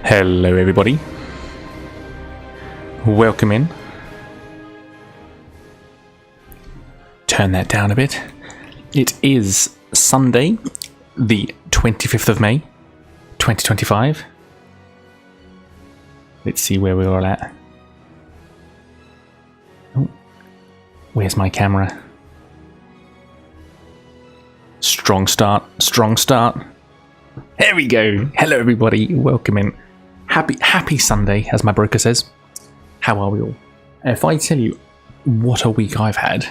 Hello everybody, welcome in. Turn that down a bit. It is Sunday, the 25th of May, 2025. Let's see where we're all at. Oh, where's my camera? Strong start, strong start. There we go. Hello everybody, welcome in. Happy Sunday, as my broker says. How are we all? If I tell you what a week I've had,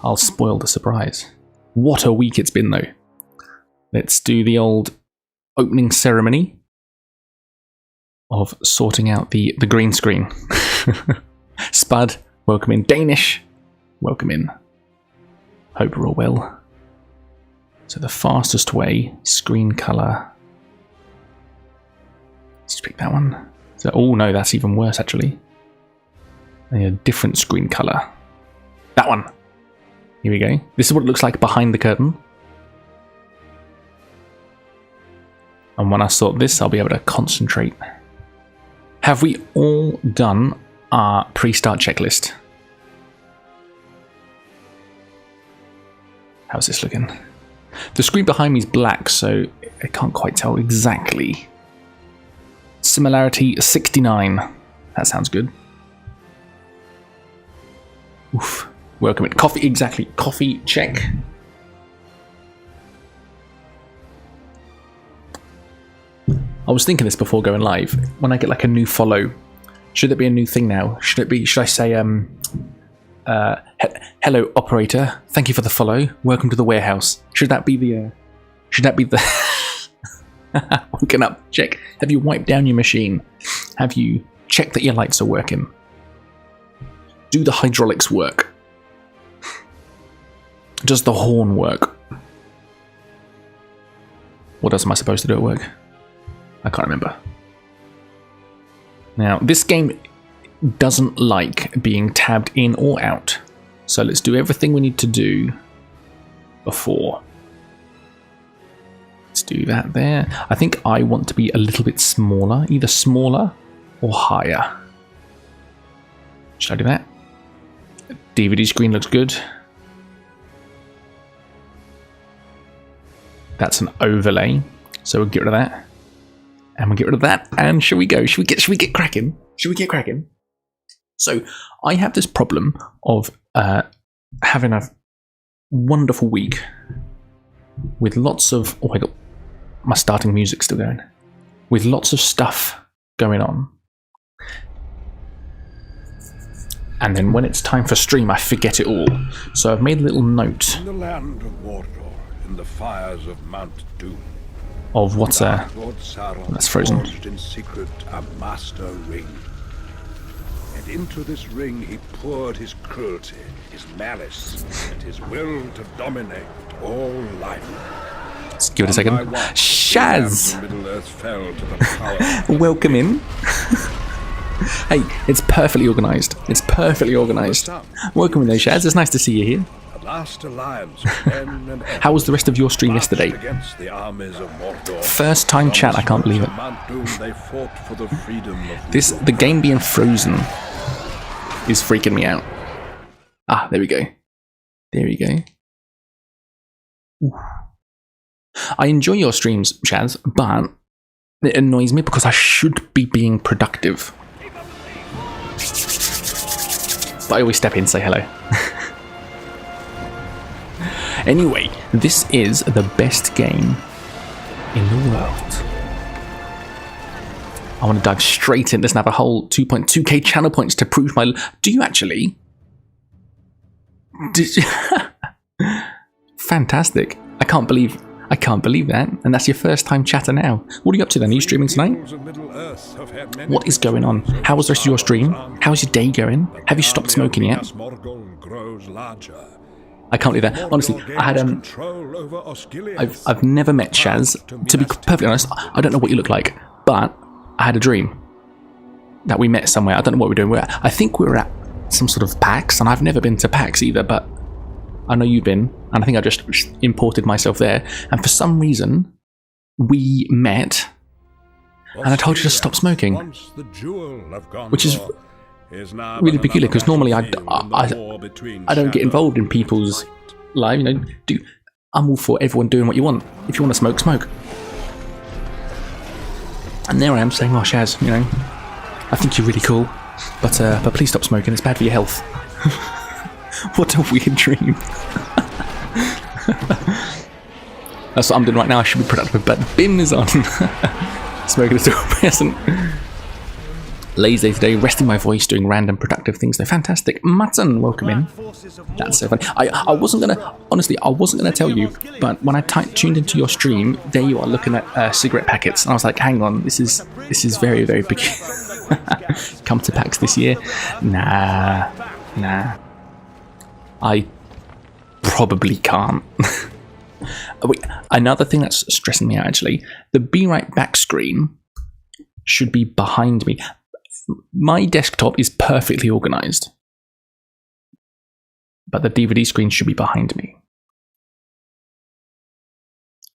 I'll spoil the surprise. What a week it's been though. Let's do the old opening ceremony of sorting out the green screen. Spud, welcome in. Danish, welcome in. Hope we're all well. So the fastest way, screen colour. Let's pick that one. So, oh no, that's even worse actually. A different screen colour. That one. Here we go. This is what it looks like behind the curtain. And when I sort this, I'll be able to concentrate. Have we all done our pre-start checklist? How's this looking? The screen behind me is black, so I can't quite tell exactly. Similarity 69. That sounds good. Oof. Welcome in. Coffee, exactly. Coffee, check. I was thinking this before going live. When I get like a new follow, should there be a new thing now? Should I say, hello operator, thank you for the follow. Welcome to the warehouse. Should that be the woken up, check. Have you wiped down your machine? Have you checked that your lights are working? Do the hydraulics work? Does the horn work? What else am I supposed to do at work? I can't remember. Now, this game doesn't like being tabbed in or out. So let's do everything we need to do before. Let's do that there. I think I want to be a little bit smaller, either smaller or higher. Should I do that? DVD screen looks good. That's an overlay, so we'll get rid of that. And we'll get rid of that. And shall we go? Should we get cracking? Should we get cracking? So I have this problem of having a wonderful week with lots of, oh my god, my starting music's still going, with lots of stuff going on. And then when it's time for stream, I forget it all. So I've made a little note. In the land of Mordor, in the fires of Mount Doom, of what's that's frozen. Forged in secret a master ring. And into this ring he poured his cruelty, his malice, and his will to dominate all life. Let's give it a second. Shaz! Middle-earth fell to the power. Welcome in. Hey, it's perfectly organised. It's perfectly organised. Welcome in, though, Shaz. It's nice to see you here. The last alliance of men and How was the rest of your stream yesterday? against the armies of Mordor. First time chat, I can't believe it. Mount Doom, they fought for the freedom of The game being frozen is freaking me out. Ah, there we go. There we go. Ooh. I enjoy your streams, Shaz, but it annoys me because I should be being productive. But I always step in and say hello. Anyway, this is the best game in the world. I want to dive straight in. Let's have a whole 2.2k channel points to prove my... Do you actually? Fantastic. I can't believe that. And that's your first time chatter now. What are you up to then? Are you streaming tonight? What is going on? How was the rest of your stream? How's your day going? Have you stopped smoking yet? I can't believe that. Honestly, I had I've never met Shaz. To be perfectly honest, I don't know what you look like, but I had a dream that we met somewhere. I don't know what we're doing. I think we were at some sort of PAX, and I've never been to PAX either, but I know you've been, and I think I just imported myself there. And for some reason, we met, And I told you to stop smoking. Once the jewel of Gondor Which is now really but peculiar, because normally another battle in the war between I don't get shadow involved in and people's light. lives. You know, I'm all for everyone doing what you want. If you want to smoke, smoke. And there I am saying, oh Shaz, you know, I think you're really cool, but please stop smoking, it's bad for your health. What a weird dream. That's what I'm doing right now. I should be productive, but bin is on. Smoking is still present. Lazy day today, resting my voice, doing random productive things. They're fantastic. Mutton, welcome in. That's so funny. I wasn't gonna, honestly, I wasn't gonna tell you, but when I tuned into your stream, there you are looking at cigarette packets, and I was like, hang on, this is very, very peculiar. Come to PAX this year? Nah. I probably can't. Wait, another thing that's stressing me out, actually, the Be Right Back screen should be behind me. My desktop is perfectly organized, but the DVD screen should be behind me.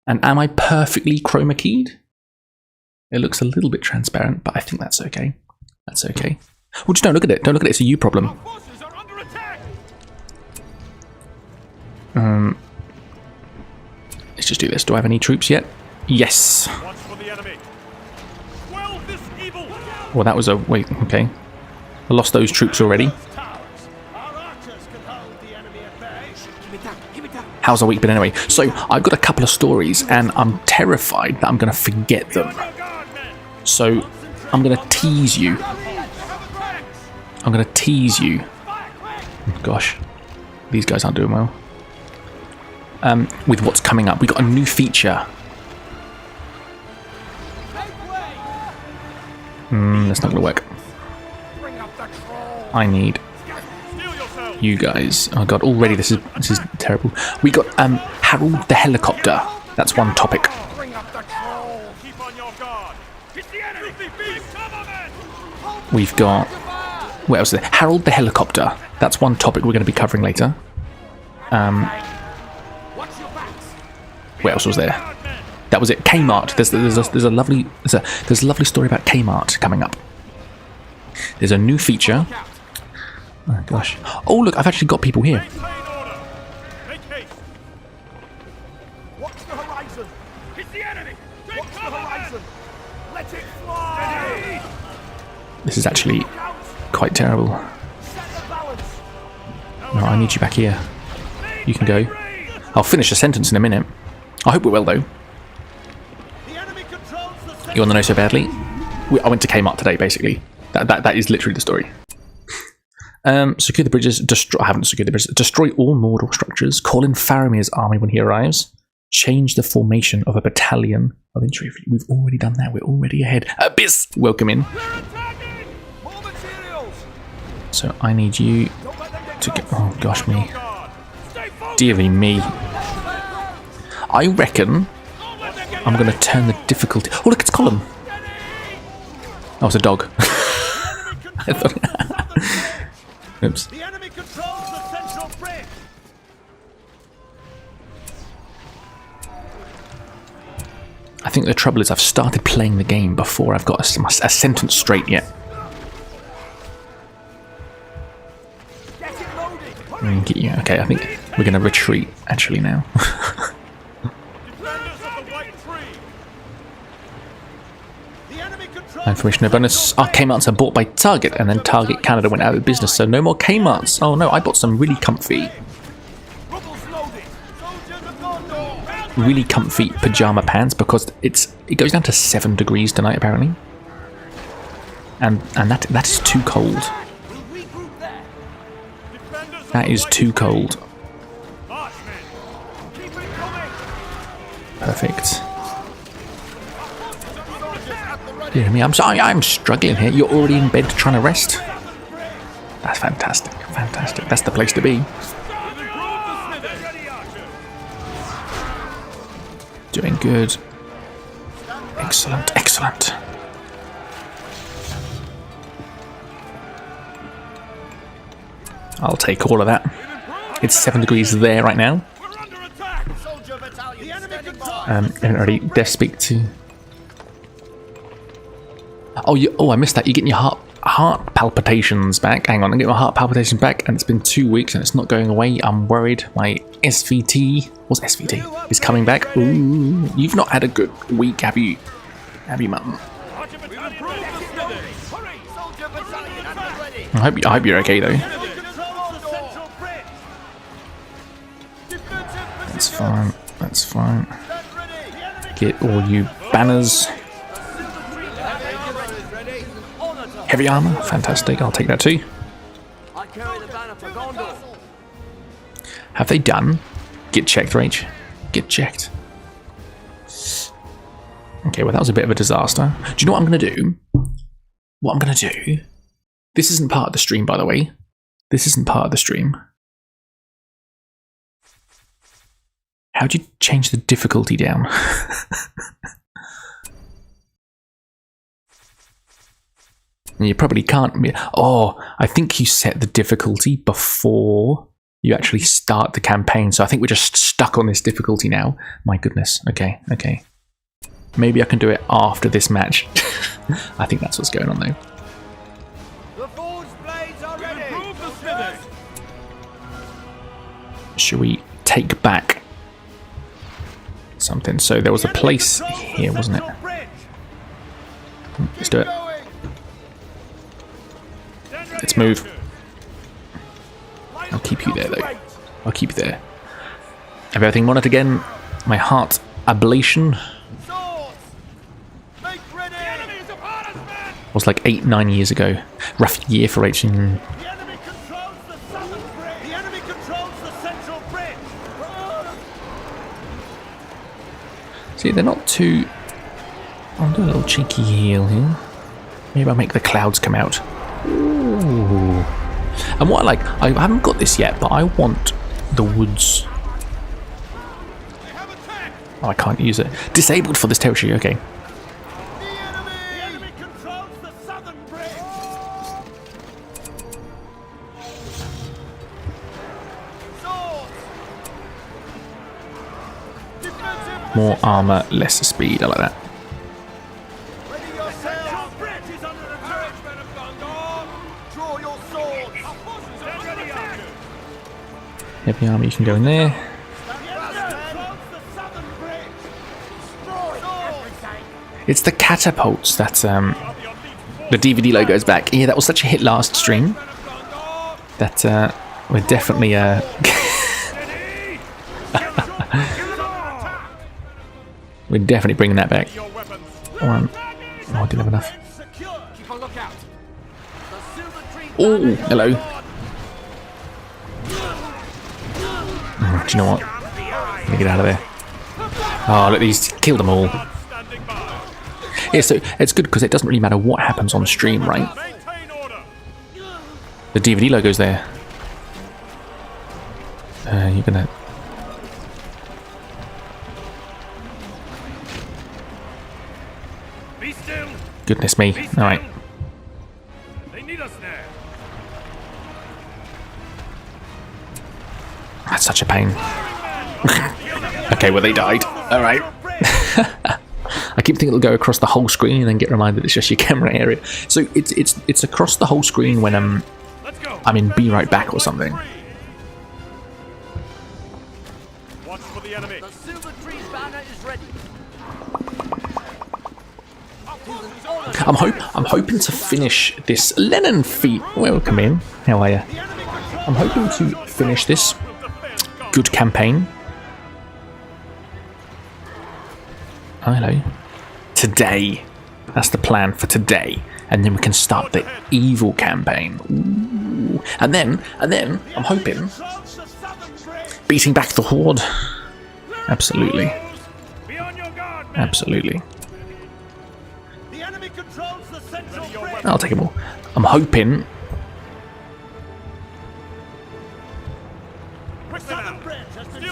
And am I perfectly chroma keyed? It looks a little bit transparent, but I think that's okay. That's okay. Well, just don't look at it. Don't look at it. It's a you problem. Let's just do this. Do I have any troops yet? Yes. Well, that was a... Wait, okay. I lost those troops already. How's our week been anyway? So, I've got a couple of stories, and I'm terrified that I'm going to forget them. So, I'm going to tease you. Oh, gosh. These guys aren't doing well. With what's coming up. We got a new feature. That's not going to work. I need you guys. Oh god, already this is terrible. We got Harold the helicopter. That's one topic. We've got... What else is there? Harold the helicopter. That's one topic we're going to be covering later. What else was there? That was it. Kmart. There's a lovely story about Kmart coming up. There's a new feature. Oh gosh. Oh look, I've actually got people here. This is actually quite terrible. No, I need you back here. You can go. I'll finish a sentence in a minute. I hope we're well though. You want to know so badly? I went to Kmart today, basically. That is literally the story. Secure the bridges. I haven't secured the bridges. Destroy all Mordor structures. Call in Faramir's army when he arrives. Change the formation of a battalion of infantry. We've already done that. We're already ahead. Abyss! Welcome in. So I need you to get... Oh, gosh me. Deary me. I reckon... I'm going to turn the difficulty... Oh, look, it's Column. Oh, it's a dog. I thought... Oops. I think the trouble is I've started playing the game before I've got a sentence straight yet. Okay, I think we're going to retreat actually now. Information no bonus. Our Kmarts are bought by Target, and then Target Canada went out of business, so no more Kmarts. Oh no, I bought some really comfy pajama pants because it goes down to 7 degrees tonight apparently, and that is too cold. That is too cold. Perfect. Dear me, I'm struggling here. You're already in bed trying to rest? That's fantastic. Fantastic. That's the place to be. Doing good. Excellent. Excellent. I'll take all of that. It's 7 degrees there right now. I haven't already dare speak to... Oh, I missed that. You're getting your heart palpitations back. Hang on, I'm getting my heart palpitations back, and it's been 2 weeks and it's not going away. I'm worried. My SVT, what's SVT, is coming back. Ooh, you've not had a good week, have you? Have you, mum? I hope you're okay though. That's fine. That's fine. Get all you banners. Heavy armor, fantastic. I'll take that too. Have they done? Get checked, Rach. Get checked. Okay, well that was a bit of a disaster. Do you know what I'm going to do? What I'm going to do? This isn't part of the stream, by the way. This isn't part of the stream. How do you change the difficulty down? You probably can't. Oh, I think you set the difficulty before you actually start the campaign. So I think we're just stuck on this difficulty now. My goodness. Okay, okay. Maybe I can do it after this match. I think that's what's going on though. Should we take back something? So there was a place here, wasn't it? Let's do it. Let's move. I'll keep you there though. I'll keep you there. Have everything monitored again? My heart ablation was like 8-9 years ago. Rough year for H. See, they're not too... I'll do a little cheeky heal here. Maybe I'll make the clouds come out. Ooh. And what I like, I haven't got this yet, but I want the woods. Oh, I can't use it. Disabled for this territory, okay. More armor, less speed, I like that. Heavy armor, you can go in there. It's the catapults that the DVD logo is back. Yeah, that was such a hit last stream that we're definitely we're definitely bringing that back. Oh, I didn't have enough. Oh, hello. Do you know what? Let me get out of there. Oh, look, these killed them all. Yeah, so it's good because it doesn't really matter what happens on stream, right? The DVD logo's there. You're gonna... Goodness me. Alright. That's such a pain. Okay, well they died. Alright. I keep thinking it'll go across the whole screen and then get reminded it's just your camera area. So it's across the whole screen when I'm in Be Right Back or something. I'm hoping to finish this. Lennon Feet, welcome in. How are you? I'm hoping to finish this good campaign. Oh, hello. Today. That's the plan for today. And then we can start the evil campaign. Ooh. And then I'm hoping beating back the Horde. Absolutely. Absolutely. I'll take them all. I'm hoping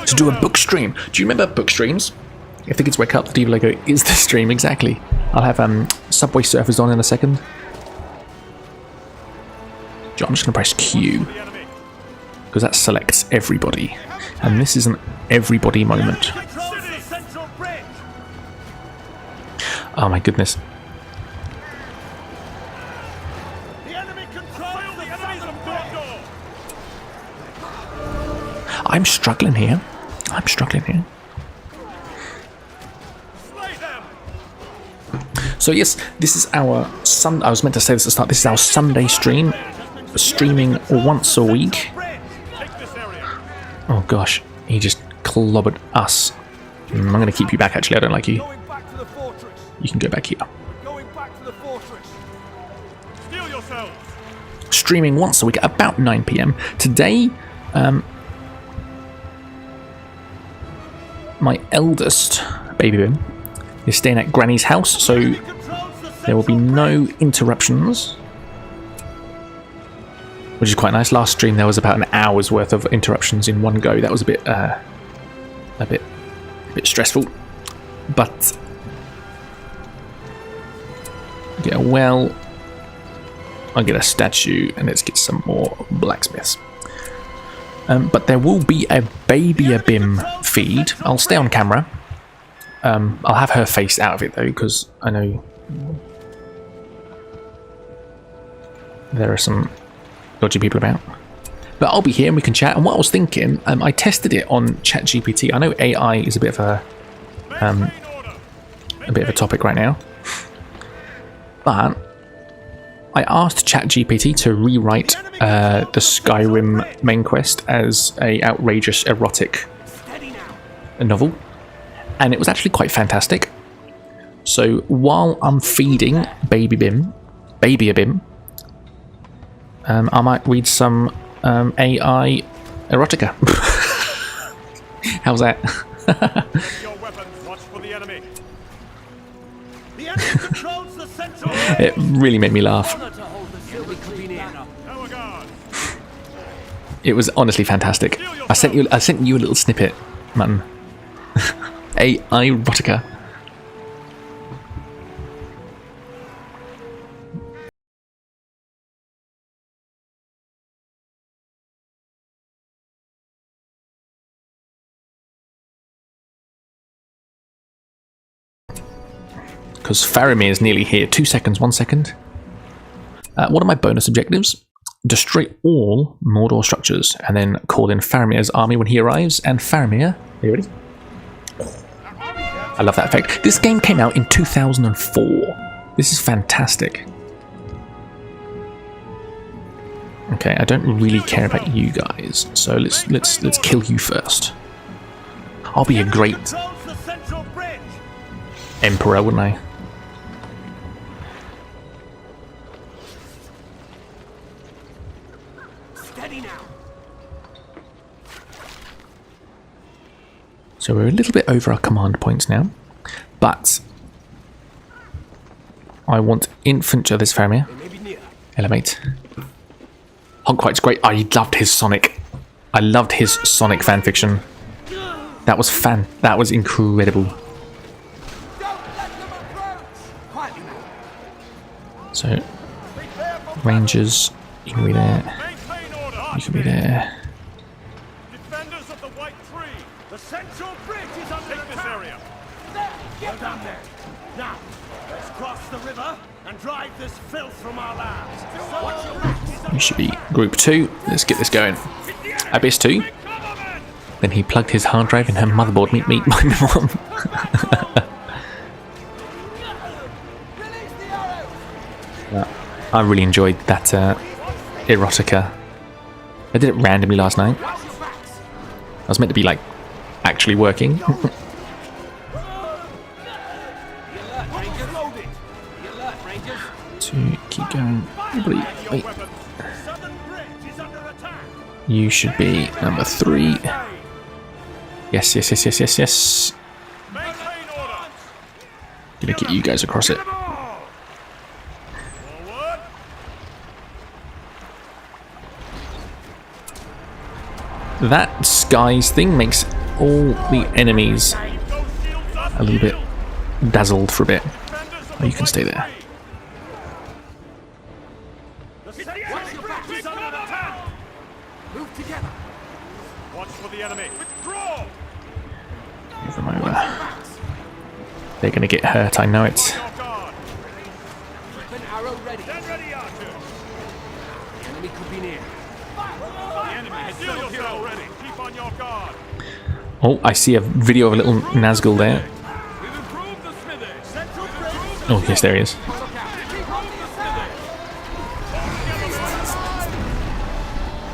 to do a book stream. Do you remember book streams? If the kids wake up, the DVD logo is the stream, exactly. I'll have Subway Surfers on in a second. I'm just going to press Q because that selects everybody, and this is an everybody moment. Oh my goodness. I'm struggling here. I'm struggling here. So yes, this is our I was meant to say this at the start. This is our Sunday stream, streaming once a week. Oh gosh, he just clobbered us. I'm going to keep you back. Actually, I don't like you. You can go back here. Streaming once a week at about 9 PM. Today, my eldest baby Bim is staying at Granny's house, so there will be no interruptions, which is quite nice. Last stream there was about an hour's worth of interruptions in one go. That was a bit stressful, but get a well. I'll get a statue and let's get some more blacksmiths. But there will be a Baby Bim feed. I'll stay on camera. I'll have her face out of it though, because I know there are some dodgy people about. But I'll be here and we can chat. And what I was thinking, I tested it on ChatGPT. I know AI is a bit of a topic right now, but I asked ChatGPT to rewrite the Skyrim main quest as a outrageous erotic novel, and it was actually quite fantastic. So while I'm feeding Baby Bim, I might read some AI erotica. How's that? It really made me laugh. It was honestly fantastic. I sent you a little snippet, Mutton. AI erotica. Because Faramir is nearly here. 2 seconds, 1 second. What are my bonus objectives? Destroy all Mordor structures and then call in Faramir's army when he arrives. And Faramir, are you ready? I love that effect. This game came out in 2004. This is fantastic. Okay, I don't really care about you guys, so let's kill you first. I'll be a great emperor, wouldn't I? So we're a little bit over our command points now, but I want infantry. This Faramir. Hello, mate. Honquite's great. I loved his Sonic. I loved his Sonic fanfiction. That was That was incredible. So, Rangers, you can be there. You can be there. Defenders of the White Tree, the central bridge is under attack. Get down there. Now, let's cross the river and drive this filth from our lands. You should be group 2. Let's get this going. Abyss 2. Then he plugged his hard drive in her motherboard. Meet my mom. I really enjoyed that erotica. I did it randomly last night. I was meant to be like actually working. To keep going. Wait. You should be number 3. Yes. Gonna get you guys across it. That skies thing makes all the enemies a little bit dazzled for a bit. Oh, you can stay there. Move them over. They're going to get hurt, I know it. on your guard. Oh, I see a video of a little Nazgul there. We've improved the smithy. Central bridge. Oh, yes, there he is.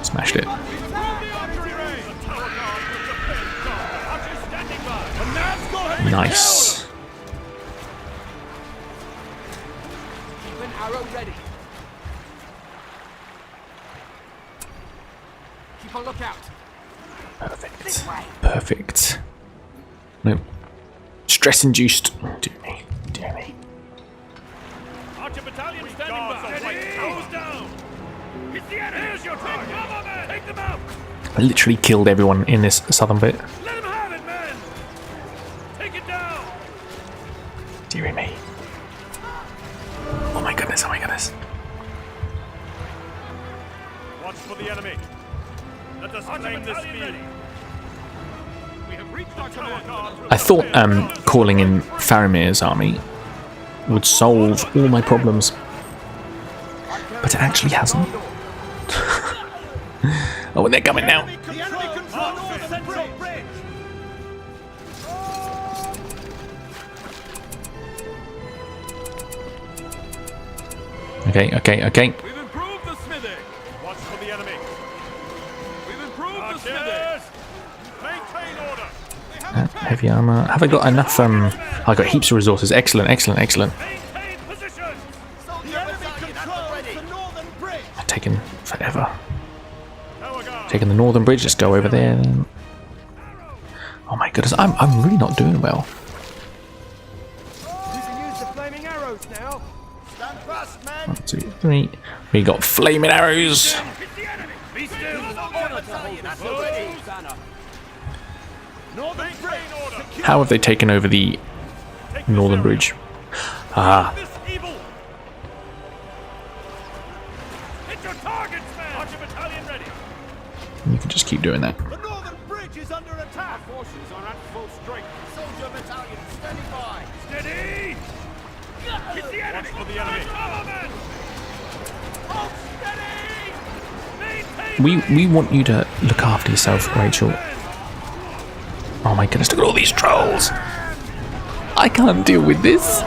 Smashed it. Nice. Keep an arrow ready. Keep on lookout. Perfect. Perfect. No. Stress induced. Dear me. Dear me. Archer battalion standing by. Goes down. It's the enemy. Here's your target. Come on, man. Take them out. I literally killed everyone in this southern bit. Let him have it, man. Take it down. Dear me. Oh my goodness, oh my goodness. Watch for the enemy. Let us claim this field. We have reached our command. I thought calling in Faramir's army would solve all my problems, but it actually hasn't. Oh, and they're coming now. The enemy controls the central bridge. Okay, okay, okay. We've improved the smithy. Watch for the enemy. We've improved the smithy. Maintain order. Heavy armor. Have I got enough? I got heaps of resources. Excellent, excellent, excellent. Maintain position. The enemy controls the northern bridge. I've taken forever. Tower guard. Taking the northern bridge. Let's go over there. Then. Oh my goodness, I'm really not doing well. You can use the flaming arrows now. Stand fast, men. 1, 2, 3. We got flaming arrows. Hit the enemy. Be still. Northern bridge. Order. How have they taken over the northern bridge? Ah, This evil. Hit your targets, man. Archer battalion ready. you can just keep doing that. The northern bridge is under attack. Our forces are at full strength. Soldier battalion standing by. Steady. Hit the enemy. Watch for the enemy. Hold steady. Maintain. We want you to look after yourself, Rachel. Oh my goodness, look at all these trolls. I can't deal with this.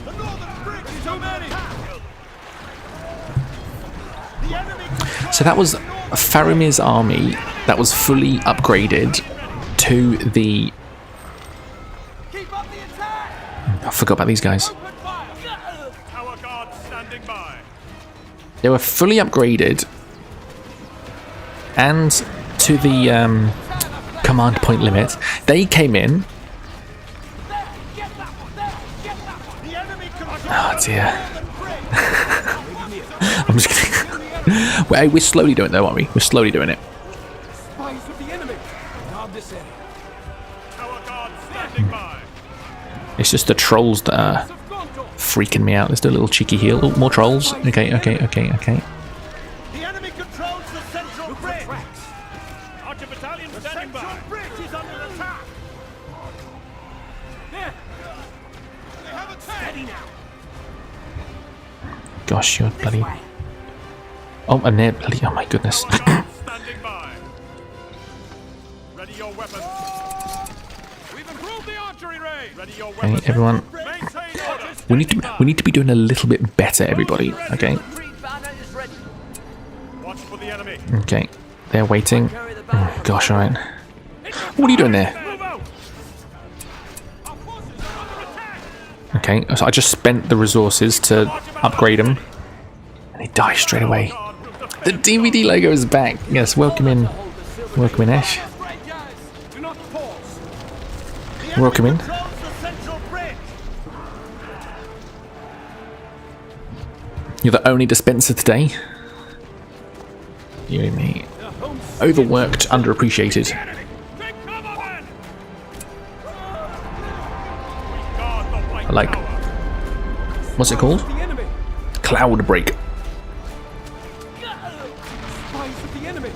The northern bridge is too many. The enemy So that was Faramir's army that was fully upgraded to the... keep up the attack. I forgot about these guys. Open fire. Tower guard standing by. They were fully upgraded and to the command point limit. They came in. The enemy controls Oh dear. the bridge. I'm just kidding. We're slowly doing it though, aren't we? We're slowly doing it. Spies of the enemy. Guard this area. Tower guard standing by. It's just the trolls that are freaking me out. Let's do a little cheeky heal. Oh, more trolls. Okay, okay, okay, okay. The enemy controls the central bridge. Archer battalion standing by. The central bridge is under attack. There. They have attacked. Steady now. Gosh, you're bloody... Oh, and they're bloody... Oh my goodness. Tower guard standing by. Ready your weapons. We've improved the archery range. Ready your Okay, weapons. everyone. Maintain order. We need to be doing a little bit better, everybody. Okay. Watch for the enemy. Okay. They're waiting. Oh, gosh, alright. What are you doing there? Move out. Our forces are under attack. Okay, so I just spent the resources to upgrade them. And they die straight away. The DVD logo is back. Yes, welcome in. Welcome in, Ash. Do not pause. Welcome in. Controls the central bridge. You're the only dispenser today. You and me. Overworked, underappreciated. Take cover, men. Guard the white I like... tower. What's it called? The enemy. Cloud break. Spies of the enemy.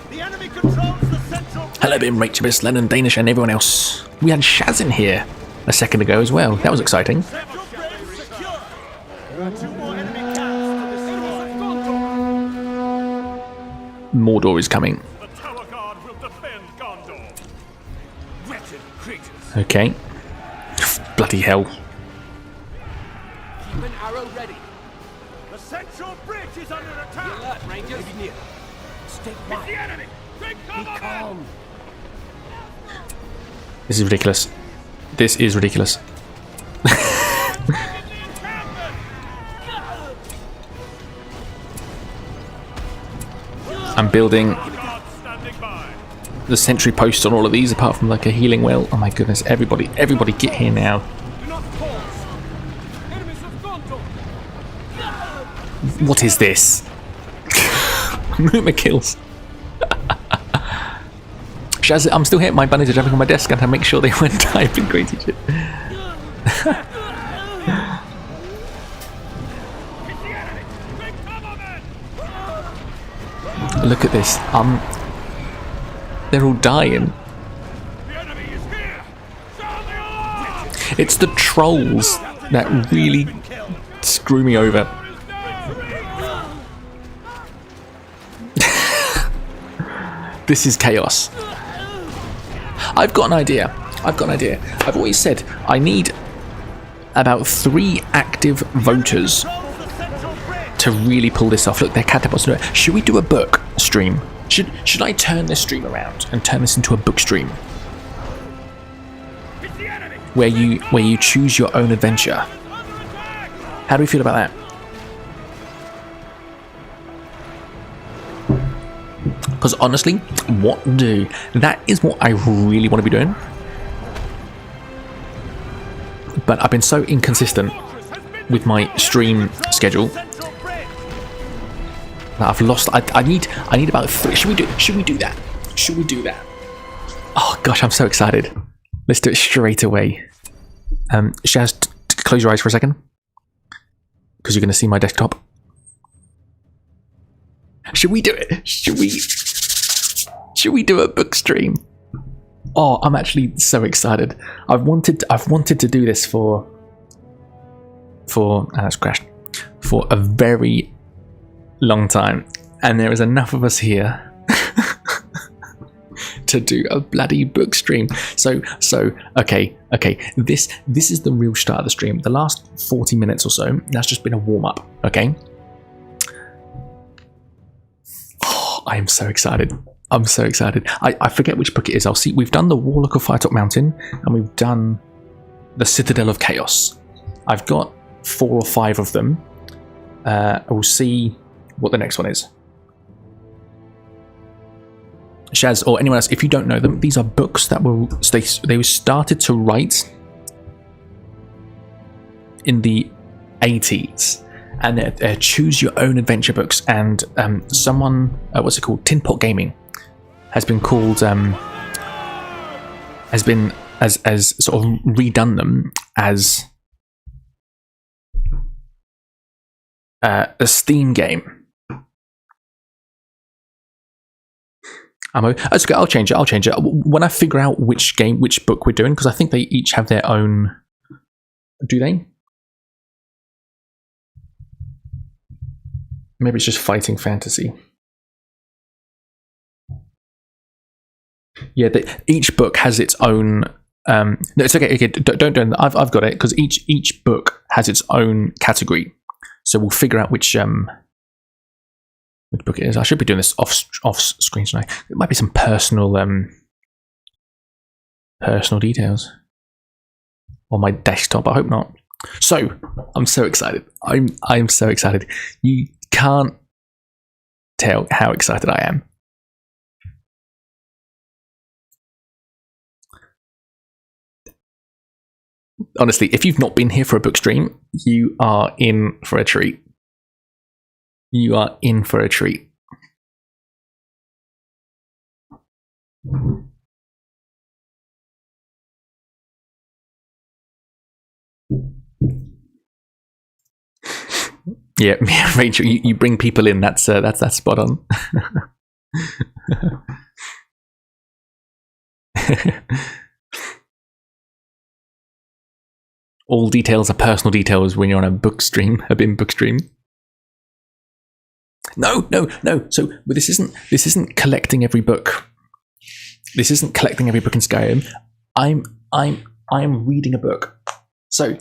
The enemy controls the central Hello, Ben, Rachel, Lennon, Danish, and everyone else. We had Shaz in here a second ago as well. That was exciting. central bridge secure. There are 2 more enemy camps to this north. Mordor is coming. The Tower Guard will defend Gondor. Wretched creatures. Okay. Bloody hell. Keep an arrow ready. The central bridge is under Be attack. alert, Rangers. Be near. Stay quiet. The enemy. Take Be cover. calm. This is ridiculous. This is ridiculous. I'm building Guard standing by. the sentry posts on all of these, apart from like a healing well. Oh my goodness! Everybody get here now. Do not pause. Enemies of Gondor. What is this? Rumor kills. Shaz, I'm still here. My bunnies are jumping on my desk, and I make sure they won't type in crazy shit. Look at this. They're all dying. The enemy is here. Sound the alarm. It's the trolls that really screw me over. This is chaos. I've got an idea. I've always said I need about 3 active voters to really pull this off. Look, they're catapults. Should we do a book stream? Should I turn this stream around and turn this into a book stream? Where you choose your own adventure. How do we feel about that? Because honestly, that is what I really want to be doing. But I've been so inconsistent with my stream schedule that I've lost. I need about 3. Should we do that? Should we do that? Oh gosh, I'm so excited. Let's do it straight away. Shaz, close your eyes for a second, because you're going to see my desktop. Should we do it? Should we do a book stream? Oh, I'm actually so excited. I've wanted to do this for that's crashed, for a very long time, and there is enough of us here to do a bloody book stream. So okay. This is the real start of the stream. The last 40 minutes or so, that's just been a warm up. Okay. Oh, I am so excited. I'm so excited. I forget which book it is. I'll see. We've done the Warlock of Firetop Mountain, and we've done the Citadel of Chaos. I've got 4 or 5 of them. We'll see what the next one is. Shaz, or anyone else, if you don't know them, these are books that they started to write in the 80s, and they're choose your own adventure books. And someone, what's it called, Tin Pot Gaming, has been called has sort of redone them as a Steam game. That's okay. I'll change it when I figure out which book we're doing, because I think they each have their own. Do they? Maybe it's just fighting fantasy. Yeah, each book has its own. No, it's okay. Okay, don't do it. I've got it, because each book has its own category. So we'll figure out which book it is. I should be doing this off screen tonight. It might be some personal details on my desktop. I hope not. So I'm so excited. I'm so excited. You can't tell how excited I am. Honestly, if you've not been here for a book stream, you are in for a treat. You are in for a treat. Yeah, Rachel, you bring people in. That's spot on. All details are personal details when you're on a book stream, a BIM book stream. No. So this isn't collecting every book. This isn't collecting every book in Skyrim. I'm reading a book. So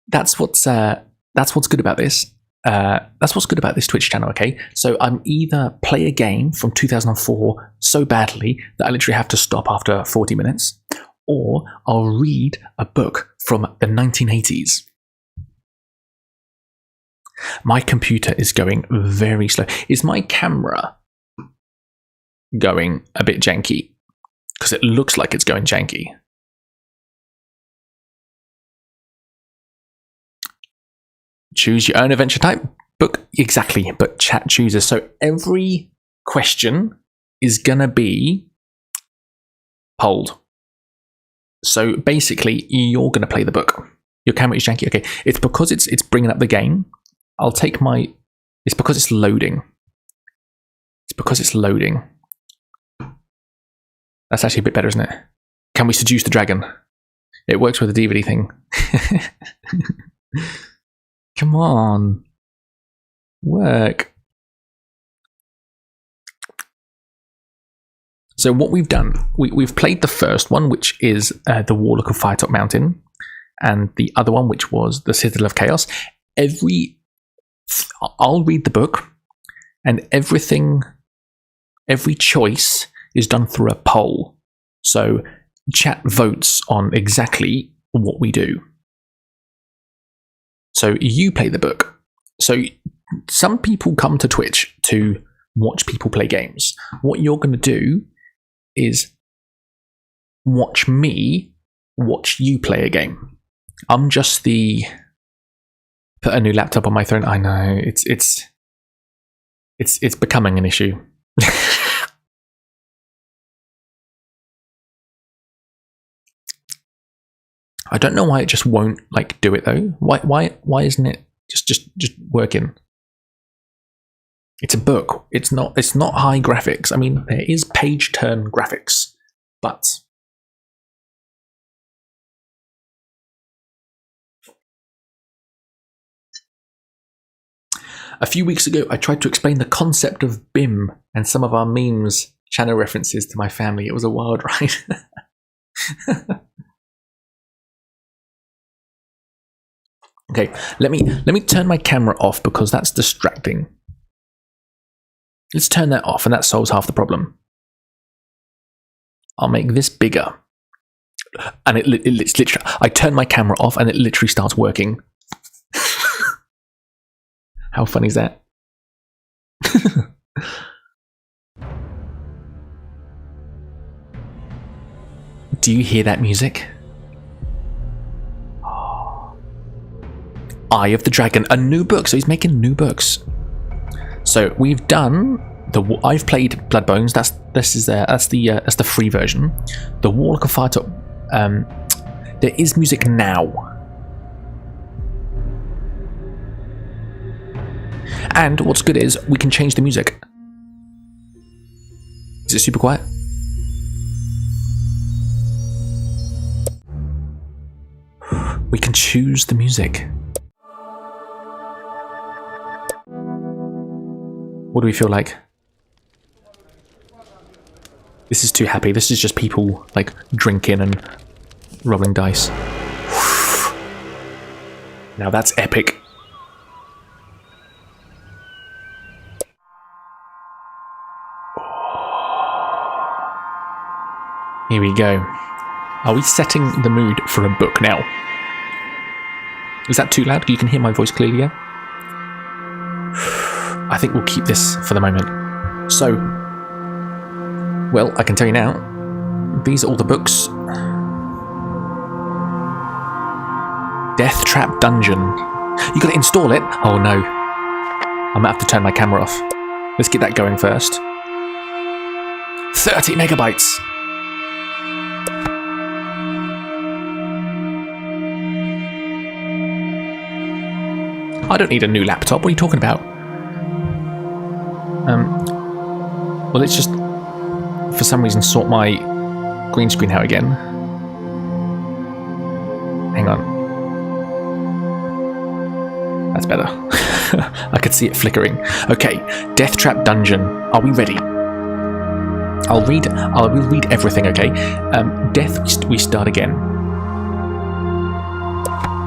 that's what's good about this. That's what's good about this Twitch channel, okay? So I'm either play a game from 2004 so badly that I literally have to stop after 40 minutes, or I'll read a book from the 1980s. My computer is going very slow. Is my camera going a bit janky? Because it looks like it's going janky. Choose your own adventure type. Book, exactly, but chat chooses. So every question is going to be polled. So basically, you're going to play the book. Your camera is janky. Okay, it's because it's bringing up the game. I'll take my... It's because it's loading. It's because it's loading. That's actually a bit better, isn't it? Can we seduce the dragon? It works with the DVD thing. Come on. Work. So what we've done, we've played the first one, which is the Warlock of Firetop Mountain, and the other one, which was the Citadel of Chaos. I'll read the book, and every choice is done through a poll. So chat votes on exactly what we do. So you play the book. So some people come to Twitch to watch people play games. What you're going to do is watch me watch you play a game. I'm just the... Put a new laptop on my throne. I know, it's becoming an issue. I don't know why it just won't like do it though. Why isn't it just working? It's a book. It's not high graphics. I mean, there is page turn graphics, but a few weeks ago I tried to explain the concept of BIM and some of our memes channel references to my family. It was a wild ride. Okay, let me turn my camera off because that's distracting. Let's turn that off, and that solves half the problem. I'll make this bigger, and it's literally. I turn my camera off, and it literally starts working. How funny is that? Do you hear that music? Eye of the Dragon, a new book. So he's making new books. So we've done I've played Bloodbones. That's the free version. The Warlock of Firetop. There is music now, and what's good is we can change the music. Is it super quiet? We can choose the music. What do we feel like? This is too happy. This is just people like drinking and rolling dice. Now that's epic. Here we go. Are we setting the mood for a book now? Is that too loud? You can hear my voice clearly, yeah? I think we'll keep this for the moment. So, well, I can tell you now, these are all the books. Death Trap Dungeon. You gotta install it? Oh no. I might have to turn my camera off. Let's get that going first. 30 megabytes! I don't need a new laptop, what are you talking about? Well, let's just, for some reason, sort my green screen out again. Hang on. That's better. I could see it flickering. Okay, Death Trap Dungeon. Are we ready? I will read everything, okay? Death, we start again.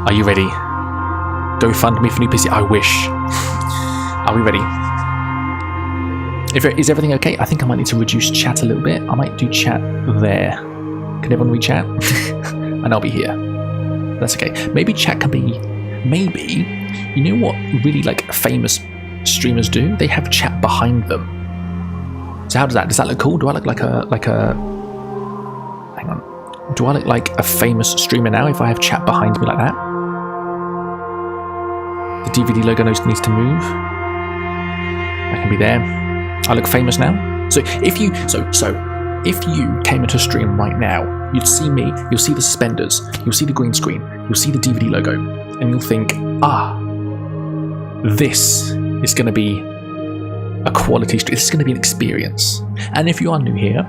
Are you ready? Go fund me for new PC. I wish. Are we ready? Is everything okay? I think I might need to reduce chat a little bit. I might do chat there. Can everyone read chat? And I'll be here. That's okay. Maybe chat can be... Maybe... You know what really like famous streamers do? They have chat behind them. So how does that look cool? Do I look like a hang on. Do I look like a famous streamer now if I have chat behind me like that? The DVD logo needs to move. I can be there. I look famous now. So if you if you came into stream right now, you'd see me, you'll see the suspenders, you'll see the green screen, you'll see the DVD logo, and you'll think, this is going to be a quality stream. This is going to be an experience. And if you are new here,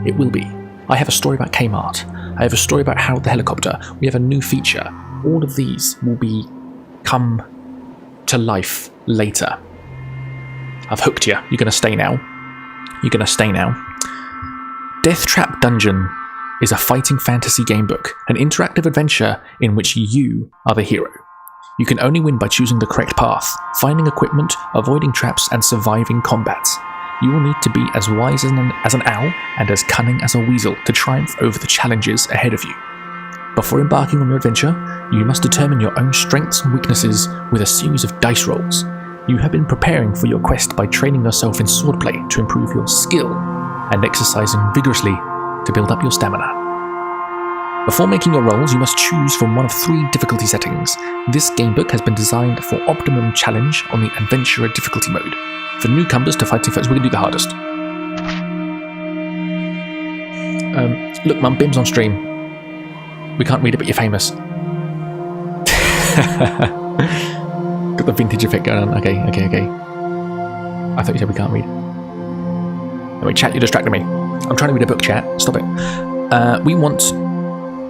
it will be. I have a story about Kmart. I have a story about Harold the Helicopter. We have a new feature. All of these will come to life later. I've hooked you. You're going to stay now. You're going to stay now. Death Trap Dungeon is a fighting fantasy gamebook, an interactive adventure in which you are the hero. You can only win by choosing the correct path, finding equipment, avoiding traps, and surviving combat. You will need to be as wise as an owl and as cunning as a weasel to triumph over the challenges ahead of you. Before embarking on your adventure, you must determine your own strengths and weaknesses with a series of dice rolls. You have been preparing for your quest by training yourself in swordplay to improve your skill and exercising vigorously to build up your stamina. Before making your rolls, you must choose from one of 3 difficulty settings. This gamebook has been designed for optimum challenge on the Adventurer difficulty mode. For newcomers to fighting first, we're going to do the hardest. Look, Mum, Bim's on stream. We can't read it, but you're famous. Got the vintage effect going on. Okay. I thought you said we can't read. Anyway, chat, you distracted me. I'm trying to read a book, chat. Stop it. We want...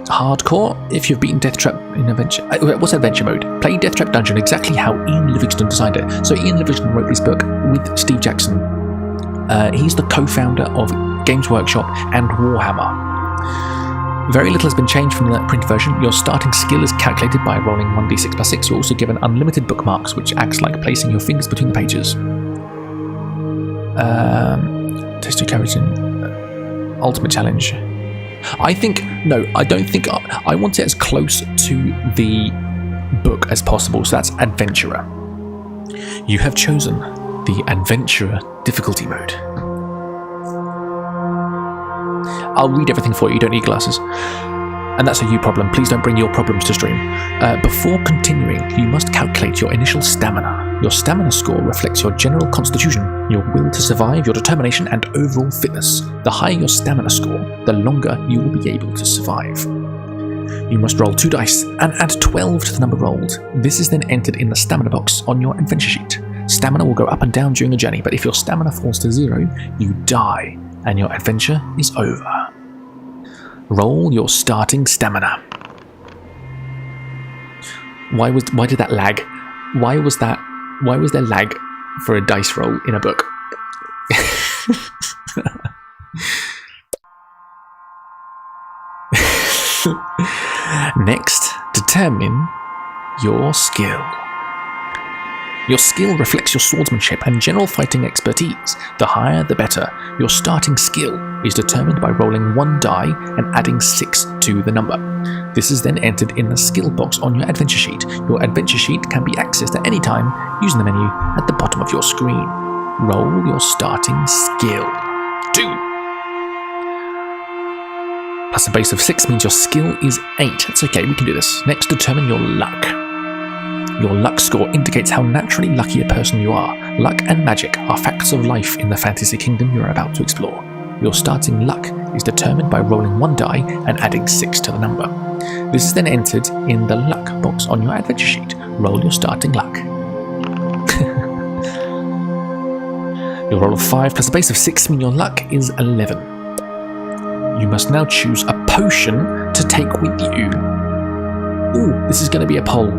hardcore. If you've beaten Death Trap in adventure, what's adventure mode? Play Death Trap Dungeon exactly how Ian Livingstone designed it. So Ian Livingstone wrote this book with Steve Jackson. He's the co-founder of Games Workshop and Warhammer. Very little has been changed from the print version. Your starting skill is calculated by rolling 1d6 plus 6. You're also given unlimited bookmarks, which acts like placing your fingers between the pages. Test your courage in Ultimate Challenge. I don't think I want it as close to the book as possible, so that's Adventurer. You have chosen the Adventurer difficulty mode. I'll read everything for you, you don't need glasses. And that's a you problem, please don't bring your problems to stream. Before continuing, you must calculate your initial stamina. Your stamina score reflects your general constitution, your will to survive, your determination, and overall fitness. The higher your stamina score, the longer you will be able to survive. You must roll 2 dice and add 12 to the number rolled. This is then entered in the stamina box on your adventure sheet. Stamina will go up and down during the journey, but if your stamina falls to 0, you die, and your adventure is over. Roll your starting stamina. Why did that lag? Why was there lag for a dice roll in a book? Next, determine your skill. Your skill reflects your swordsmanship and general fighting expertise. The higher, the better. Your starting skill is determined by rolling 1 die and adding 6 to the number. This is then entered in the skill box on your adventure sheet. Your adventure sheet can be accessed at any time using the menu at the bottom of your screen. Roll your starting skill. 2. Plus a base of 6 means your skill is 8. That's okay, we can do this. Next, determine your luck. Your luck score indicates how naturally lucky a person you are. Luck and magic are facts of life in the fantasy kingdom you are about to explore. Your starting luck is determined by rolling 1 die and adding 6 to the number. This is then entered in the luck box on your adventure sheet. Roll your starting luck. Your roll of 5 plus a base of 6 means your luck is 11. You must now choose a potion to take with you. Ooh, this is going to be a poll.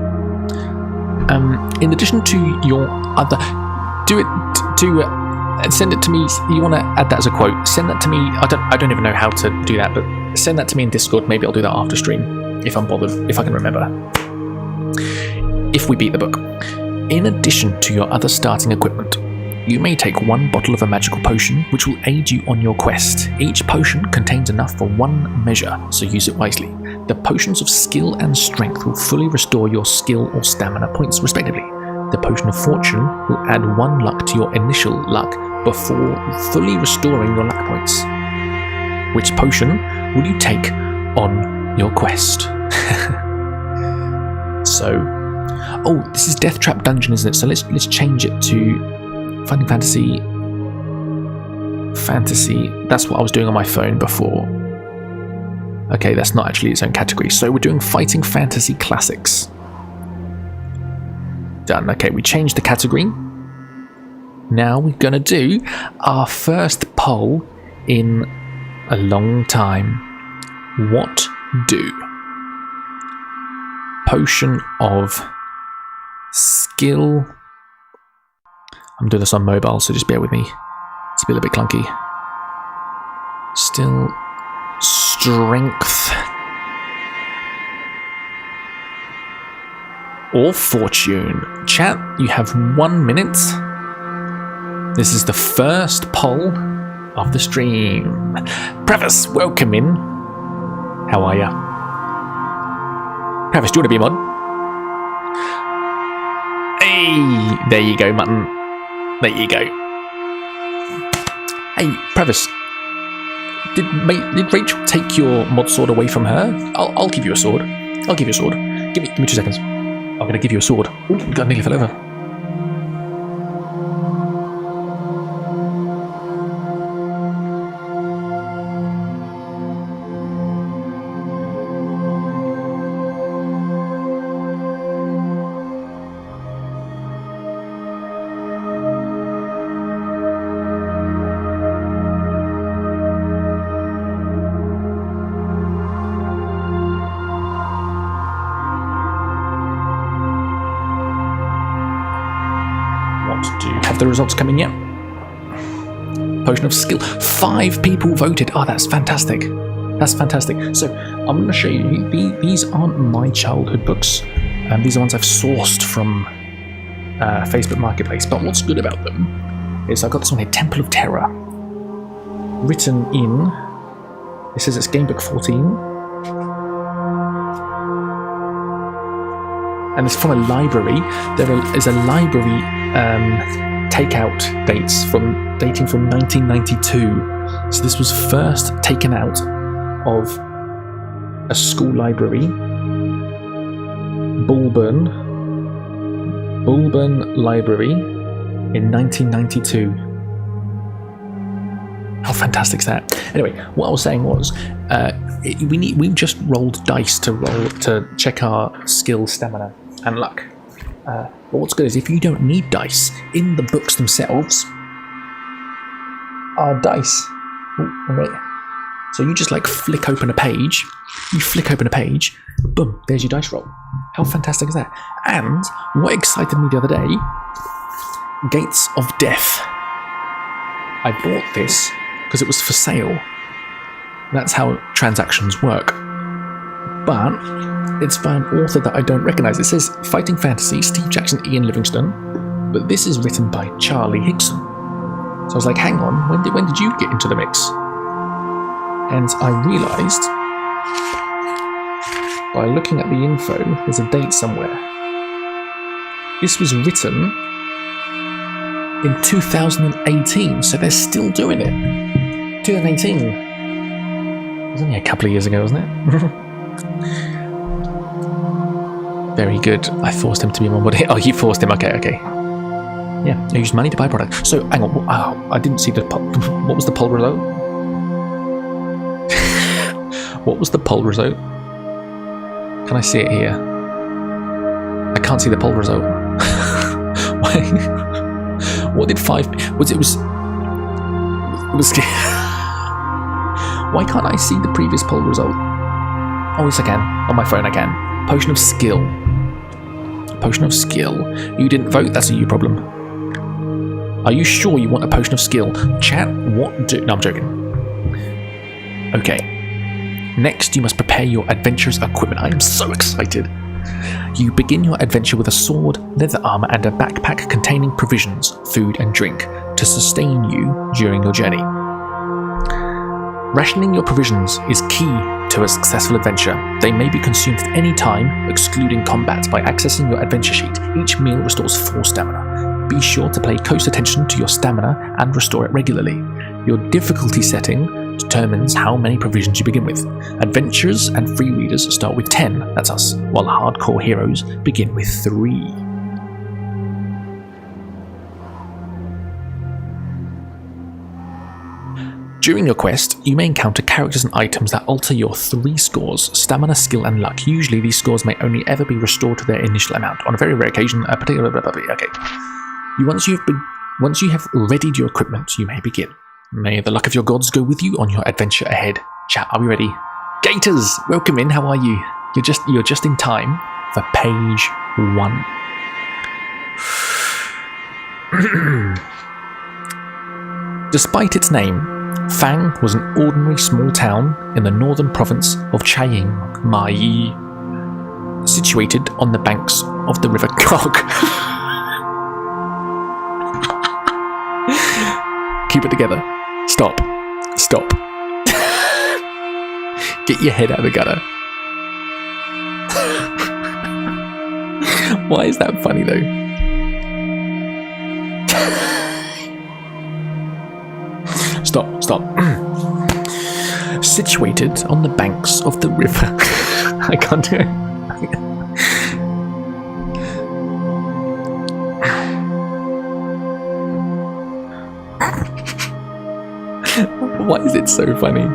in addition to your other, send it to me. You want to add that as a quote? Send that to me. I don't even know how to do that, but send that to me in Discord. Maybe I'll do that after stream if I'm bothered, if I can remember. If we beat the book. In addition to your other starting equipment, you may take 1 bottle of a magical potion, which will aid you on your quest. Each potion contains enough for 1 measure, so use it wisely. The potions of skill and strength will fully restore your skill or stamina points, respectively. The potion of fortune will add 1 luck to your initial luck before fully restoring your luck points. Which potion will you take on your quest? So, oh, this is Death Trap Dungeon, isn't it? So let's change it to Fighting Fantasy. Fantasy. That's what I was doing on my phone before. Okay, that's not actually its own category. So we're doing Fighting Fantasy Classics. Done. Okay, we changed the category. Now we're gonna do our first poll in a long time. What do potion of skill? I'm doing this on mobile, so just bear with me. It's a little bit clunky. Still strength or fortune. Chat, you have 1 minute. This is the first poll of the stream. Preface, welcome in. How are ya? Preface, do you want to be a mod? Hey, there you go, Mutton. There you go. Hey, Preface, did Rachel take your mod sword away from her? I'll give you a sword. I'll give you a sword. Give me 2 seconds. I'm going to give you a sword. Ooh, God, nearly fell over. The results coming yet? Potion of skill. 5 people voted. Oh, that's fantastic. That's fantastic. So I'm going to show you. These aren't my childhood books. These are ones I've sourced from Facebook Marketplace. But what's good about them is I got this one here, Temple of Terror, written in. It says it's Gamebook 14, and it's from a library. There is a library. Takeout dates dating from 1992. So this was first taken out of a school library, Bulburn Library, in 1992. How fantastic is that? Anyway, what I was saying was, we've just rolled dice to check our skill, stamina, and luck. But what's good is if you don't need dice in the books themselves, are dice. Oh, wait. So you just like flick open a page. You flick open a page. Boom! There's your dice roll. How fantastic is that? And what excited me the other day? Gates of Death. I bought this because it was for sale. That's how transactions work. But it's by an author that I don't recognise. It says Fighting Fantasy, Steve Jackson, Ian Livingstone, but this is written by Charlie Hickson. So I was like, hang on, when did you get into the mix? And I realised, by looking at the info, there's a date somewhere. This was written in 2018, so they're still doing it. 2018. It was only a couple of years ago, wasn't it? Very good. I forced him to be my body. Oh, you forced him. Okay. Yeah, I used money to buy product. So, hang on. Oh, I didn't see the poll. What was the poll result? What was the poll result? Can I see it here? I can't see the poll result. What did 5... It was... Why can't I see the previous poll result? Oh, yes, I can. On my phone, I can. Potion of skill. potion of skill. You didn't vote, that's a you problem. Are you sure you want a potion of skill? Chat, what do... No, I'm joking. Okay. Next, you must prepare your adventurer's equipment. I am so excited. You begin your adventure with a sword, leather armor, and a backpack containing provisions, food, and drink to sustain you during your journey. Rationing your provisions is key to a successful adventure. They may be consumed at any time, excluding combat, by accessing your adventure sheet. Each meal restores 4 stamina. Be sure to pay close attention to your stamina and restore it regularly. Your difficulty setting determines how many provisions you begin with. Adventurers and free readers start with 10, that's us, while hardcore heroes begin with 3. During your quest, you may encounter characters and items that alter your 3 scores, stamina, skill, and luck. Usually these scores may only ever be restored to their initial amount. On a very rare occasion, a particular... Okay. Once you have readied your equipment, you may begin. May the luck of your gods go with you on your adventure ahead. Chat, are we ready? Gators, welcome in. How are you? You're just in time for page 1. Despite its name, Fang was an ordinary small town in the northern province of Chiang Mai, situated on the banks of the river Kog. Keep it together. Stop. Get your head out of the gutter. Why is that funny though? Stop. Situated on the banks of the river. I can't do it. Why is it so funny?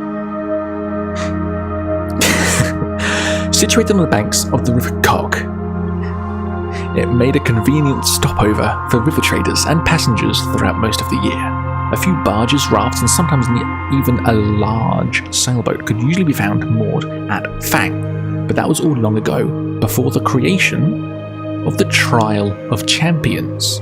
Situated on the banks of the river Kog, it made a convenient stopover for river traders and passengers throughout most of the year. A few barges, rafts, and sometimes even a large sailboat could usually be found moored at Fang, but that was all long ago, before the creation of the Trial of Champions.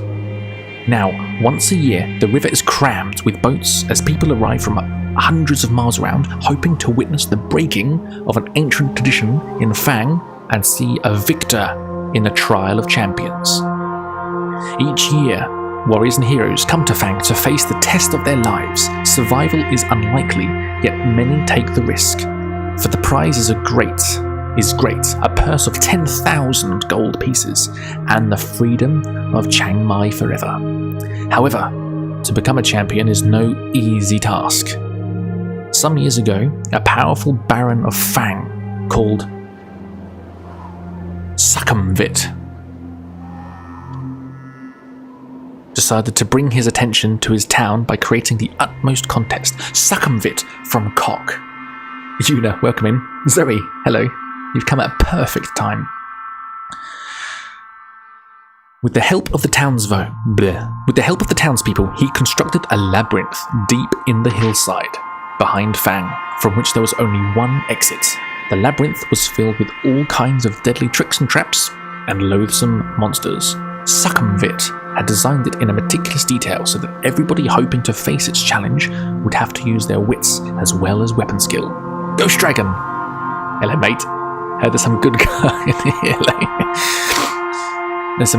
Now, once a year, the river is crammed with boats as people arrive from hundreds of miles around, hoping to witness the breaking of an ancient tradition in Fang and see a victor in the Trial of Champions. Each year, warriors and heroes come to Fang to face the test of their lives. Survival is unlikely, yet many take the risk. For the prize is great, a purse of 10,000 gold pieces, and the freedom of Chiang Mai forever. However, to become a champion is no easy task. Some years ago, a powerful baron of Fang called Succumvit decided to bring his attention to his town by creating the utmost contest. Succumvit from Kok. Yuna, welcome in. Zoe, hello. You've come at a perfect time. With the help of the townspeople, he constructed a labyrinth deep in the hillside behind Fang, from which there was only one exit. The labyrinth was filled with all kinds of deadly tricks and traps and loathsome monsters. Succumvit had designed it in a meticulous detail so that everybody hoping to face its challenge would have to use their wits as well as weapon skill. Ghost Dragon! Hello, mate. There's some good there's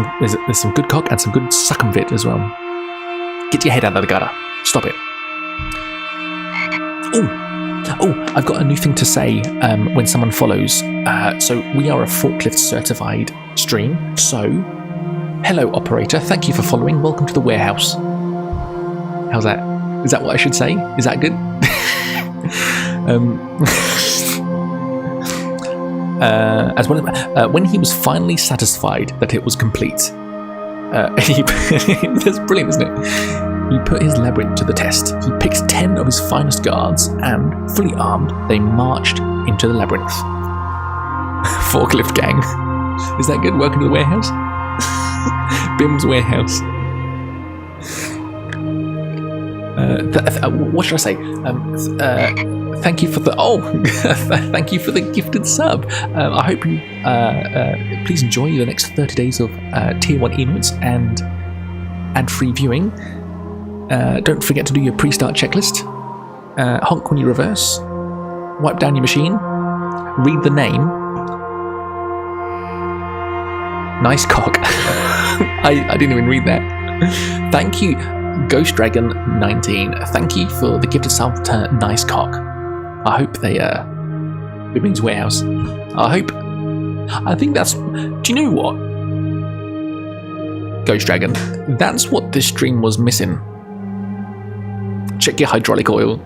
some good cock and some good succumvit as well. Get your head out of the gutter. Stop it. Oh, I've got a new thing to say when someone follows. So we are a forklift certified stream. So, hello operator, thank you for following. Welcome to the warehouse. How's that? Is that what I should say? Is that good? When he was finally satisfied that it was complete, that's brilliant, isn't it? He put his labyrinth to the test. He picked 10 of his finest guards and, fully armed, they marched into the labyrinth. Forklift gang. Is that good? Welcome to the warehouse? Bim's warehouse. What should I say? thank you for the thank you for the gifted sub. I hope you please enjoy the next 30 days of tier 1 emotes and ad-free viewing. Don't forget to do your pre-start checklist. Honk when you reverse. Wipe down your machine. Read the name. Nice cock. I didn't even read that. Thank you, Ghost Dragon 19. Thank you for the gifted sub to Nice Cock. I hope they it means warehouse. I think that's, do you know what, Ghost Dragon, that's what this stream was missing. Check your hydraulic oil.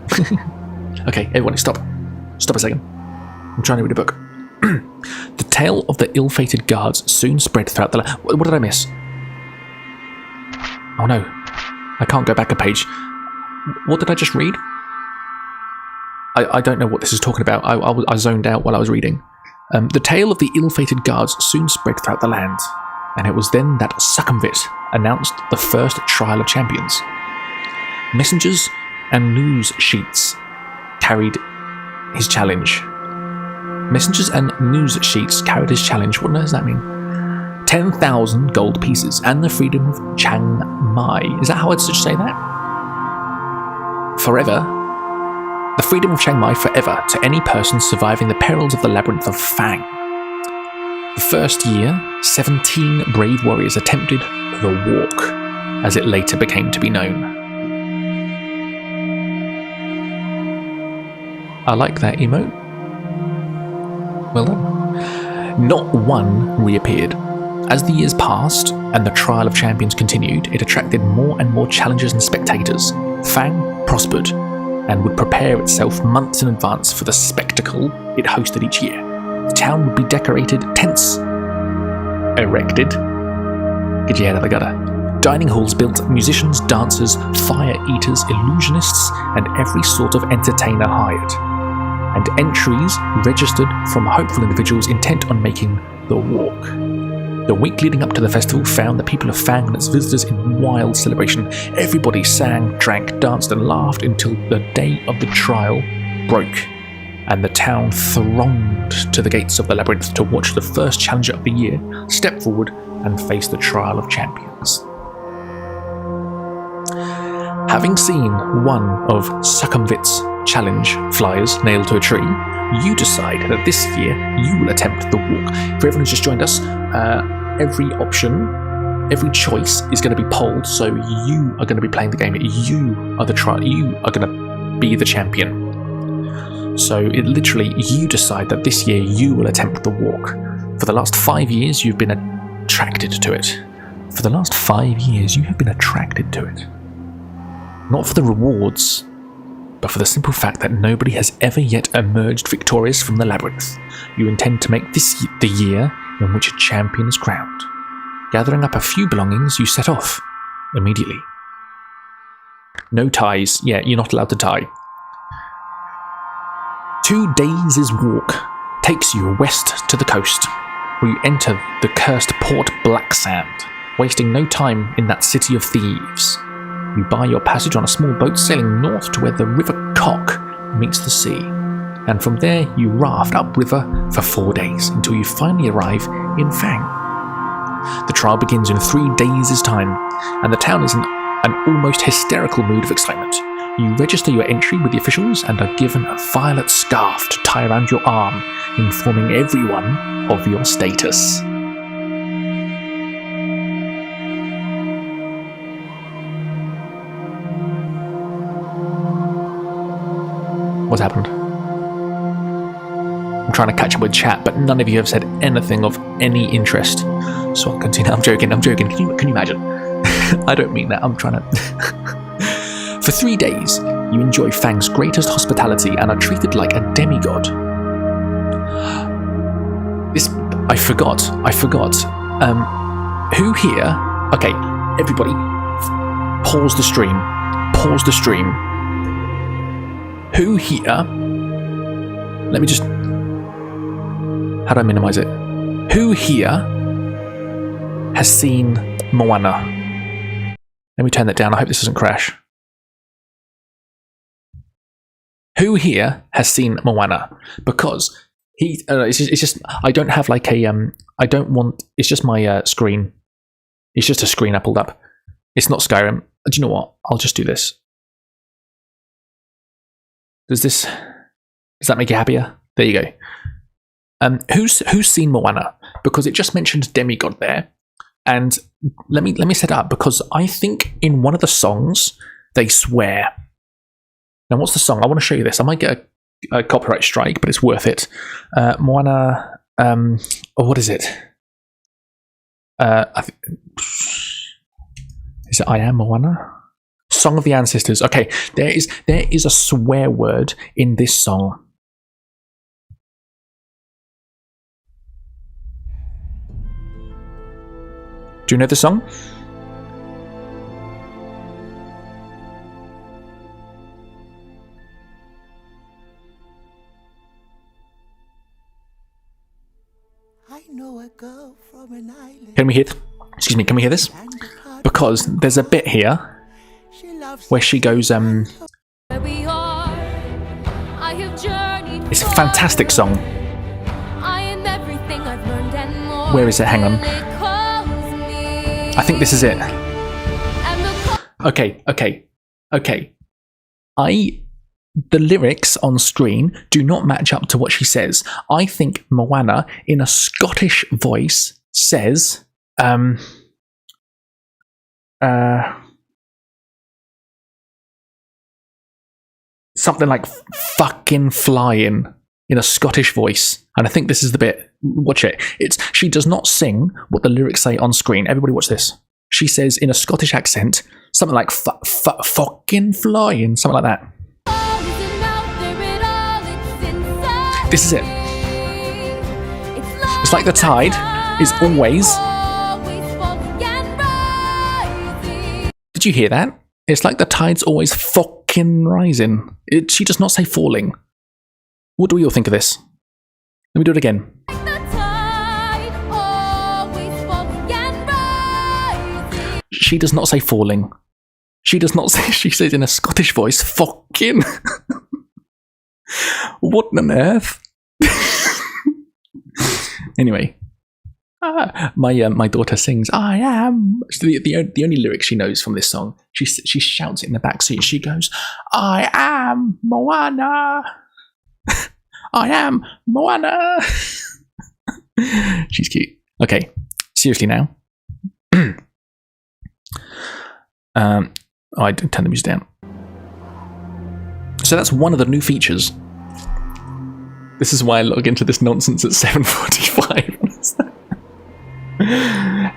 Okay, everyone stop a second. I'm trying to read a book. The tale of the ill-fated guards soon spread throughout the land. What did I miss? Oh no, I can't go back a page. What did I just read? I don't know what this is talking about. I zoned out while I was reading. The tale of the ill-fated guards soon spread throughout the land, and it was then that Succumvit announced the first trial of champions. Messengers and news sheets carried his challenge. Messengers and news sheets carried his challenge. What does that mean? 10,000 gold pieces and the freedom of Chiang Mai. Is that how I'd say that? Forever. The freedom of Chiang Mai forever to any person surviving the perils of the labyrinth of Fang. The first year, 17 brave warriors attempted the walk, as it later became to be known. I like that emote. Well done. Not one reappeared. As the years passed and the trial of champions continued, it attracted more and more challengers and spectators. Fang prospered and would prepare itself months in advance for the spectacle it hosted each year. The town would be decorated, tents erected, get your head out of the gutter, dining halls built, musicians, dancers, fire eaters, illusionists, and every sort of entertainer hired, and entries registered from hopeful individuals intent on making the walk. The week leading up to the festival found the people of Fang and its visitors in wild celebration. Everybody sang, drank, danced, and laughed until the day of the trial broke, and the town thronged to the gates of the labyrinth to watch the first challenger of the year step forward and face the trial of champions. Having seen one of Succumvit's challenge flyers nailed to a tree, you decide that this year you will attempt the walk. For everyone who's just joined us, every option, every choice is going to be polled, so you are going to be playing the game. You are the trial. You are going to be the champion. So it literally, you decide that this year you will attempt the walk. For the last 5 years, you've been attracted to it. For the last 5 years, you have been attracted to it. Not for the rewards, but for the simple fact that nobody has ever yet emerged victorious from the labyrinth. You intend to make this the year in which a champion is crowned. Gathering up a few belongings, you set off immediately. No ties. Yeah, you're not allowed to tie. 2 days' walk takes you west to the coast, where you enter the cursed Port Black Sand, wasting no time in that city of thieves. You buy your passage on a small boat sailing north to where the River Cock meets the sea, and from there you raft upriver for 4 days until you finally arrive in Fang. The trial begins in 3 days' time, and the town is in an almost hysterical mood of excitement. You register your entry with the officials and are given a violet scarf to tie around your arm, informing everyone of your status. What's happened? I'm trying to catch up with chat, but none of you have said anything of any interest. So I'll continue. I'm joking. Can you imagine? I don't mean that. I'm trying to... For 3 days, you enjoy Fang's greatest hospitality and are treated like a demigod. I forgot. Who here... Okay, everybody, pause the stream. Who here... Let me just... How do I minimize it? Who here has seen Moana? Let me turn that down. I hope this doesn't crash. Who here has seen Moana? Because it's just I don't have like a I don't want. It's just my screen. It's just a screen I pulled up. It's not Skyrim. Do you know what? I'll just do this. Does that make you happier? There you go. Who's seen Moana? Because it just mentioned demigod there, and let me set it up because I think in one of the songs they swear. Now, what's the song? I want to show you this. I might get a copyright strike, but it's worth it. Moana. What is it? Is it I Am Moana? Song of the Ancestors. Okay, there is a swear word in this song. Do you know the song? I know a girl from an island. Can we hear? Excuse me. Can we hear this? Because there's a bit here where she goes. It's a fantastic song. Where is it? Hang on. I think this is it. Okay. The lyrics on screen do not match up to what she says. I think Moana, in a Scottish voice, says, something like fucking flying in a Scottish voice. And I think this is the bit. Watch it. She does not sing what the lyrics say on screen. Everybody watch this. She says in a Scottish accent, something like fucking flying, something like that. This is it. It's like the tide is always... Did you hear that? It's like the tide's always fucking rising. She does not say falling. What do we all think of this? Let me do it again. She does not say falling. She does not say, she says in a Scottish voice, fucking. What on earth? Anyway, my daughter sings "I am." The only lyric she knows from this song. She shouts it in the backseat. She goes, "I am Moana. I am Moana." She's cute. Okay, seriously now. I didn't turn the music down. So that's one of the new features. This is why I log into this nonsense at 7:45.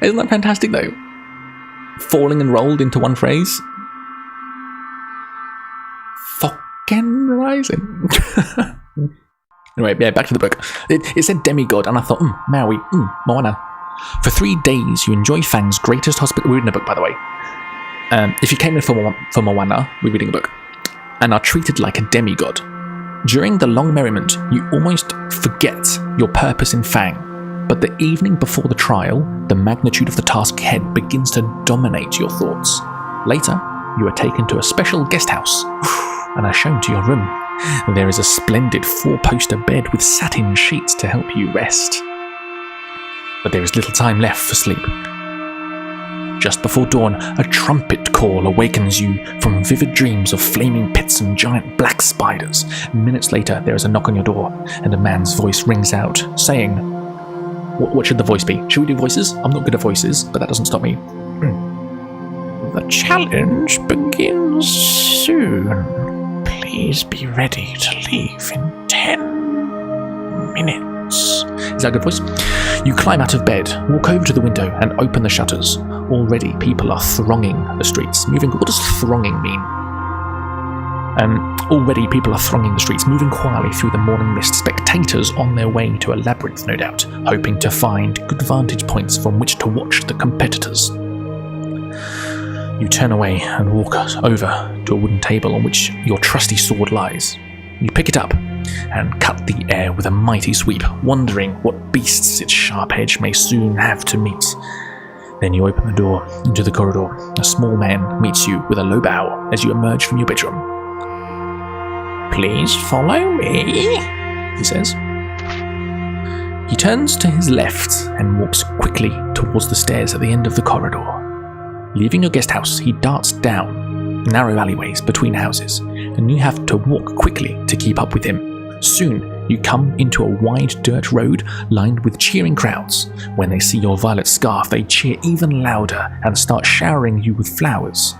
Isn't that fantastic though? Falling and rolled into one phrase. Fucking rising. Anyway, yeah, back to the book. It said demigod, and I thought, Maui, Moana. For 3 days, you enjoy Fang's greatest hospital. We're reading a book, by the way. If you came in for Moana, we're reading a book, and are treated like a demigod. During the long merriment, you almost forget your purpose in Fang, but the evening before the trial, the magnitude of the task ahead begins to dominate your thoughts. Later, you are taken to a special guest house and are shown to your room. There is a splendid 4-poster bed with satin sheets to help you rest. But there is little time left for sleep. Just before dawn, a trumpet call awakens you from vivid dreams of flaming pits and giant black spiders. Minutes later, there is a knock on your door, and a man's voice rings out, saying, what should the voice be? Should we do voices? I'm not good at voices, but that doesn't stop me. The challenge begins soon. Please be ready to leave in 10 minutes. Is that a good voice? You climb out of bed, walk over to the window, and open the shutters. Already, people are thronging the streets. What does thronging mean? Already, people are thronging the streets, moving quietly through the morning mist. Spectators on their way to a labyrinth, no doubt, hoping to find good vantage points from which to watch the competitors. You turn away and walk over to a wooden table on which your trusty sword lies. You pick it up and cut the air with a mighty sweep, wondering what beasts its sharp edge may soon have to meet. Then you open the door into the corridor. A small man meets you with a low bow as you emerge from your bedroom. Please follow me, he says. He turns to his left and walks quickly towards the stairs at the end of the corridor. Leaving your guest house, he darts down narrow alleyways between houses, and you have to walk quickly to keep up with him. Soon, you come into a wide dirt road lined with cheering crowds. When they see your violet scarf, they cheer even louder and start showering you with flowers.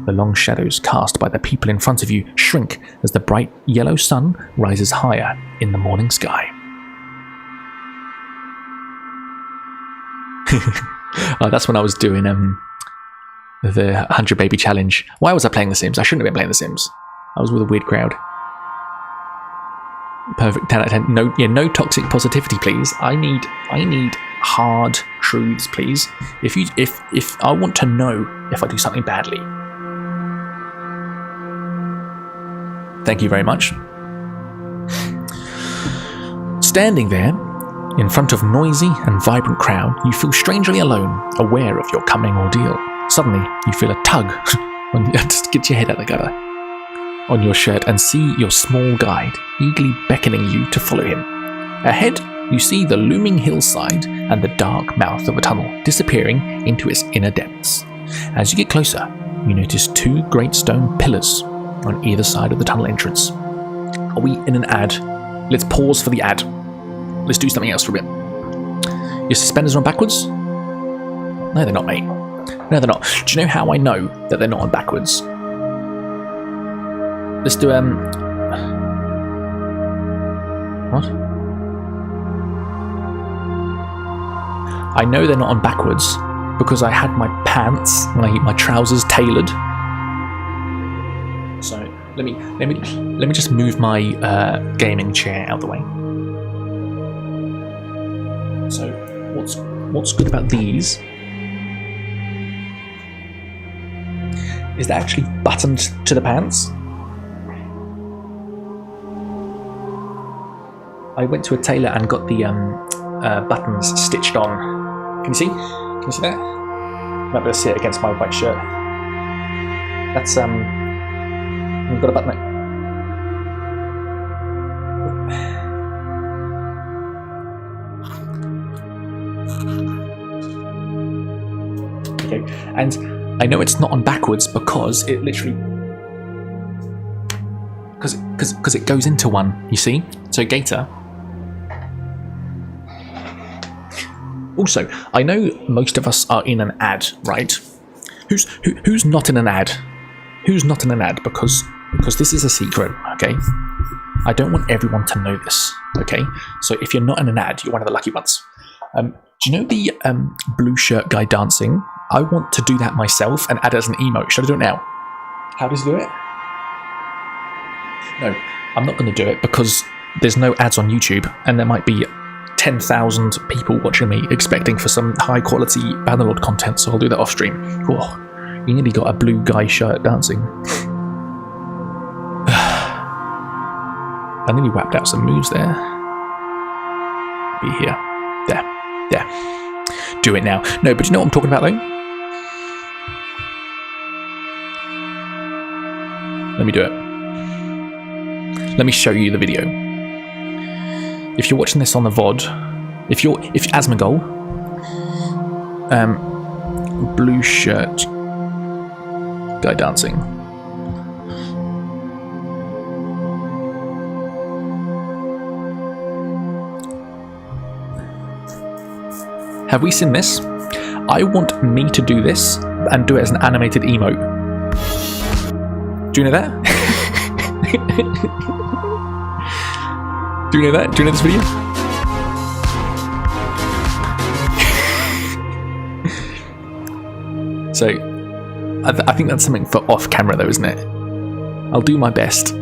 The long shadows cast by the people in front of you shrink as the bright yellow sun rises higher in the morning sky. That's when I was doing the 100 Baby Challenge. Why was I playing The Sims? I shouldn't have been playing The Sims. I was with a weird crowd. Perfect 10 out of 10. No toxic positivity, please. I need hard truths, please. If I want to know if I do something badly. Thank you very much. Standing there, in front of noisy and vibrant crowd, you feel strangely alone, aware of your coming ordeal. Suddenly, you feel a tug just get your head out of the gutter on your shirt and see your small guide eagerly beckoning you to follow him. Ahead, you see the looming hillside and the dark mouth of a tunnel disappearing into its inner depths. As you get closer, you notice two great stone pillars on either side of the tunnel entrance. Are we in an ad? Let's pause for the ad. Let's do something else for a bit. Your suspenders are on backwards? No, they're not, mate. No, they're not. Do you know how I know that they're not on backwards? Let's do, what? I know they're not on backwards because I had my pants, my trousers tailored. So, let me just move my gaming chair out of the way. So, what's good about these is they're actually buttoned to the pants. I went to a tailor and got the buttons stitched on. Can you see? Can you see that? You might be able to see it against my white shirt. That's we've got a button. Okay, and I know it's not on backwards because it literally because it goes into one. You see? So Gator. Also, I know most of us are in an ad, right? Who's not in an ad? Who's not in an ad? Because this is a secret, okay? I don't want everyone to know this, okay? So if you're not in an ad, you're one of the lucky ones. Do you know the blue shirt guy dancing? I want to do that myself and add it as an emote. Should I do it now? How does he do it? No, I'm not going to do it because there's no ads on YouTube and there might be 10,000 people watching me expecting for some high quality Bannerlord content, so I'll do that off stream. Oh, you nearly got a blue guy shirt dancing. I nearly whapped out some moves there. Be here. There. Do it now. No, but you know what I'm talking about though? Let me do it. Let me show you the video. If you're watching this on the VOD, if Asmongold, blue shirt guy dancing. Have we seen this? I want me to do this and do it as an animated emote. Do you know that? Do you know that? Do you know this video? So, I think that's something for off camera though, isn't it? I'll do my best.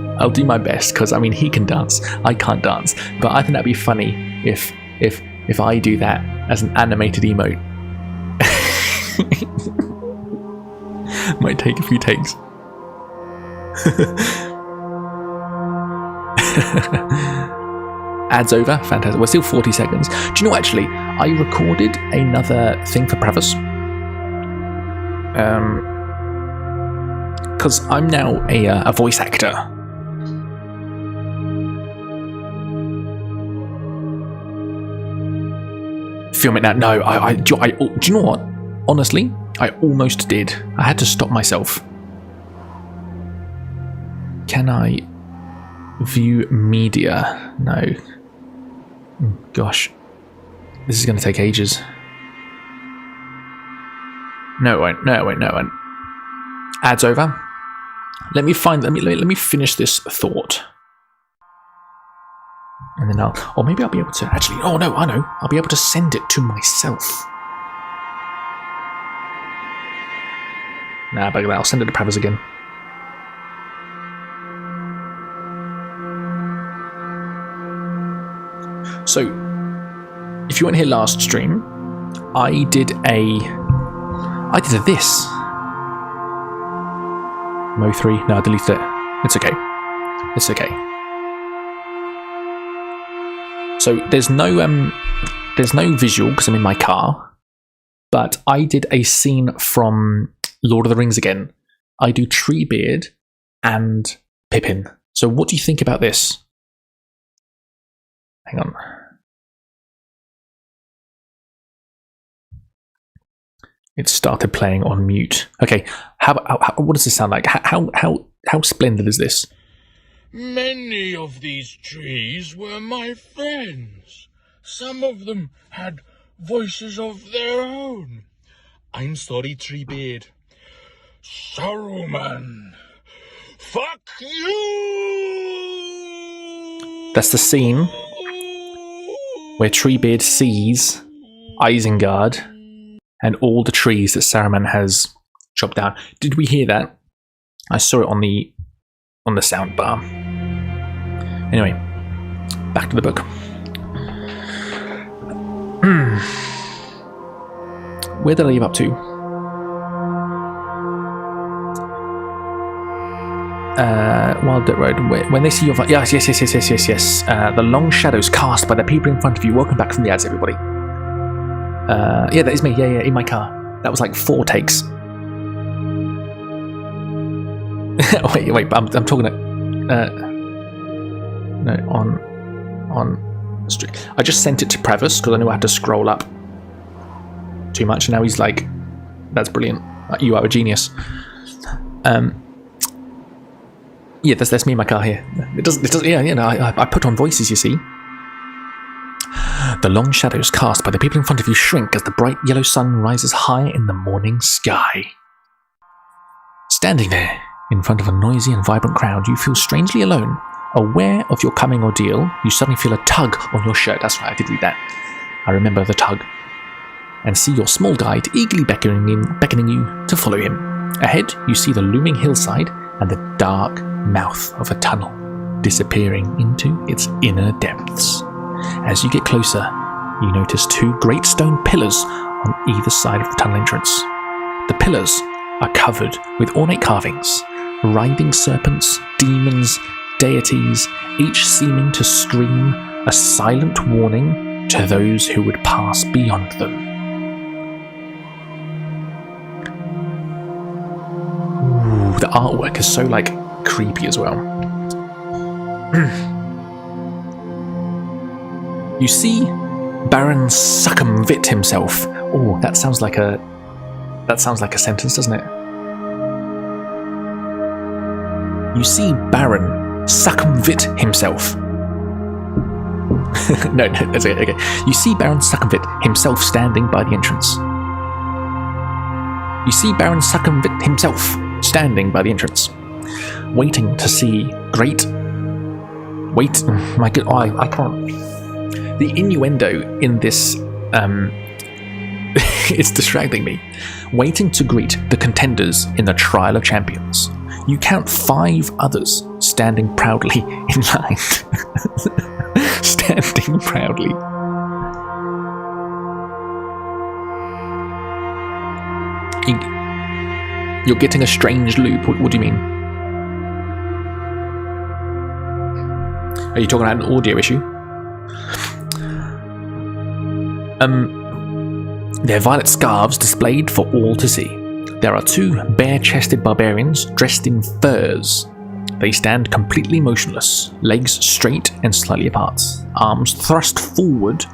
Because I mean, he can dance, I can't dance. But I think that'd be funny if I do that as an animated emote. Might take a few takes. Ads over, fantastic. We're still 40 seconds. Do you know what, actually? I recorded another thing for Pravus. Because I'm now a voice actor. film it now. No, do you know what? Honestly, I almost did. I had to stop myself. Can I view media? No. Gosh. This is going to take ages. No, it won't. No, it won't. No, it won't. Ads over. Let me finish this thought. And then or maybe I'll be able to actually, oh no, I know. I'll be able to send it to myself. Nah, bugger that. I'll send it to Pravas again. So, if you weren't here last stream, I did a this. Mo 3. No, I deleted it. It's okay. It's okay. So there's no visual because I'm in my car, but I did a scene from Lord of the Rings again. I do Treebeard and Pippin. So what do you think about this? Hang on. It started playing on mute. Okay, what does this sound like? How splendid is this? Many of these trees were my friends. Some of them had voices of their own. I'm sorry, Treebeard. Saruman. Fuck you! That's the scene where Treebeard sees Isengard and all the trees that Saruman has chopped down. Did we hear that? I saw it on the sound bar. Anyway, back to the book. Where did I leave up to? Wild Dirt Road. When they see your yes. The long shadows cast by the people in front of you. Welcome back from the ads, everybody. Yeah, that is me. Yeah, in my car. That was like 4 takes. wait. I'm talking. No, on stream. I just sent it to Pravas because I knew I had to scroll up too much, and now he's like, "That's brilliant. You are a genius." Yeah, that's me in my car here. It does. Yeah, I put on voices. You see. The long shadows cast by the people in front of you shrink as the bright yellow sun rises high in the morning sky. Standing there, in front of a noisy and vibrant crowd, you feel strangely alone. Aware of your coming ordeal, you suddenly feel a tug on your shirt. That's right, I did read that. I remember the tug. And see your small guide eagerly beckoning you to follow him. Ahead, you see the looming hillside and the dark mouth of a tunnel, disappearing into its inner depths. As you get closer, you notice 2 great stone pillars on either side of the tunnel entrance. The pillars are covered with ornate carvings, writhing serpents, demons, deities, each seeming to scream a silent warning to those who would pass beyond them. Ooh, the artwork is so like creepy as well. You see Baron Succumvit himself. Oh, that sounds like a sentence, doesn't it? You see Baron Succumvit himself. no, that's okay. You see Baron Succumvit himself standing by the entrance. You see Baron Succumvit himself standing by the entrance, waiting to see my God, I can't. The innuendo in this, it's distracting me. Waiting to greet the contenders in the Trial of Champions. You count 5 others standing proudly in line. Standing proudly. You're getting a strange loop. What do you mean? Are you talking about an audio issue? Their violet scarves displayed for all to see. There are 2 bare-chested barbarians dressed in furs. They stand completely motionless, legs straight and slightly apart, arms thrust forward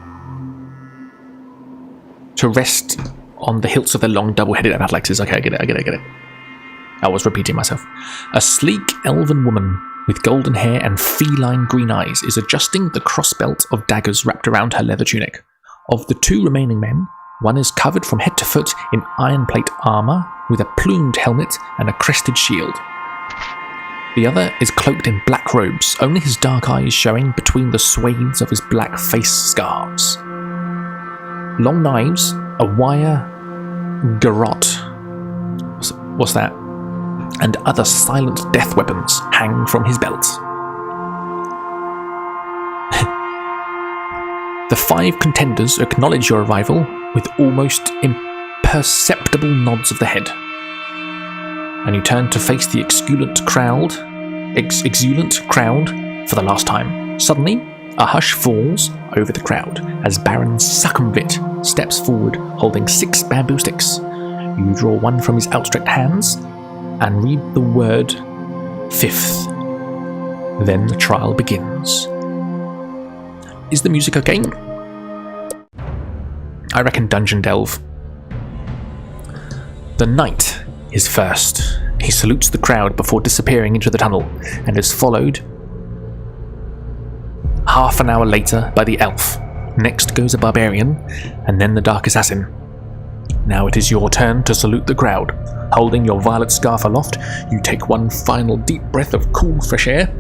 to rest on the hilts of their long double-headed battle axes. Okay, I get it. I was repeating myself. A sleek elven woman with golden hair and feline green eyes is adjusting the crossbelt of daggers wrapped around her leather tunic. Of the two remaining men, one is covered from head to foot in iron plate armour with a plumed helmet and a crested shield. The other is cloaked in black robes, only his dark eyes showing between the swathes of his black face scarves. Long knives, a wire garrote, what's that? And other silent death weapons hang from his belt. The 5 contenders acknowledge your arrival with almost imperceptible nods of the head. And you turn to face the exultant crowd for the last time. Suddenly, a hush falls over the crowd as Baron Succumvit steps forward holding 6 bamboo sticks. You draw one from his outstretched hands and read the word 5th. Then the trial begins. Is the music okay? I reckon Dungeon Delve. The knight is first. He salutes the crowd before disappearing into the tunnel and is followed half an hour later by the elf. Next goes a barbarian and then the dark assassin. Now it is your turn to salute the crowd. Holding your violet scarf aloft, you take one final deep breath of cool fresh air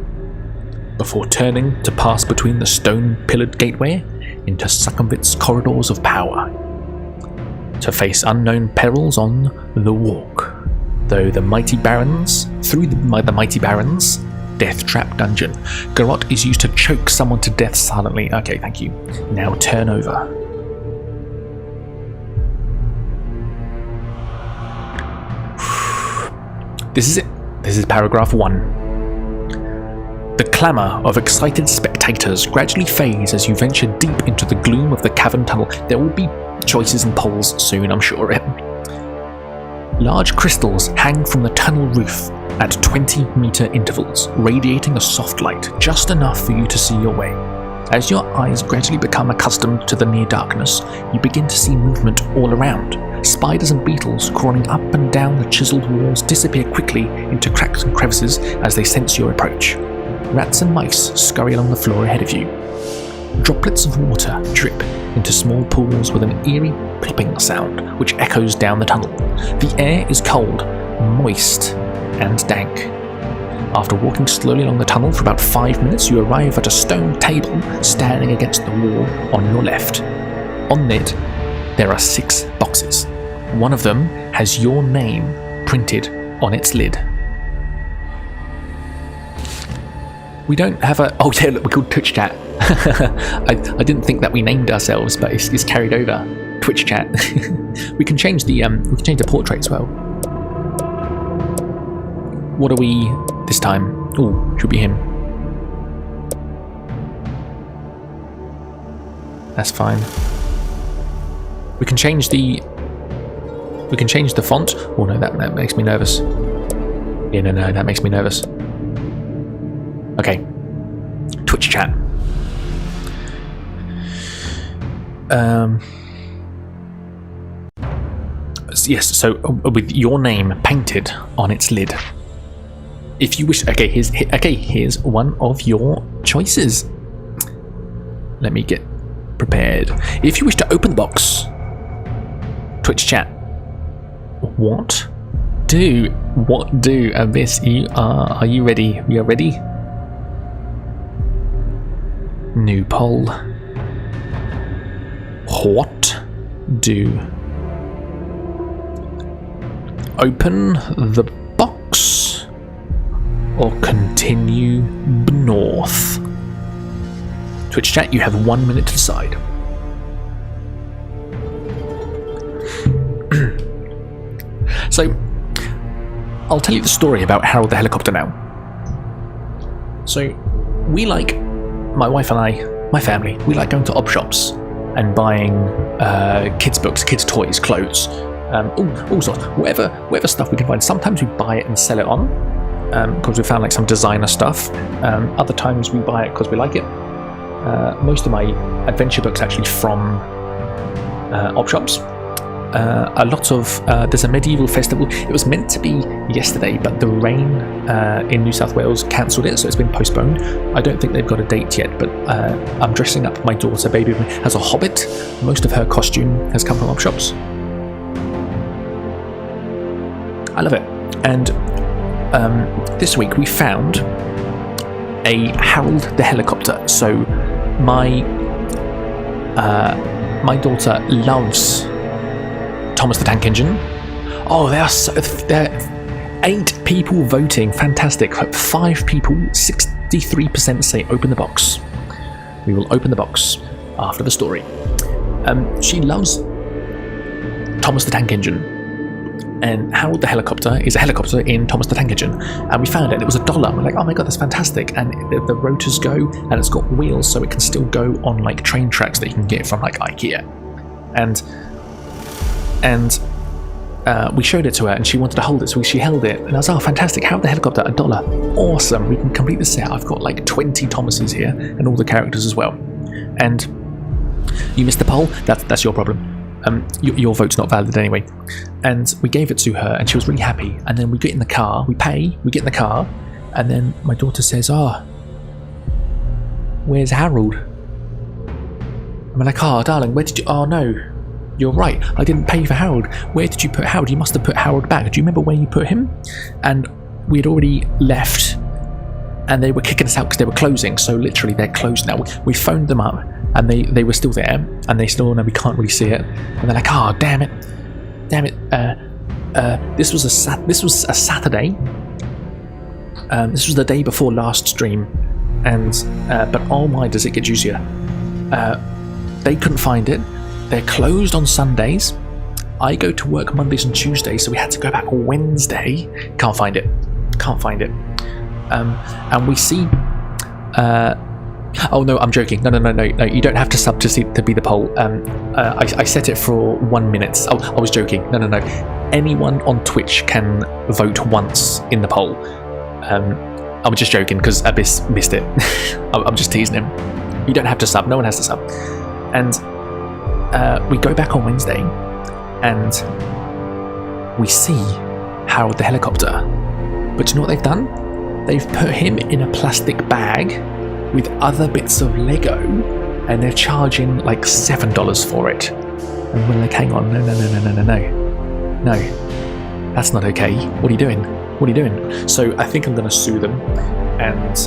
before turning to pass between the stone-pillared gateway into Succumvit's corridors of power, to face unknown perils on the walk. Through the mighty barons, death-trap dungeon. Garrote is used to choke someone to death silently. Okay, thank you. Now turn over. This is it. This is paragraph 1. The clamour of excited spectators gradually fades as you venture deep into the gloom of the cavern tunnel. There will be choices and polls soon, I'm sure of it. Large crystals hang from the tunnel roof at 20-metre intervals, radiating a soft light, just enough for you to see your way. As your eyes gradually become accustomed to the near darkness, you begin to see movement all around. Spiders and beetles crawling up and down the chiselled walls disappear quickly into cracks and crevices as they sense your approach. Rats and mice scurry along the floor ahead of you. Droplets of water drip into small pools with an eerie plopping sound which echoes down the tunnel. The air is cold, moist, and dank. After walking slowly along the tunnel for about 5 minutes, you arrive at a stone table standing against the wall on your left. On it, there are 6 boxes. One of them has your name printed on its lid. We don't have a... Oh yeah, look, we're called Twitch Chat. I didn't think that we named ourselves, but it's carried over. Twitch Chat. we can change the portrait as well. What are we this time? Oh, should be him. That's fine. We can change the font. Oh no, that makes me nervous. Yeah, no, that makes me nervous. Okay. Twitch Chat. Yes, so with your name painted on its lid. If you wish, here's one of your choices. Let me get prepared. If you wish to open the box, Twitch Chat. What do Abyss? Are you ready? We are ready. New poll. What do? Open the box or continue north? Twitch Chat, you have 1 minute to decide. So, I'll tell you the story about Harold the Helicopter now. So, we like, my wife and I, my family, we like going to op shops and buying kids' books, kids' toys, clothes, all sorts, whatever stuff we can find. Sometimes we buy it and sell it on because we found like some designer stuff. Other times we buy it because we like it. Most of my adventure books actually from op shops. A lot of there's a medieval festival. It was meant to be yesterday, but the rain in New South Wales cancelled it, so it's been postponed. I don't think they've got a date yet, but I'm dressing up my daughter, baby, as a hobbit. Most of her costume has come from op shops. I love it. And this week we found a Harold the helicopter. So my daughter loves Thomas the Tank Engine. Oh, they're 8 people voting. Fantastic. 5 people, 63% say open the box. We will open the box after the story. She loves Thomas the Tank Engine. And Harold the helicopter is a helicopter in Thomas the Tank Engine. And we found it. It was $1. We're like, oh my god, that's fantastic. And the rotors go, and it's got wheels, so it can still go on like train tracks that you can get from like IKEA. And we showed it to her, and she wanted to hold it, so she held it. And I was like, oh, fantastic. Harold the helicopter, $1. Awesome. We can complete the set. I've got like 20 Thomases here, and all the characters as well. And you missed the poll. That's your problem. Your vote's not valid anyway. And we gave it to her, and she was really happy. And then we get in the car, we pay, we get in the car, and then my daughter says, where's Harold? I'm like, oh darling, where did you... Oh no, you're right, I didn't pay for Harold. Where did you put Harold? You must have put Harold back. Do you remember where you put him? And we had already left, and they were kicking us out because they were closing. So literally they're closed now. We phoned them up, and they were still there, and they still, no, we can't really see it. And they're like, oh damn it, this was a Saturday. This was the day before last stream, and but oh my, does it get juicier. They couldn't find it. They're closed on Sundays. I go to work Mondays and Tuesdays, so we had to go back Wednesday. Can't find it. And we see oh no, I'm joking. No, you don't have to sub to be the poll. I set it for 1 minute. Oh, I was joking. No. Anyone on Twitch can vote once in the poll. I was just joking because Abyss missed it. I'm just teasing him. You don't have to sub. No one has to sub. And we go back on Wednesday, and we see Harold the helicopter. But you know what they've done? They've put him in a plastic bag with other bits of Lego, and they're charging like $7 for it. And we're like, hang on, no, that's not okay. What are you doing? So I think I'm going to sue them, and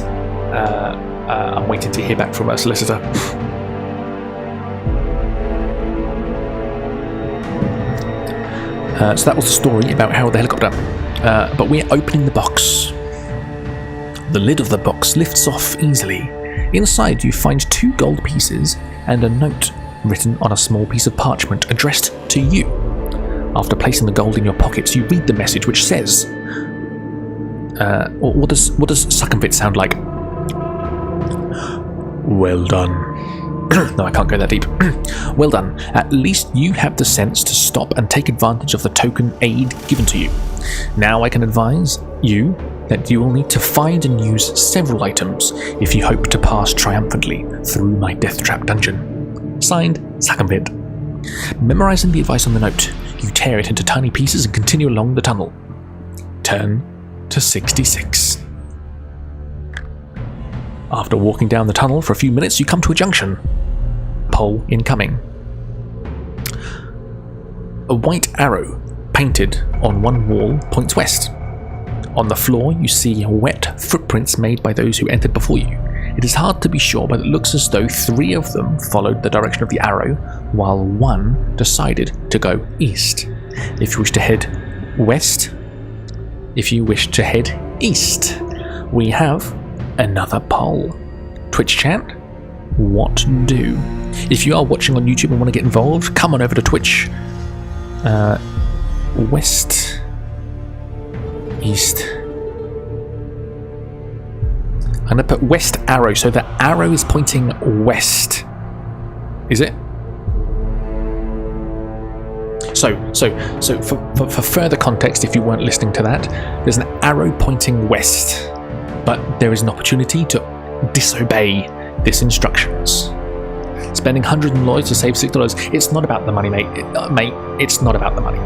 I'm waiting to hear back from a solicitor. So that was the story about Harold the helicopter. But we're opening the box. The lid of the box lifts off easily. Inside you find 2 gold pieces and a note written on a small piece of parchment addressed to you. After placing the gold in your pockets, you read the message, which says, what does Succumbit sound like? Well done. No, I can't go that deep. Well done. At least you have the sense to stop and take advantage of the token aid given to you. Now I can advise you that you will need to find and use several items if you hope to pass triumphantly through my death trap dungeon. Signed, Succumbit. Memorizing the advice on the note, you tear it into tiny pieces and continue along the tunnel. Turn to 66. After walking down the tunnel for a few minutes, you come to a junction. Pole incoming. A white arrow painted on one wall points west. On the floor, you see wet footprints made by those who entered before you. It is hard to be sure, but it looks as though 3 of them followed the direction of the arrow, while 1 decided to go east. If you wish to head west, if you wish to head east, we have another poll. Twitch chat, what do? If you are watching on YouTube and want to get involved, come on over to Twitch. West, east. I'm going to put west arrow, so the arrow is pointing west. Is it? So for further context, if you weren't listening to that, there's an arrow pointing west, but there is an opportunity to disobey this instructions. Spending hundreds in lawyers to save $6. It's not about the money, mate. Mate, it's not about the money.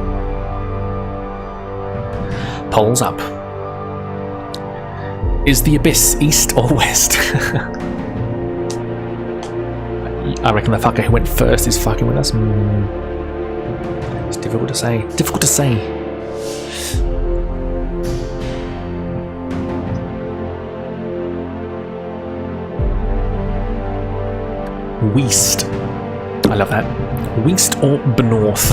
Polls up. Is the abyss east or west? I reckon the fucker who went first is fucking with us. It's difficult to say. Difficult to say. West. I love that. West or North?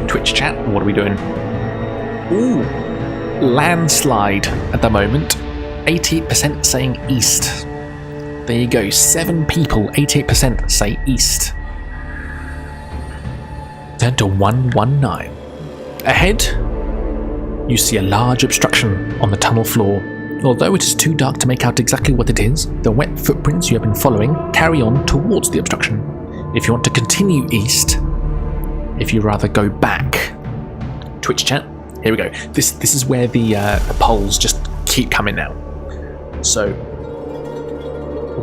Twitch chat, what are we doing? Ooh, landslide at the moment. 88% saying east. There you go, 7 people, 88% say east. Turn to 119. Ahead, you see a large obstruction on the tunnel floor. Although it is too dark to make out exactly what it is, the wet footprints you have been following carry on towards the obstruction. If you want to continue east, if you rather go back. Twitch chat, here we go. This is where the polls just keep coming now. So,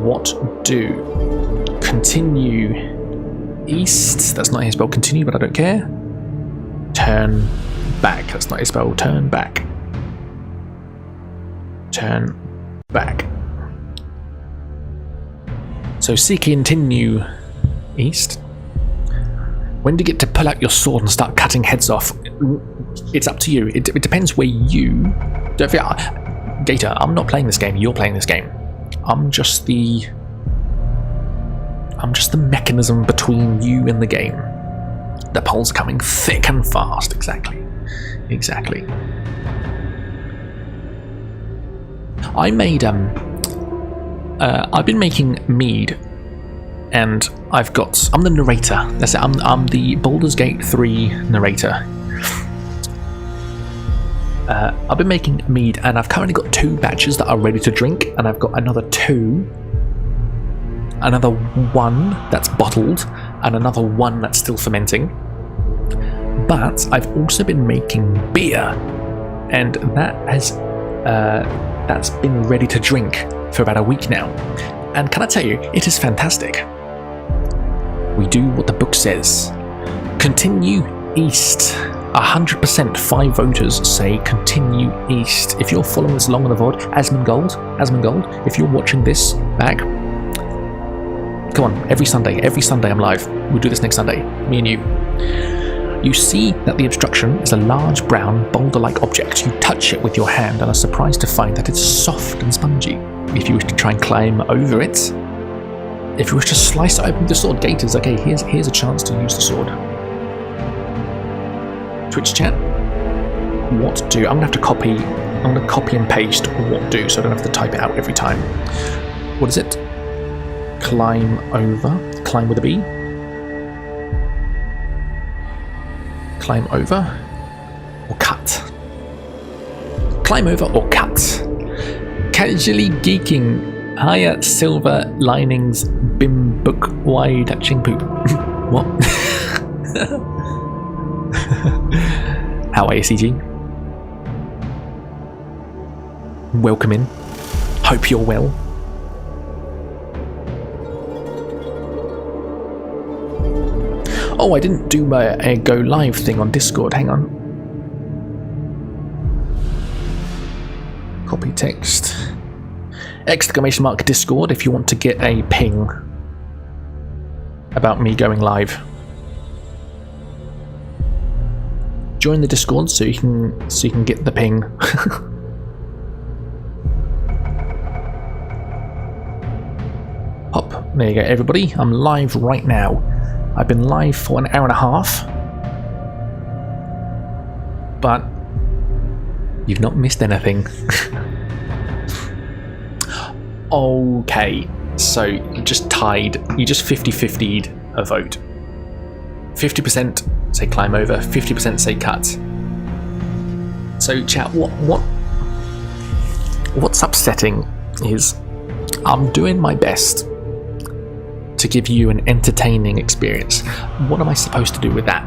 what do? Continue east. That's not how you spell continue, but I don't care. Turn back. That's not how you spell turn back. Turn back. So continue east. When do you get to pull out your sword and start cutting heads off? It's up to you. It depends where you... Don't forget, Gator, I'm not playing this game. You're playing this game. I'm just the mechanism between you and the game. The polls are coming thick and fast. Exactly. I've been making mead, and I'm the narrator. That's it. I'm the Baldur's Gate 3 narrator. I've been making mead, and I've currently got 2 batches that are ready to drink, and I've got another 1 that's bottled, and another 1 that's still fermenting. But I've also been making beer, and that's been ready to drink for about a week now. And can I tell you, it is fantastic. We do what the book says. Continue east. 100% 5 voters say continue east. If you're following this along on the VOD, Asmongold, if you're watching this back, come on, every Sunday I'm live. We'll do this next Sunday, me and you. You see that the obstruction is a large brown boulder-like object. You touch it with your hand and are surprised to find that it's soft and spongy. If you wish to try and climb over it, if you wish to slice it open with the sword, Gators, okay, here's a chance to use the sword. Twitch chat, what do? I'm gonna copy and paste what do, so I don't have to type it out every time. What is it? Climb over. Climb with a B. Climb over or cut. Climb over or cut. Casually geeking. Higher silver linings. Bim book wide touching poop. What? How are you, CG? Welcome in. Hope you're well. Oh, I didn't do a go live thing on Discord. Hang on. Copy text. Exclamation mark Discord if you want to get a ping about me going live. Join the Discord so you can get the ping. Hop. There you go, everybody. I'm live right now. I've been live for an hour and a half, but you've not missed anything. Okay, so you just 50-50'd a vote. 50% say climb over, 50% say cut. So chat, what's upsetting is I'm doing my best to give you an entertaining experience. What am I supposed to do with that?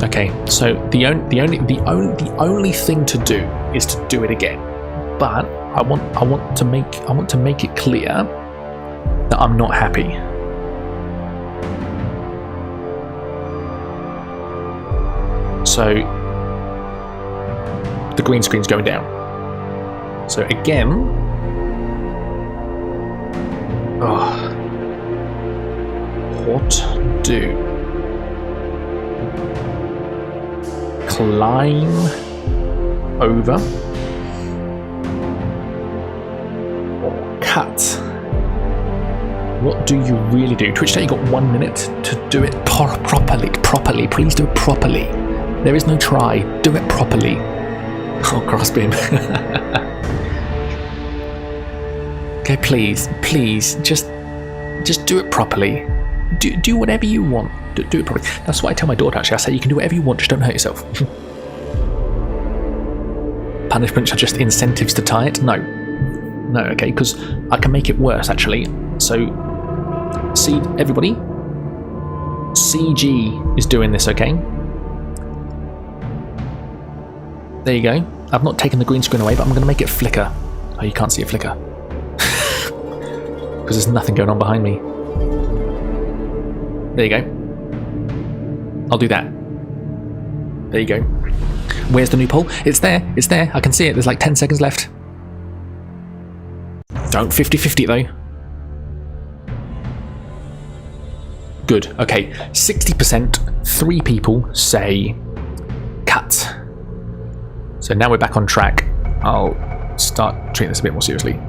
Okay, so the only thing to do is to do it again. But I want to make it clear that I'm not happy. So the green screen's going down. So again, what do? Climb over or cut? What do you really do? Twitch chat, you got 1 minute to do it properly. Please do it properly. There is no try. Do it properly. Oh, crossbeam. Okay, please, just do it properly. Do whatever you want. Do it properly. That's what I tell my daughter, actually. I say you can do whatever you want, just don't hurt yourself. Punishments are just incentives to tie it? No, okay, because I can make it worse, actually. So, see, everybody, CG is doing this, okay? There you go. I've not taken the green screen away, but I'm going to make it flicker. Oh, you can't see it flicker. Because there's nothing going on behind me. There you go. I'll do that. There you go. Where's the new poll? It's there. I can see it. There's like 10 seconds left. Don't 50-50 though. Good. Okay. 60%. 3 people say cut. So now we're back on track. I'll start treating this a bit more seriously.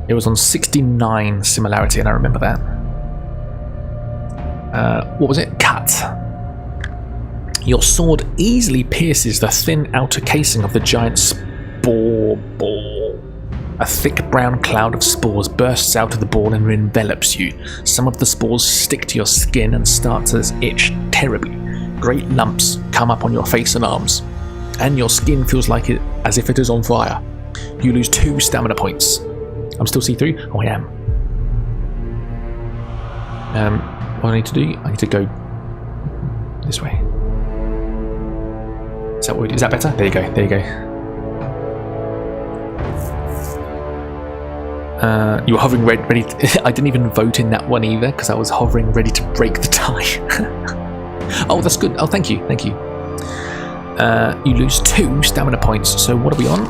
It was on 69 similarity, and I remember that. What was it? Cut. Your sword easily pierces the thin outer casing of the giant spore ball. A thick brown cloud of spores bursts out of the ball and envelops you. Some of the spores stick to your skin and start to itch terribly. Great lumps come up on your face and arms, and your skin feels like it as if it is on fire. You lose 2 stamina points. I'm still see-through? Oh, I am. What I need to do? I need to go this way. Is that better? There you go. You were hovering ready to, I didn't even vote in that one either, because I was hovering ready to break the tie. Oh, that's good. Oh, thank you. You lose 2 stamina points. So what are we on?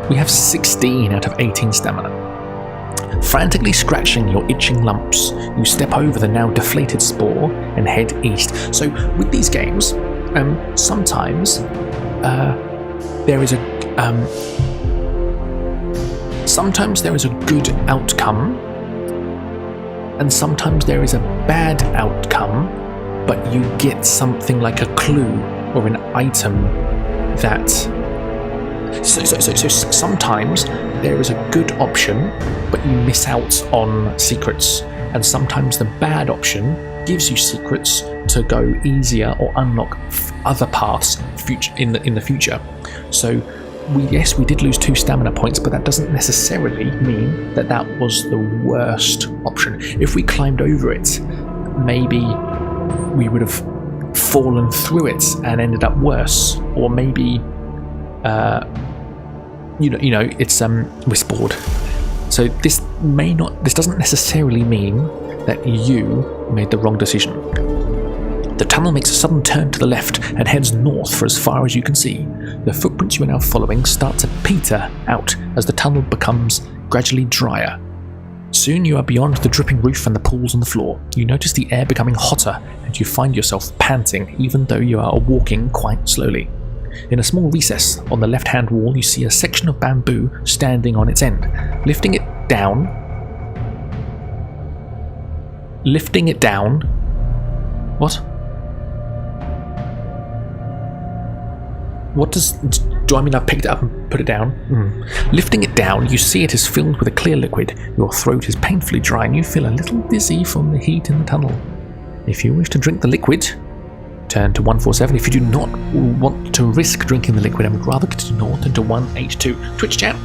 We have 16 out of 18 stamina. Frantically scratching your itching lumps, you step over the now deflated spore and head east. So with these games, sometimes there is a good outcome, and sometimes there is a bad outcome, but you get something like a clue or an item that. So sometimes there is a good option, but you miss out on secrets, and sometimes the bad option gives you secrets to go easier or unlock other paths in the future. So we did lose 2 stamina points, but that doesn't necessarily mean that was the worst option. If we climbed over it, maybe we would have fallen through it and ended up worse, or maybe it's we're spored. So this doesn't necessarily mean that you made the wrong decision. The tunnel makes a sudden turn to the left and heads north for as far as you can see. The footprints you are now following start to peter out as the tunnel becomes gradually drier. Soon you are beyond the dripping roof and the pools on the floor. You notice the air becoming hotter, and you find yourself panting even though you are walking quite slowly. In a small recess on the left-hand wall, you see a section of bamboo standing on its end. Lifting it down. What? What do I mean I've picked it up and put it down? Lifting it down, you see it is filled with a clear liquid. Your throat is painfully dry and you feel a little dizzy from the heat in the tunnel. If you wish to drink the liquid, turn to 147. If you do not want to risk drinking the liquid and would rather continue north, turn to 182. Twitch chat.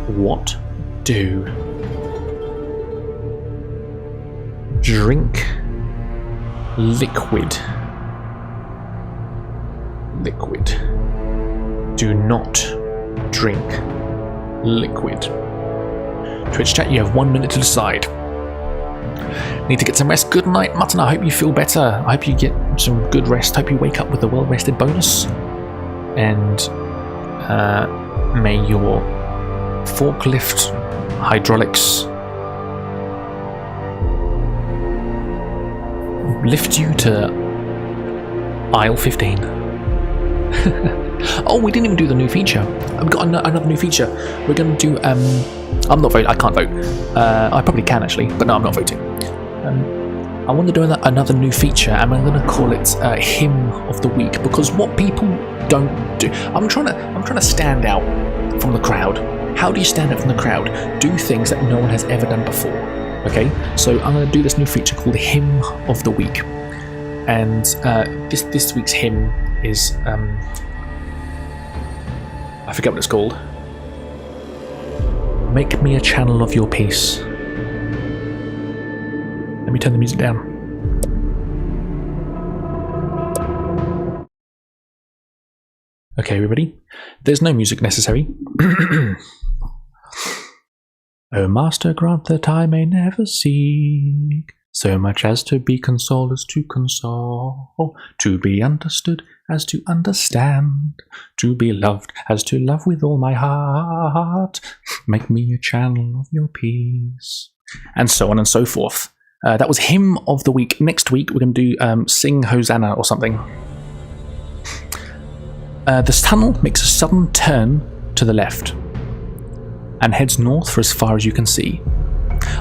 What do? Drink liquid. Do not drink liquid. Twitch chat, you have 1 minute to decide. Need to get some rest. Good night, Mutton. I hope you feel better. I hope you get some good rest. Hope you wake up with a well-rested bonus. And may your forklift hydraulics lift you to aisle 15. Oh, we didn't even do the new feature. I've got another new feature. We're going to do... I'm not voting. I can't vote. I probably can, actually. But no, I'm not voting. I want to do another new feature, and I'm going to call it Hymn of the Week, because what people don't do... I'm trying to stand out from the crowd. How do you stand out from the crowd? Do things that no one has ever done before. Okay? So I'm going to do this new feature called Hymn of the Week. And this week's hymn is... I forget what it's called. Make me a channel of your peace. Let me turn the music down. Okay, everybody. There's no music necessary. O Master, grant that I may never seek so much as to be consoled as to console, to be understood as to understand, to be loved as to love with all my heart. Make me a channel of your peace. And so on and so forth. That was Hymn of the Week. Next week we're going to do Sing Hosanna or something. This tunnel makes a sudden turn to the left and heads north for as far as you can see.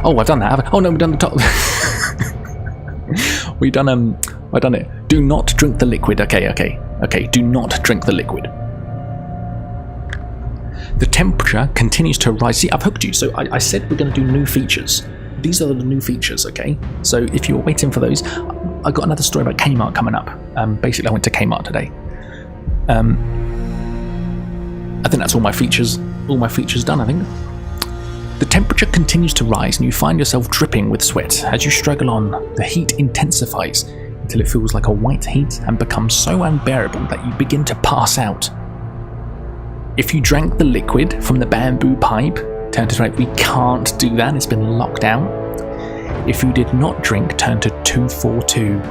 Oh, I've done that, haven't I? Oh no, we've done the top. I've done it. Do not drink the liquid. Okay. Do not drink the liquid. The temperature continues to rise. See, I've hooked you. So I said we're going to do new features. These are the new features, okay? So if you're waiting for those, I've got another story about Kmart coming up. Basically, I went to Kmart today. I think that's all my features done, I think. The temperature continues to rise and you find yourself dripping with sweat. As you struggle on, the heat intensifies until it feels like a white heat and becomes so unbearable that you begin to pass out. If you drank the liquid from the bamboo pipe, turn to right. We can't do that, it's been locked out. If you did not drink, turn to 242.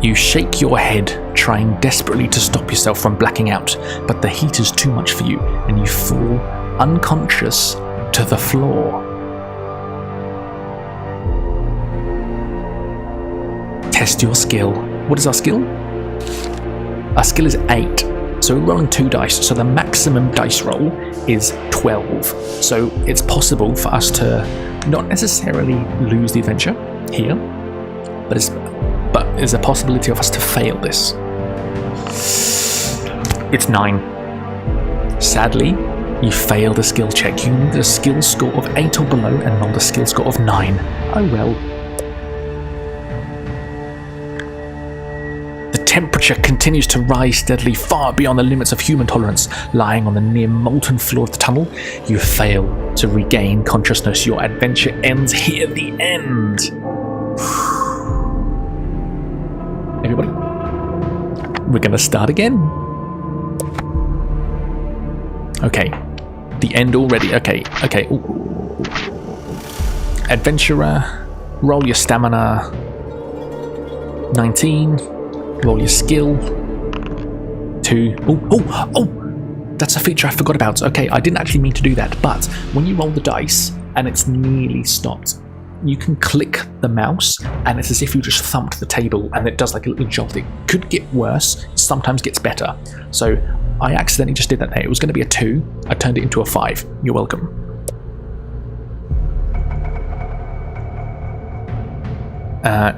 You shake your head, trying desperately to stop yourself from blacking out, but the heat is too much for you, and you fall unconscious to the floor. Test your skill. What is our skill? Our skill is 8. So we're rolling 2 dice, so the maximum dice roll is 12. So it's possible for us to not necessarily lose the adventure here, but there's a possibility of us to fail this. It's 9. Sadly, you failed a skill check. You need a skill score of 8 or below and rolled a skill score of 9. Oh well. The temperature continues to rise steadily, far beyond the limits of human tolerance. Lying on the near molten floor of the tunnel, you fail to regain consciousness. Your adventure ends here. The end. Everybody, we're going to start again. Okay, the end already. Okay. Ooh. Adventurer, roll your stamina. 19. Roll your skill. 2. Oh! That's a feature I forgot about. Okay, I didn't actually mean to do that, but when you roll the dice and it's nearly stopped, you can click the mouse and it's as if you just thumped the table and it does like a little job that could get worse, sometimes gets better. So I accidentally just did that there. It was going to be a 2. I turned it into a 5. You're welcome.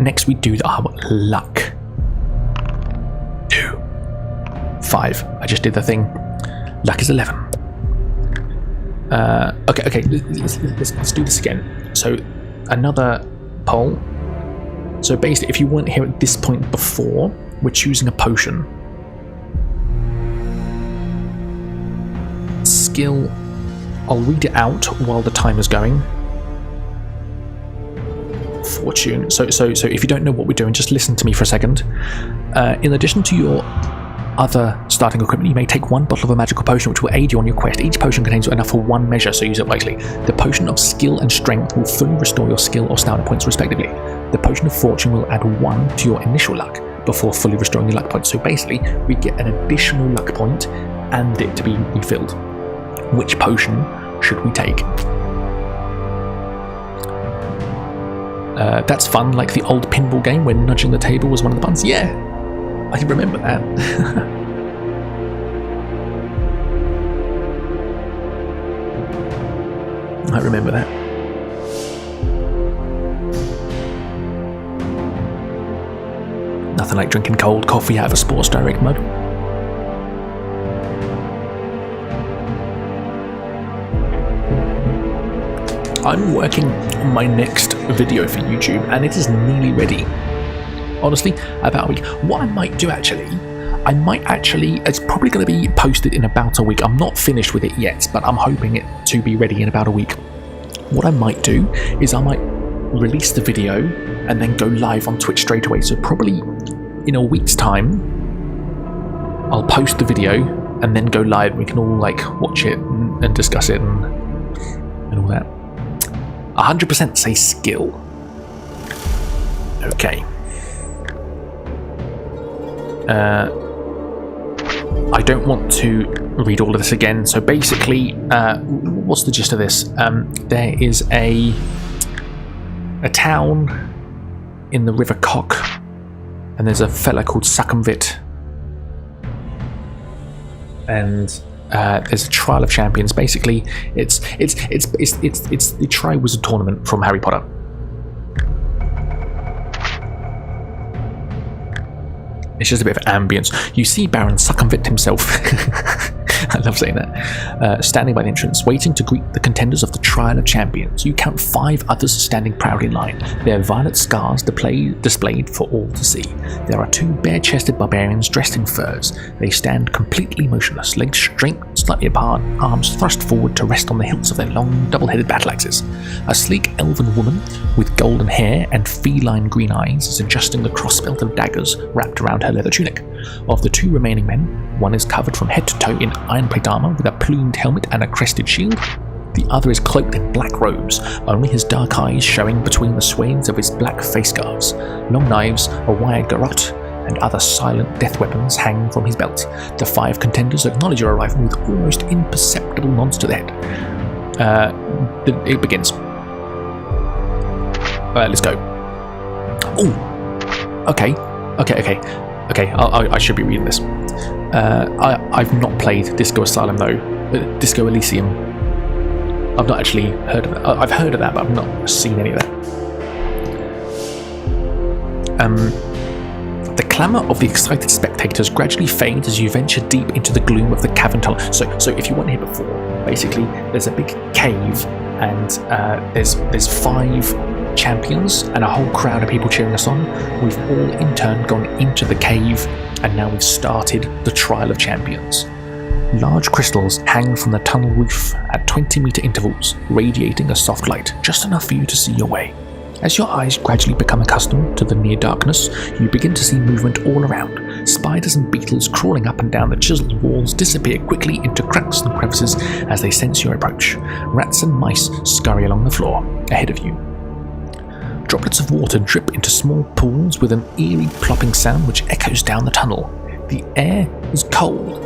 Next we do our luck. 2. 5. I just did the thing. Luck is 11. Okay. Let's do this again. So another poll. So basically, if you weren't here at this point before, we're choosing a potion. Skill. I'll read it out while the timer's going. Fortune. So if you don't know what we're doing, just listen to me for a second. In addition to your other starting equipment, you may take one bottle of a magical potion which will aid you on your quest. Each potion contains enough for one measure, so use it wisely. The potion of skill and strength will fully restore your skill or stamina points respectively. The potion of fortune will add 1 to your initial luck before fully restoring your luck points. So basically, we get an additional luck point and it to be refilled. Which potion should we take? That's fun, like the old pinball game where nudging the table was one of the buttons. Yeah, I remember that. I remember that. Nothing like drinking cold coffee out of a Sports Direct mug. I'm working on my next video for YouTube and it is nearly ready. Honestly, about a week. What I might do actually, it's probably going to be posted in about a week. I'm not finished with it yet, but I'm hoping it to be ready in about a week. What I might do is I might release the video and then go live on Twitch straight away. So probably in a week's time, I'll post the video and then go live. We can all like watch it and discuss it and all that. 100% say skill. Okay. I don't want to read all of this again. So basically, what's the gist of this? There is a town in the River Cock, and there's a fella called Succumvit, and there's a Trial of Champions. Basically, it's the Triwizard Tournament from Harry Potter. It's just a bit of ambience. You see Baron Succumvit himself. I love saying that. Standing by the entrance, waiting to greet the contenders of the Trial of Champions. You count 5 others standing proudly in line, their violet scars displayed for all to see. There are 2 bare-chested barbarians dressed in furs. They stand completely motionless, legs straight, slightly apart, arms thrust forward to rest on the hilts of their long, double-headed battle axes. A sleek elven woman with golden hair and feline green eyes is adjusting the crossbelt of daggers wrapped around her leather tunic. Of the 2 remaining men, one is covered from head to toe in iron plate armor with a plumed helmet and a crested shield. The other is cloaked in black robes, only his dark eyes showing between the swathes of his black face scarves. Long knives, a wired garrote, and other silent death weapons hang from his belt. The 5 contenders acknowledge your arrival with almost imperceptible nods to the head. It begins. Let's go. Oh, okay. I should be reading this. I've not played Disco Asylum though. Disco Elysium. I've not actually heard of it. I've heard of that, but I've not seen any of that. The clamour of the excited spectators gradually fades as you venture deep into the gloom of the cavern tunnel. So if you weren't here before, basically there's a big cave and there's 5 champions and a whole crowd of people cheering us on. We've all in turn gone into the cave and now we've started the Trial of Champions. Large crystals hang from the tunnel roof at 20-meter intervals, radiating a soft light, just enough for you to see your way. As your eyes gradually become accustomed to the near darkness, you begin to see movement all around. Spiders and beetles crawling up and down the chiseled walls disappear quickly into cracks and crevices as they sense your approach. Rats and mice scurry along the floor ahead of you. Droplets of water drip into small pools with an eerie plopping sound which echoes down the tunnel. The air is cold,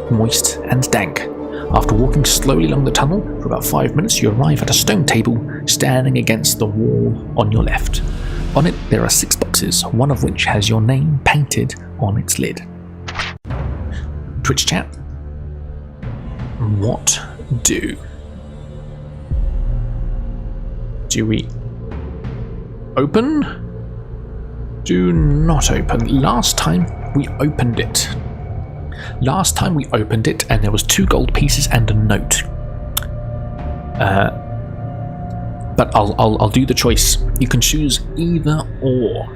moist and dank. After walking slowly along the tunnel for about 5 minutes, you arrive at a stone table standing against the wall on your left. On it there are 6 boxes, one of which has your name painted on its lid. Twitch chat. What do we open? Do not open. Last time we opened it and there was 2 gold pieces and a note. But I'll do the choice. You can choose either or.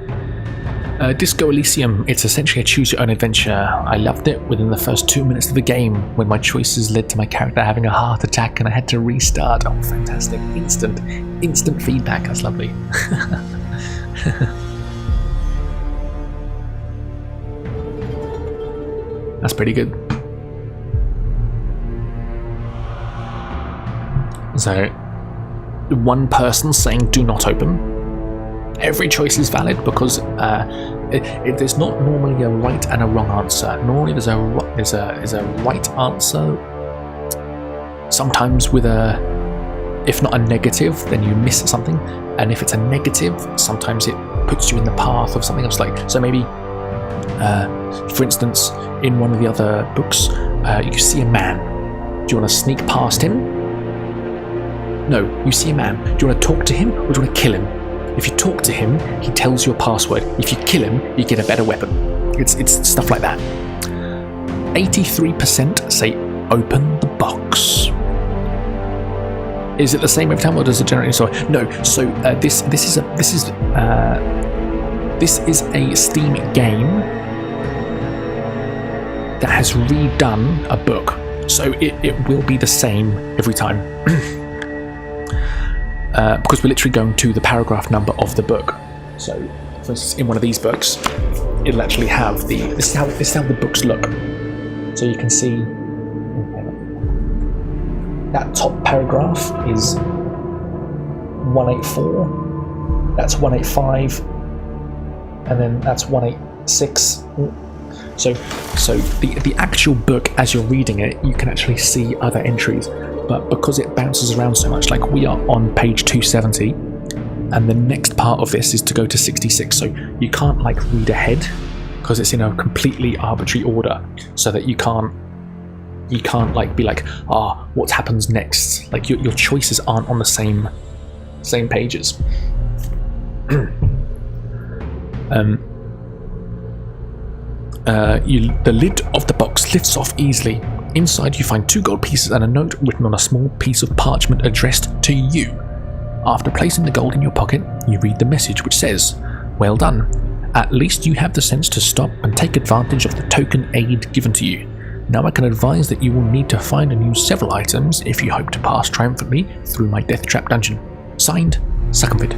Disco Elysium, it's essentially a choose your own adventure. I loved it within the first 2 minutes of the game when my choices led to my character having a heart attack and I had to restart. Oh, fantastic. Instant feedback. That's lovely. That's pretty good. So, one person saying do not open. Every choice is valid because there's not normally a right and a wrong answer. Normally there's a right answer. Sometimes with if not a negative, then you miss something. And if it's a negative, sometimes it puts you in the path of something else. Like, so maybe, for instance, in one of the other books, you see a man. Do you want to sneak past him? No, you see a man. Do you want to talk to him or do you want to kill him? If you talk to him, he tells you a password. If you kill him, you get a better weapon. It's stuff like that. 83% say open the box. Is it the same every time, or does it generate? Sorry, no. So this is a Steam game that has redone a book, so it will be the same every time. Because we're literally going to the paragraph number of the book. So, for instance, in one of these books, it'll actually have this is how the books look. So you can see that top paragraph is 184. That's 185, and then that's 186. So the actual book, as you're reading it, you can actually see other entries. But because it bounces around so much, like we are on page 270, and the next part of this is to go to 66, so you can't like read ahead because it's in a completely arbitrary order, so that you can't like be like, what happens next? Like your choices aren't on the same pages. The lid of the box lifts off easily. Inside you find 2 gold pieces and a note written on a small piece of parchment addressed to you. After placing the gold in your pocket, you read the message which says, "Well done. At least you have the sense to stop and take advantage of the token aid given to you. Now I can advise that you will need to find and use several items if you hope to pass triumphantly through my death trap dungeon. Signed, Succumbed."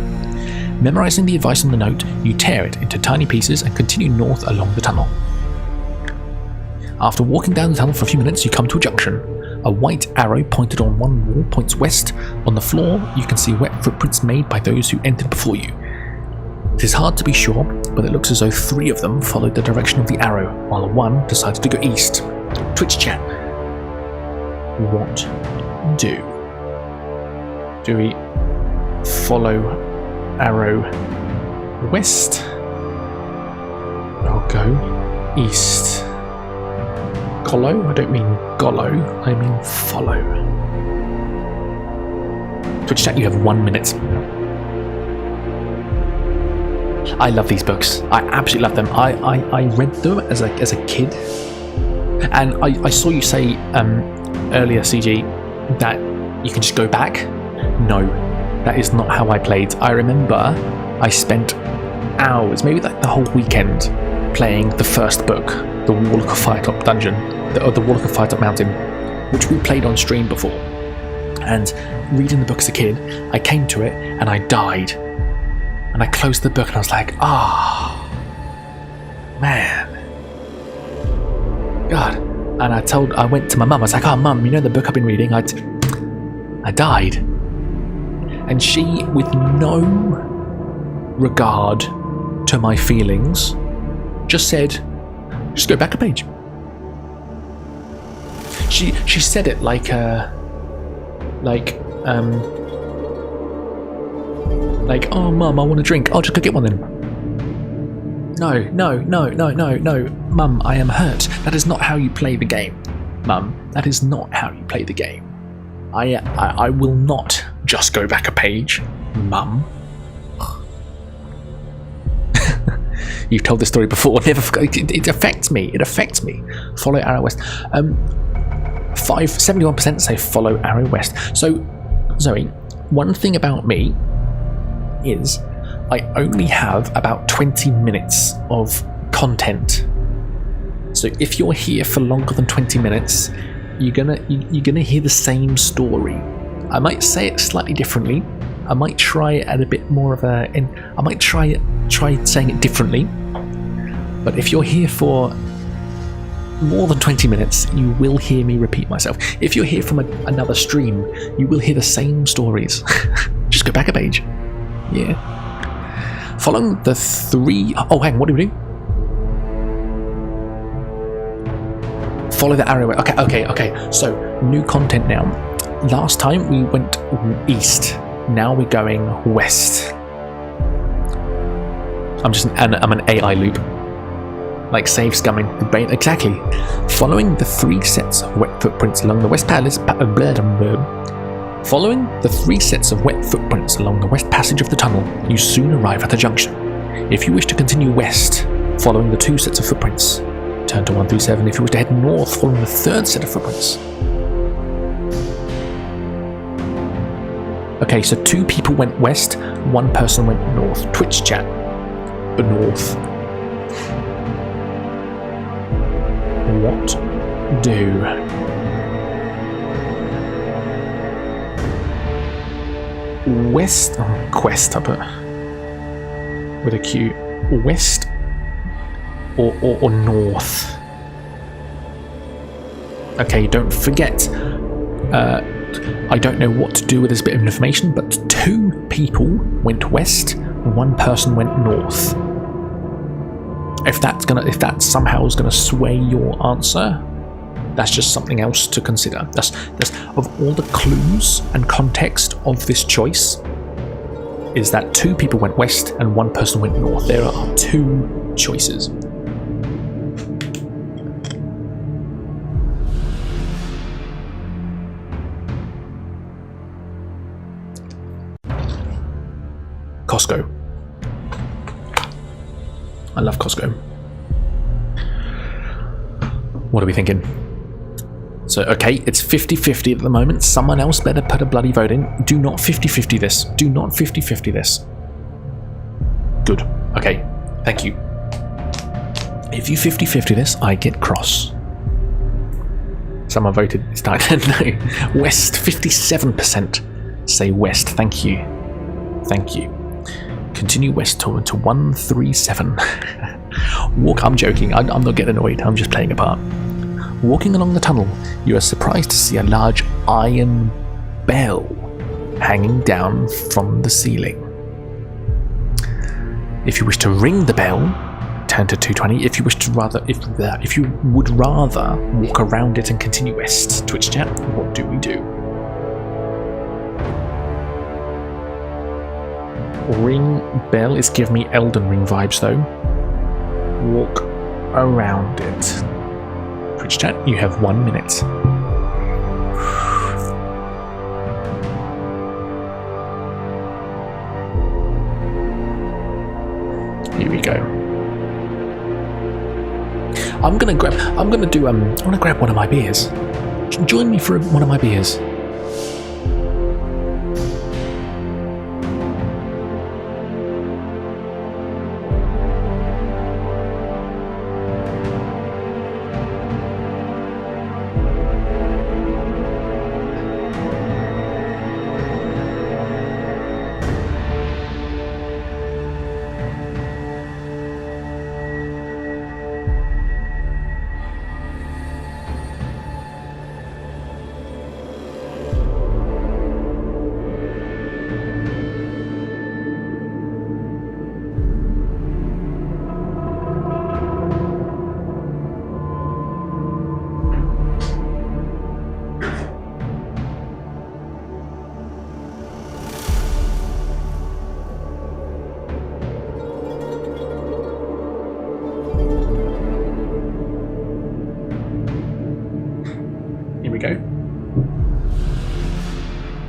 Memorizing the advice on the note, you tear it into tiny pieces and continue north along the tunnel. After walking down the tunnel for a few minutes, you come to a junction. A white arrow pointed on one wall points west. On the floor, you can see wet footprints made by those who entered before you. It is hard to be sure, but it looks as though 3 of them followed the direction of the arrow, while one decided to go east. Twitch chat. What do? Do we follow arrow west or go east? Follow? I don't mean gollow, I mean follow. Twitch chat, you have 1 minute. I love these books. I absolutely love them. I read them as a kid, and I saw you say earlier, CG, that you can just go back. No, that is not how I played. I remember I spent hours, maybe like the whole weekend, playing the first book, The Warlock of Firetop Dungeon, the Warlock of Firetop Mountain, which we played on stream before. And reading the book as a kid, I came to it and I died. And I closed the book and I was like, man. God. And I went to my mum, I was like, Mum, you know the book I've been reading? I died. And she, with no regard to my feelings, just said, just go back a page. She said it like, oh Mum, I want a drink. I'll just go get one then. No, Mum, I am hurt. That is not how you play the game. Mum, that is not how you play the game. I will not just go back a page, Mum. You've told this story before. Never forget. It affects me. Follow arrow west. 71% say follow arrow west. So, Zoe, one thing about me is I only have about 20 minutes of content. So if you're here for longer than 20 minutes, you're gonna hear the same story. I might say it slightly differently. I might try it at a bit more of a. I might try saying it differently. But if you're here for more than 20 minutes, you will hear me repeat myself. If you're here from another stream, you will hear the same stories. Just go back a page. Yeah. Following the 3... Oh, hang on, what do we do? Follow the arrow. Okay. So, new content now. Last time we went east. Now we're going west. I'm an AI loop. Like save scumming. Exactly. Following the 3 sets of wet footprints along the west palace. Following the 3 sets of wet footprints along the west passage of the tunnel, you soon arrive at the junction. If you wish to continue west, following the 2 sets of footprints, turn to 1 through 7. If you wish to head north, following the 3rd set of footprints. Okay, so 2 people went west, 1 person went north. Twitch chat. But north. What do? West. Oh, quest, I put. With a Q. West or north. Okay, don't forget. I don't know what to do with this bit of information, but 2 people went west, 1 person went north. If that somehow is gonna sway your answer, that's just something else to consider. That's of all the clues and context of this choice, is that 2 people went west and 1 person went north. There are 2 choices. Costco. I love Costco. What are we thinking? So, okay, it's 50-50 at the moment. Someone else better put a bloody vote in. Do not 50-50 this. Do not 50-50 this. Good. Okay. Thank you. If you 50-50 this, I get cross. Someone voted this time. No. West, 57% say west. Thank you. Thank you. Continue west to 137. I'm joking. I'm not getting annoyed. I'm just playing a part. Walking along the tunnel, you are surprised to see a large iron bell hanging down from the ceiling. If you wish to ring the bell, turn to 220. If you would rather walk around it and continue west, Twitch chat, what do we do? Ring bell is giving me Elden Ring vibes though. Walk around it. Twitch chat, you have 1 minute. Here we go. I'm gonna grab one of my beers. Join me for one of my beers.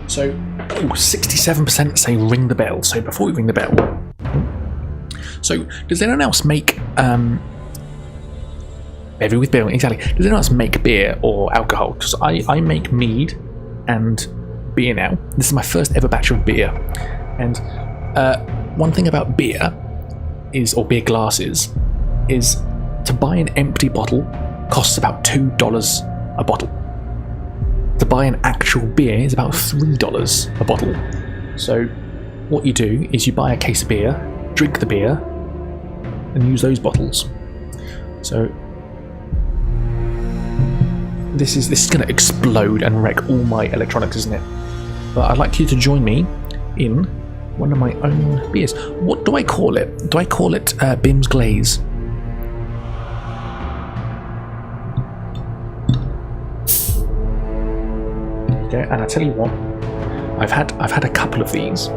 So, 67% say ring the bell. So before we ring the bell, so does anyone else make maybe with beer? Exactly. Does anyone else make beer or alcohol? Because I make mead and beer now. This is my first ever batch of beer, and one thing about beer is, or beer glasses, is to buy an empty bottle costs about $2 a bottle. To buy an actual beer is about $3 a bottle. So what you do is you buy a case of beer, drink the beer, and use those bottles. So This is going to explode and wreck all my electronics, isn't it? But I'd like you to join me in one of my own beers. What do I call it? Do I call it Bim's Glaze? Okay, and I tell you what, I've had a couple of these,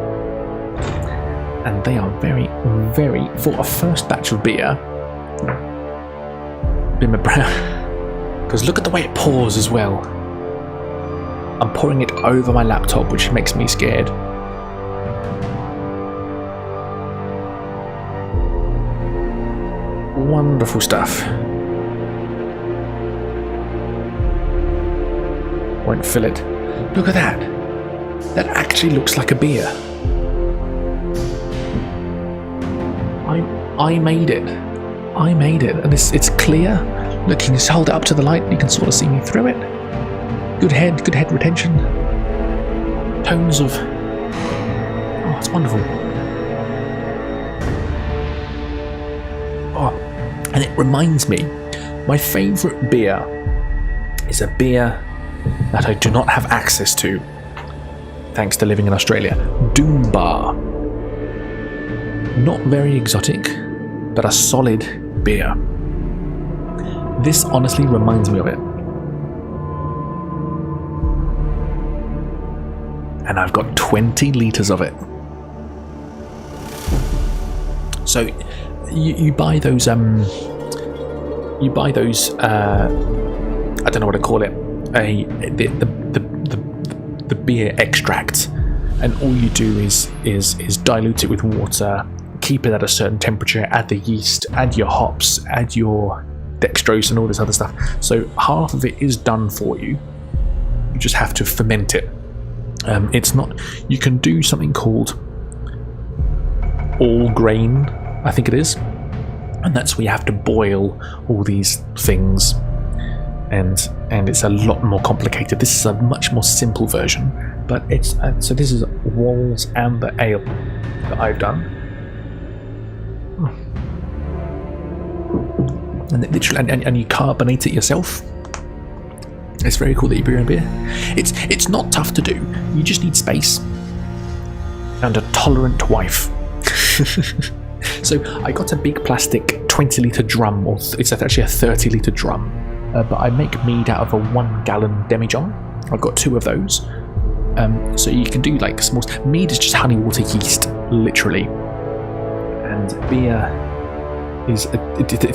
and they are very, very, for a first batch of beer, Bimmer Brown. Because look at the way it pours as well. I'm pouring it over my laptop, which makes me scared. Wonderful stuff. Won't fill it. Look at that. That actually looks like a beer. I made it. I made it, and it's clear. Look, you can just hold it up to the light. You can sort of see me through it. Good head retention. Tones of. Oh, it's wonderful. Oh, and it reminds me, my favourite beer is a beer that I do not have access to, thanks to living in Australia. Doom Bar. Not very exotic, but a solid beer. This honestly reminds me of it. And I've got 20 litres of it. So you buy those I don't know what to call it, the beer extract, and all you do is dilute it with water, keep it at a certain temperature, add the yeast, add your hops, add your dextrose and all this other stuff. So half of it is done for you. You just have to ferment it. It's not. You can do something called all grain, I think it is, and that's where you have to boil all these things, and it's a lot more complicated. This is a much more simple version, but it's so this is Wall's Amber Ale that I've done. And it literally, and you carbonate it yourself. It's very cool that you brew your own beer. It's not tough to do. You just need space and a tolerant wife. So I got a big plastic 20-litre drum, or it's actually a 30-litre drum, but I make mead out of a 1-gallon demijohn. I've got 2 of those. So you can do like small. Mead is just honey, water, yeast, literally, and beer. It's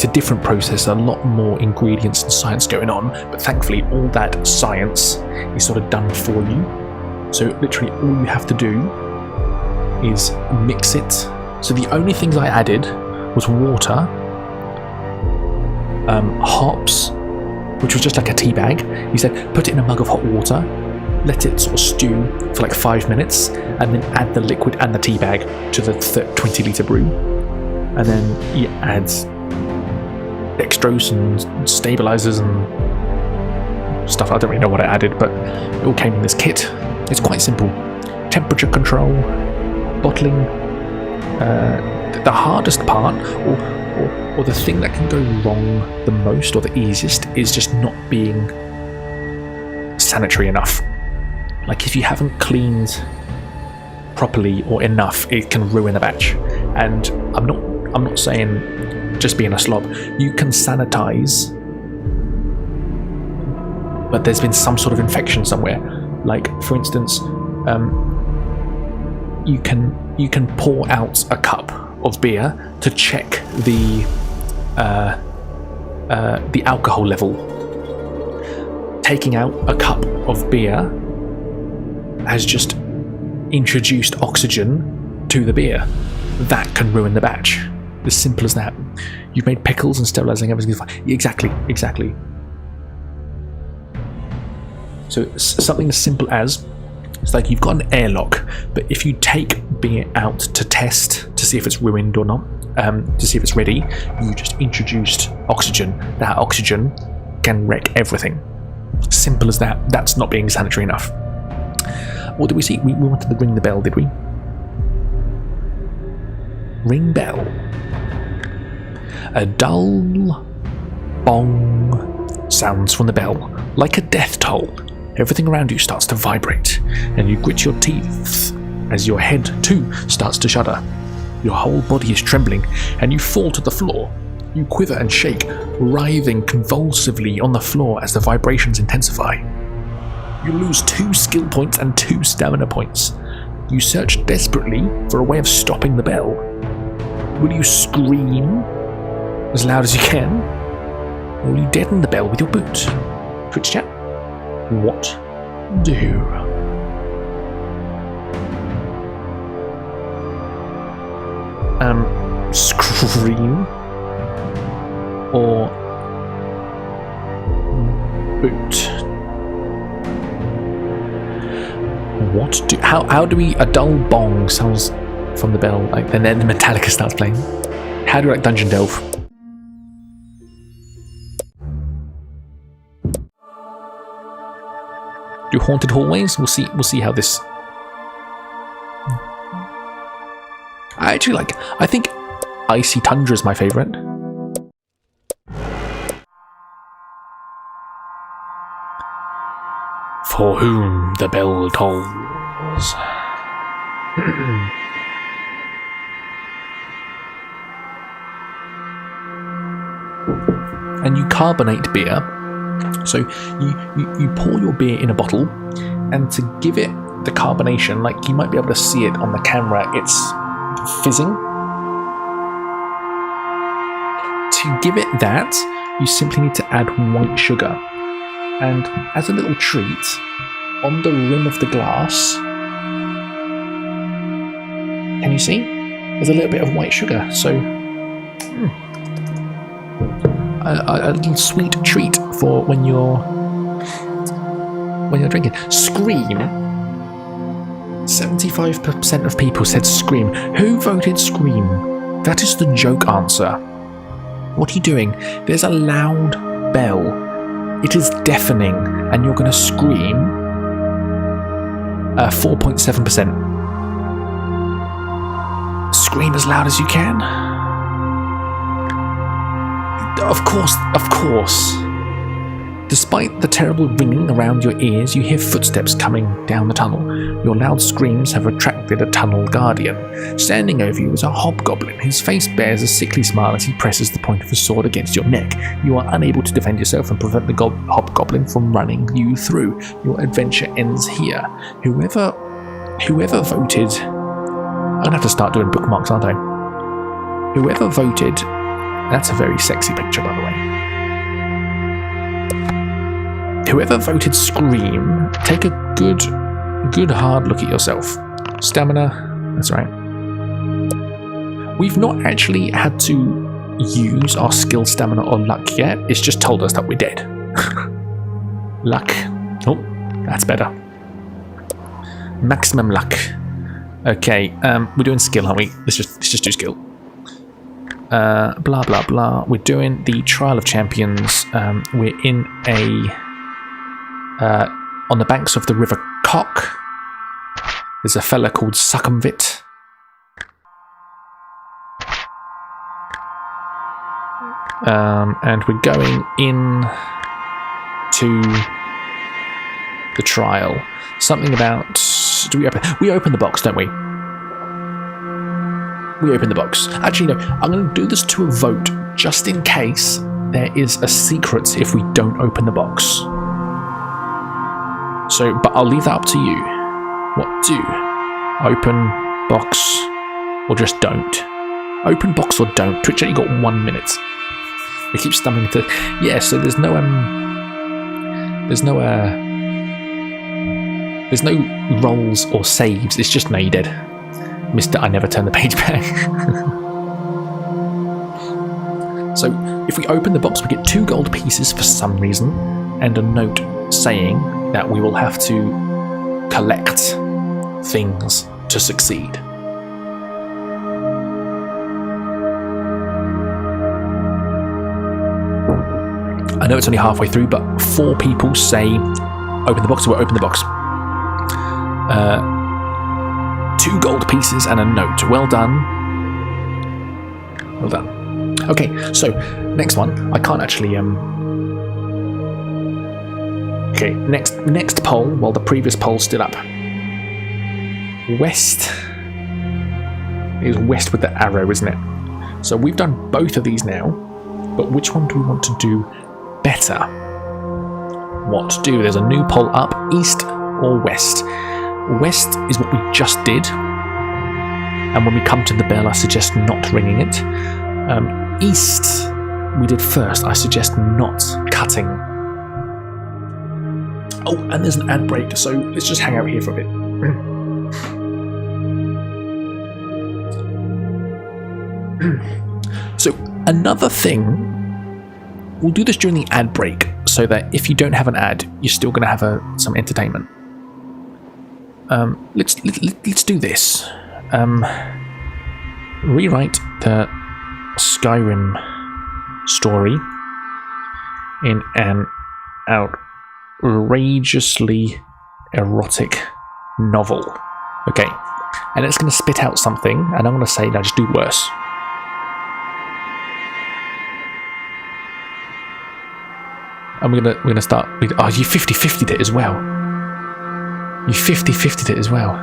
a different process, a lot more ingredients and science going on, but thankfully all that science is sort of done for you. So literally all you have to do is mix it. So the only things I added was water, hops, which was just like a tea bag. He said put it in a mug of hot water, let it sort of stew for like 5 minutes, and then add the liquid and the tea bag to the 20-litre brew. And then you add dextrose and stabilizers and stuff. I don't really know what I added, but it all came in this kit. It's quite simple. Temperature control, bottling. The hardest part, or the thing that can go wrong the most, or the easiest, is just not being sanitary enough. Like if you haven't cleaned properly or enough, it can ruin a batch. And I'm not saying just being a slob. You can sanitize, but there's been some sort of infection somewhere. Like, for instance, you can pour out a cup of beer to check the alcohol level. Taking out a cup of beer has just introduced oxygen to the beer. That can ruin the batch. As simple as that. You've made pickles and sterilizing everything's fine. Exactly. So something as simple as, it's like you've got an airlock, but if you take beer out to test to see if it's ruined or not, to see if it's ready, you just introduced oxygen. That oxygen can wreck everything. Simple as that. That's not being sanitary enough. What did we see? We wanted to ring the bell, did we? Ring bell. A dull bong sounds from the bell. Like a death toll, everything around you starts to vibrate, and you grit your teeth as your head too starts to shudder. Your whole body is trembling, and you fall to the floor. You quiver and shake, writhing convulsively on the floor as the vibrations intensify. You lose 2 skill points and 2 stamina points. You search desperately for a way of stopping the bell. Will you scream as loud as you can? Or will you deaden the bell with your boot? Twitch chat, what do? Scream or boot? How do we? A dull bong sounds from the bell, and then Metallica starts playing. How do we dungeon delve? Do haunted hallways? We'll see how this. I think Icy Tundra is my favourite. For whom the bell tolls. And you carbonate beer. So you pour your beer in a bottle, and to give it the carbonation, like you might be able to see it on the camera, it's fizzing. To give it that, you simply need to add white sugar. And as a little treat, on the rim of the glass, can you see? There's a little bit of white sugar, so a little sweet treat for when you're drinking. Scream. 75% of people said scream. Who voted scream? That is the joke answer. What are you doing? There's a loud bell. It is deafening, and you're going to scream. 4.7%. Scream as loud as you can. Of course. Despite the terrible ringing around your ears, you hear footsteps coming down the tunnel. Your loud screams have attracted a tunnel guardian. Standing over you is a hobgoblin. His face bears a sickly smile as he presses the point of his sword against your neck. You are unable to defend yourself and prevent the hobgoblin from running you through. Your adventure ends here. Whoever voted... I'm going to have to start doing bookmarks, aren't I? Whoever voted... That's a very sexy picture, by the way. Whoever voted scream, take a good hard look at yourself. Stamina, that's right. We've not actually had to use our skill, stamina, or luck yet. It's just told us that we're dead. Luck. Oh, that's better. Maximum luck. Okay, we're doing skill, aren't we? Let's just do skill. Blah blah blah. We're doing the Trial of Champions. We're in a on the banks of the River Cock. There's a fella called Succumvit. And we're going in to the trial. Something about... We open the box, don't we? We open the box. Actually, no. I'm going to do this to a vote, just in case there is a secret if we don't open the box. So, but I'll leave that up to you. What do? Open box, or just don't? Open box or don't? Twitch, you got 1 minute. They keep stumbling to... Yeah, so there's no rolls or saves. It's just, no, you're dead. Mr. I never turn the page back. So, if we open the box, we get 2 gold pieces for some reason, and a note saying that we will have to collect things to succeed. I know it's only halfway through, but 4 people say open the box, so we'll open the box. 2 gold pieces and a note. Well done. Well done. Okay, so next one. I can't actually Okay, next poll, while the previous poll stood up. West is west with the arrow, isn't it? So we've done both of these now, but which one do we want to do better? What to do? There's a new poll up, east or west. West is what we just did, and when we come to the bell I suggest not ringing it. East we did first, I suggest not cutting. Oh, and there's an ad break, so let's just hang out here for a bit. So another thing, we'll do this during the ad break so that if you don't have an ad, you're still going to have some entertainment. Let's do this. Rewrite the Skyrim story in an outrageously erotic novel. Okay, and it's going to spit out something, and I'm going to say, now just do worse. And we're gonna start with, oh, you 50-50'd it as well. You 50-50'd it as well.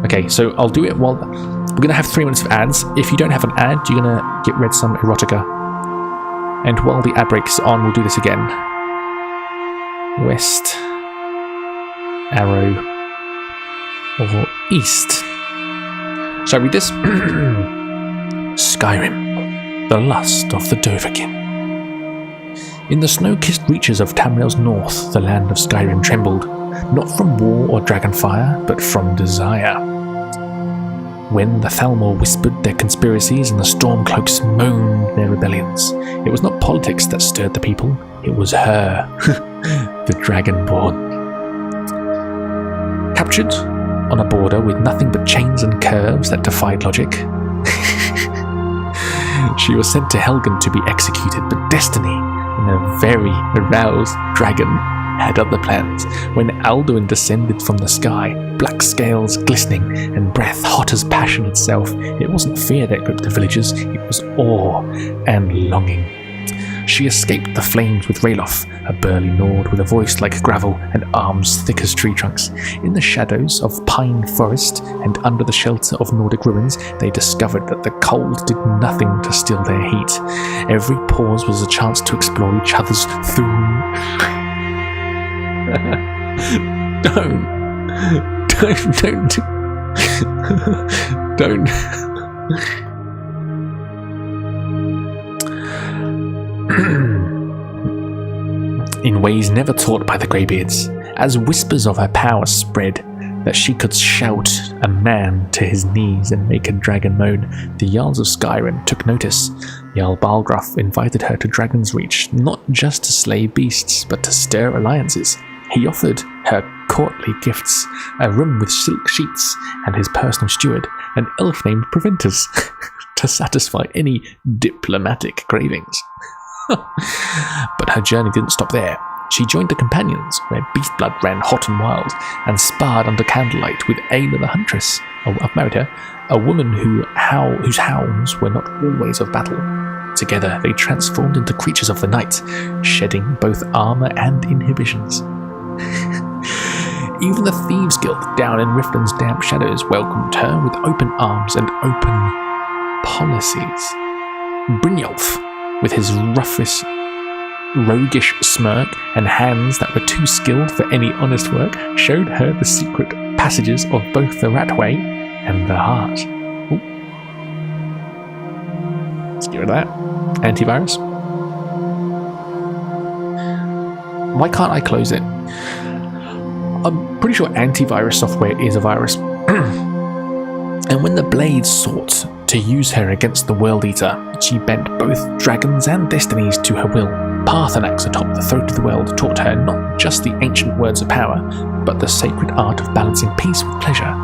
Okay, so I'll do it while we're gonna have 3 minutes of ads. If you don't have an ad, you're gonna get read some erotica. And while the ad break's on, we'll do this again. West, arrow, or east. Shall I read this? Skyrim, the lust of the Dovahkiin. In the snow-kissed reaches of Tamriel's north, the land of Skyrim trembled, not from war or dragonfire, but from desire. When the Thalmor whispered their conspiracies and the Stormcloaks moaned their rebellions, it was not politics that stirred the people, it was her, the Dragonborn. Captured on a border with nothing but chains and curves that defied logic, she was sent to Helgen to be executed, but destiny, and a very aroused dragon, had other plans. When Alduin descended from the sky, black scales glistening and breath hot as passion itself, it wasn't fear that gripped the villagers, it was awe and longing. She escaped the flames with Ralof, a burly Nord with a voice like gravel and arms thick as tree trunks. In the shadows of pine forest and under the shelter of Nordic ruins, they discovered that the cold did nothing to still their heat. Every pause was a chance to explore each other's Don't. In ways never taught by the Greybeards, as whispers of her power spread, that she could shout a man to his knees and make a dragon moan, the Jarls of Skyrim took notice. Jarl Balgruuf invited her to Dragon's Reach, not just to slay beasts, but to stir alliances. He offered her courtly gifts, a room with silk sheets, and his personal steward, an elf named Proventus, to satisfy any diplomatic cravings. But her journey didn't stop there. She joined the Companions, where beast blood ran hot and wild, and sparred under candlelight with Ayla the Huntress. I've married her, a woman whose howls were not always of battle. Together they transformed into creatures of the night, shedding both armour and inhibitions. Even the Thieves Guild down in Riften's damp shadows welcomed her with open arms and open policies. Brynjolf, with his roughest, roguish smirk and hands that were too skilled for any honest work, showed her the secret passages of both the Ratway and the Heart. Ooh. Let's get rid of that. Antivirus. Why can't I close it? I'm pretty sure antivirus software is a virus. And when the Blades sought to use her against the World Eater, she bent both dragons and destinies to her will. Parthenax atop the throat of the world taught her not just the ancient words of power, but the sacred art of balancing peace with pleasure.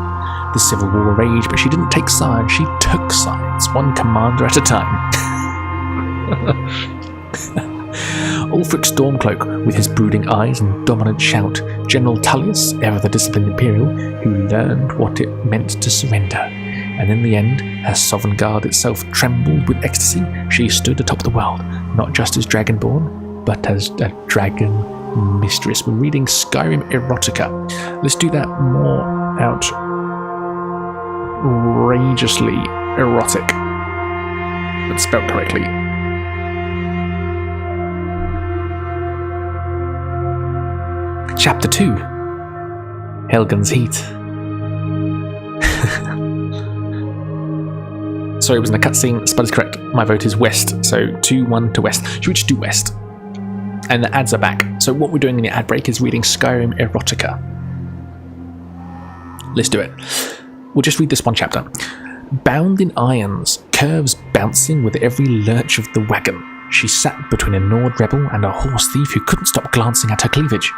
The civil war raged, but she didn't take sides, she took sides, one commander at a time. Ulfric Stormcloak, with his brooding eyes and dominant shout, General Tullius, ever the disciplined Imperial, who learned what it meant to surrender. And in the end, as Sovereign Guard itself trembled with ecstasy, she stood atop the world, not just as Dragonborn, but as a dragon mistress. We're reading Skyrim Erotica. Let's do that more outrageously erotic, but spelled correctly. Chapter 2, Helgen's Heat. Sorry, it was in a cutscene. Spud is correct. My vote is west. So 2-1 to west. Should we just do west? And the ads are back. So what we're doing in the ad break is reading Skyrim Erotica. Let's do it. We'll just read this one chapter. Bound in irons, curves bouncing with every lurch of the wagon, she sat between a gnawed rebel and a horse thief who couldn't stop glancing at her cleavage.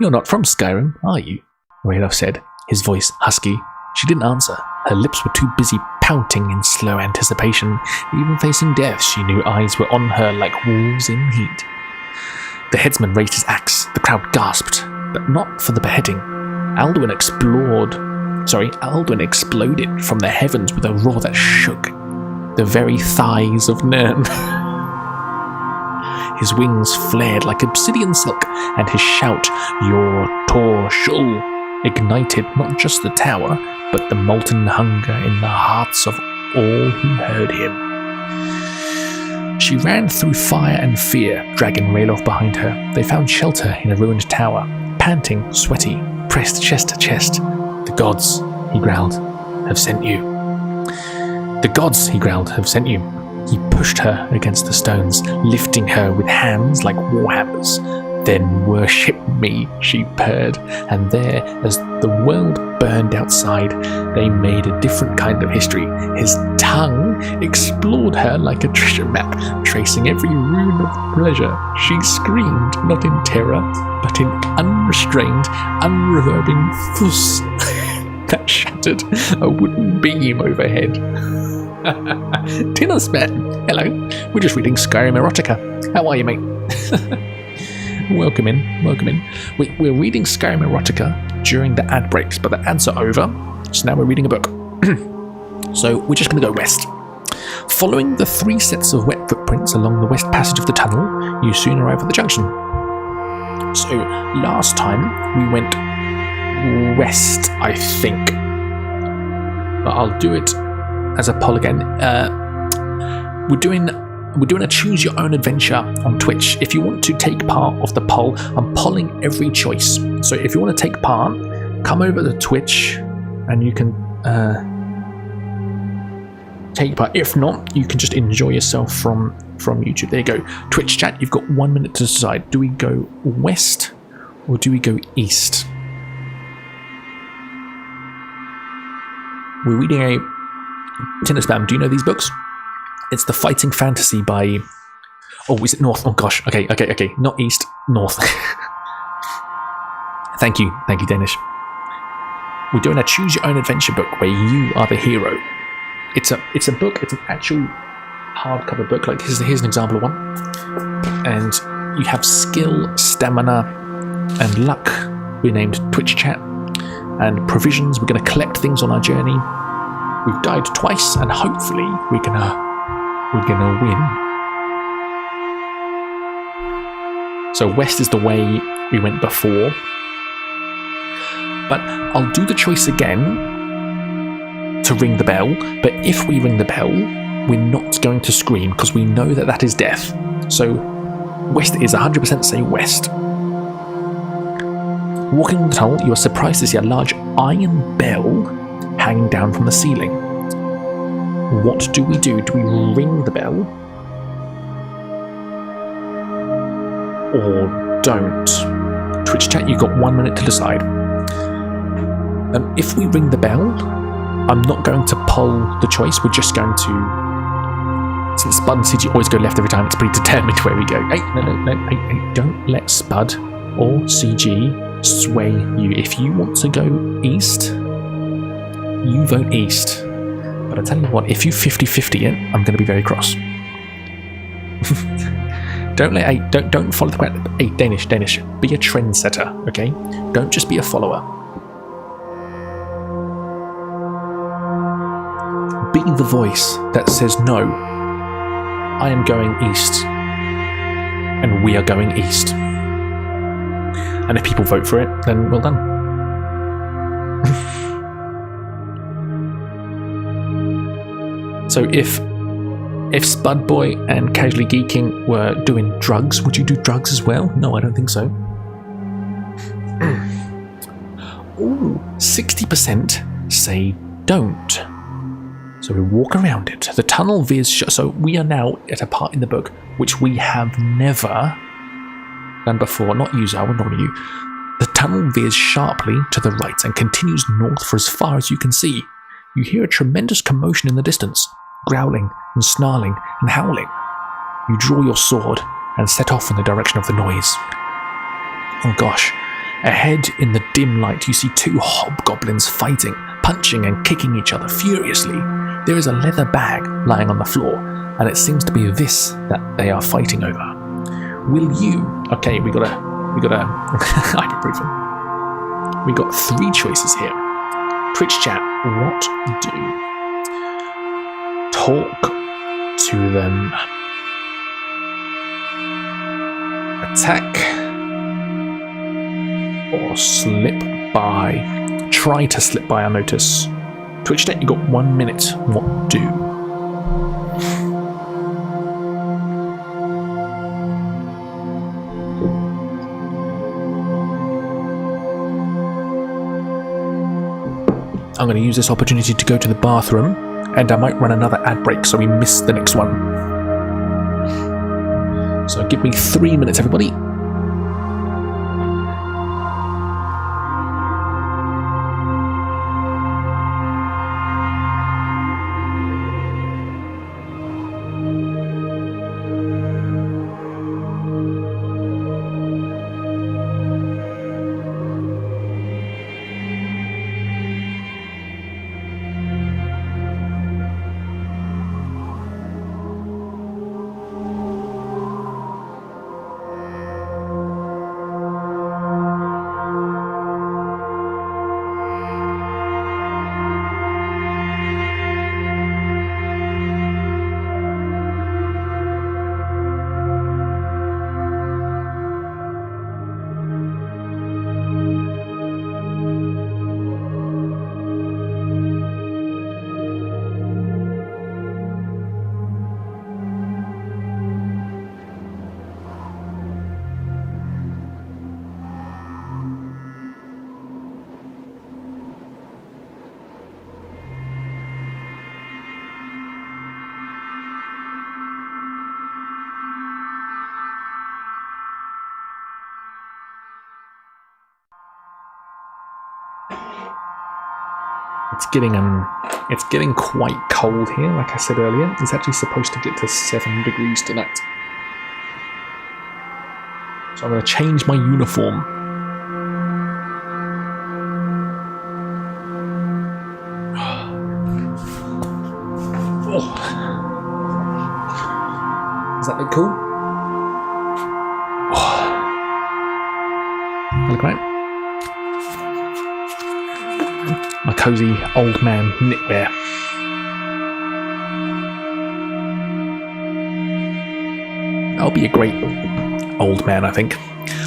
You're not from Skyrim, are you? Ralof said, his voice husky. She didn't answer. Her lips were too busy pouting in slow anticipation. Even facing death, she knew eyes were on her like wolves in heat. The headsman raised his axe. The crowd gasped, but not for the beheading. Alduin exploded from the heavens with a roar that shook the very thighs of Nirn. His wings flared like obsidian silk, and his shout, "Your Torshul," ignited not just the tower, but the molten hunger in the hearts of all who heard him. She ran through fire and fear, dragging Ralof behind her. They found shelter in a ruined tower, panting, sweaty, pressed chest to chest. The gods, he growled, have sent you. The gods, he growled, have sent you. He pushed her against the stones, lifting her with hands like warhammers. Then worship me, she purred, and there, as the world burned outside, they made a different kind of history. His tongue explored her like a treasure map, tracing every rune of pleasure. She screamed, not in terror, but in unrestrained, unreverbing thus that shattered a wooden beam overhead. Tinnersman, hello. We're just reading Skyrim Erotica. How are you, mate? Welcome in. We're reading Skyrim Erotica during the ad breaks, but the ads are over, so now we're reading a book. So we're just going to go west. Following the 3 sets of wet footprints along the west passage of the tunnel, you soon arrive at the junction. So last time we went west, I think. But I'll do it as a poll again. We're doing a choose your own adventure on Twitch. If you want to take part of the poll, I'm polling every choice. So if you want to take part, come over to Twitch and you can take part. If not, you can just enjoy yourself from YouTube. There you go. Twitch chat, you've got 1 minute to decide. Do we go west or do we go east? We're reading a Tinder Spam. Do you know these books? It's the Fighting Fantasy by... Oh, is it North? Oh gosh. Okay. Not East, North. Thank you, Danish. We're doing a choose your own adventure book where you are the hero. It's a book. It's an actual hardcover book. Like here's an example of one. And you have skill, stamina, and luck. We're named Twitch chat. And provisions. We're going to collect things on our journey. We've died twice, and hopefully we're gonna win. So west is the way we went before. But I'll do the choice again to ring the bell. But if we ring the bell, we're not going to scream because we know that is death. So west is 100% say west. Walking the tunnel, you are surprised to see a large iron bell hanging down from the ceiling. What do we do? Do we ring the bell? Or don't? Twitch chat, you've got 1 minute to decide. If we ring the bell, I'm not going to poll the choice. We're just going to... Since Spud and CG always go left every time, it's pretty determined where we go. Hey, no. Hey, don't let Spud or CG sway you. If you want to go east, you vote east. But I tell you what, if you 50-50 it, I'm going to be very cross. Don't follow the crowd. Hey, Danish, be a trendsetter, okay? Don't just be a follower. Be the voice that says no. I am going east. and we are going east. And if people vote for it, then well done. So if Spudboy and Casually Geeking were doing drugs, would you do drugs as well? No, I don't think so. Ooh, 60% say don't. So we walk around it. The tunnel veers so we are now at a part in the book which we have never done before. Not you, Zara, not you. The tunnel veers sharply to the right and continues north for as far as you can see. You hear a tremendous commotion in the distance, growling and snarling and howling. You draw your sword and set off in the direction of the noise. Oh gosh. Ahead in the dim light you see two hobgoblins fighting, punching and kicking each other furiously. There is a leather bag lying on the floor, and it seems to be this that they are fighting over. Will you... Okay, we got a ibuprofen. We got 3 choices here. Twitch chat, what do? Talk to them. Attack. Or slip by. Try to slip by, I notice. Twitch chat, you got 1 minute. What do? I'm going to use this opportunity to go to the bathroom, and I might run another ad break so we miss the next one. So give me 3 minutes, everybody. It's getting quite cold here, like I said earlier. It's actually supposed to get to 7 degrees tonight. So I'm going to change my uniform. Oh. Does that look cool? Oh. That look right? My cozy old man knitwear. I'll be a great old man, I think.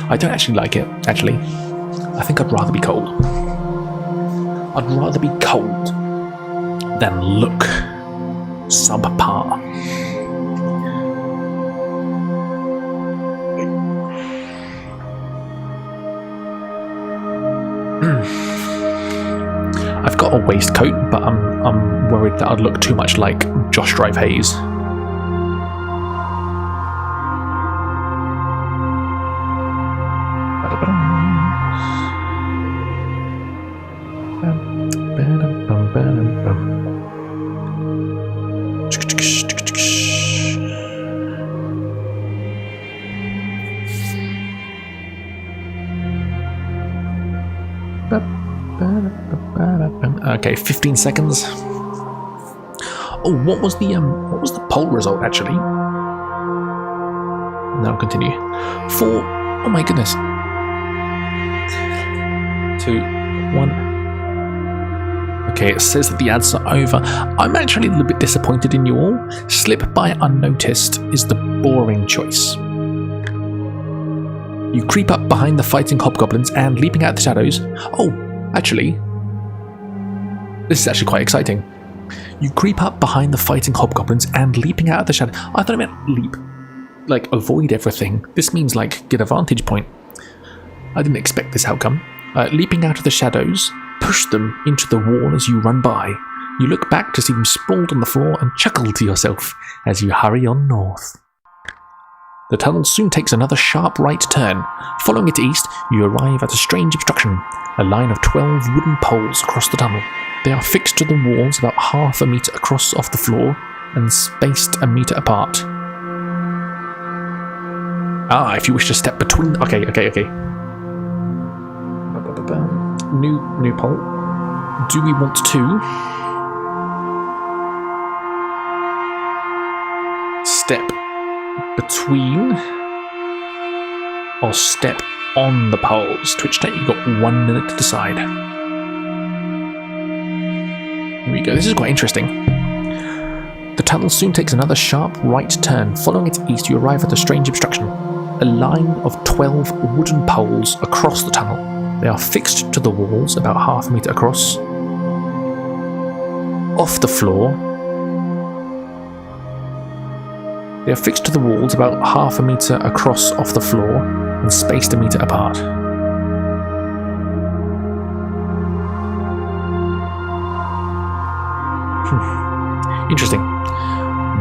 I don't actually like it, actually. I think I'd rather be cold. I'd rather be cold than look subpar. I've got a waistcoat, but I'm worried that I'd look too much like Josh Drive Hayes. Okay, 15 seconds. Oh, what was the poll result actually? Now continue. 4. Oh my goodness. 2, 1. Okay, it says that the ads are over. I'm actually a little bit disappointed in you all. Slip by unnoticed is the boring choice. You creep up behind the fighting hobgoblins and leaping out the shadows. Oh, actually, this is actually quite exciting. You creep up behind the fighting hobgoblins and leaping out of the shadow. I thought it meant leap, like avoid everything. This means like get a vantage point. I didn't expect this outcome. Leaping out of the shadows, push them into the wall as you run by. You look back to see them sprawled on the floor and chuckle to yourself as you hurry on north. The tunnel soon takes another sharp right turn. Following it east, you arrive at a strange obstruction, a line of 12 wooden poles across the tunnel. They are fixed to the walls about half a metre across off the floor and spaced a metre apart. If you wish to step between... Okay. New pole. Do we want to step between or step on the poles? Twitch State, you've got 1 minute to decide. Here we go, this is quite interesting. The tunnel soon takes another sharp right turn. Following it east, you arrive at a strange obstruction. A line of 12 wooden poles across the tunnel. They are fixed to the walls about half a metre across. Off the floor. They are fixed to the walls about half a metre across off the floor and spaced a metre apart. Interesting.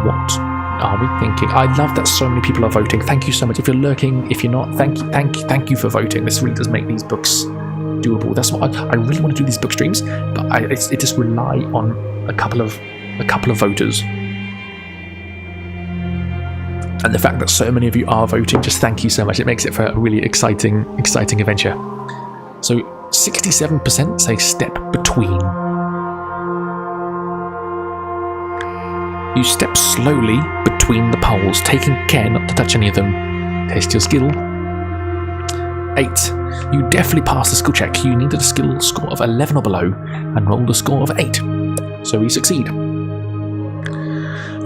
What are we thinking? I love that so many people are voting. Thank you so much. If you're lurking, if you're not, thank you for voting. This really does make these books doable. That's what I really want to do, these book streams, but it just rely on a couple of voters. And the fact that so many of you are voting, just thank you so much. It makes it for a really exciting adventure. So 67% say step between. You step slowly between the poles, taking care not to touch any of them. Test your skill. 8. You definitely passed the skill check. You needed a skill score of 11 or below and rolled a score of 8. So you succeed.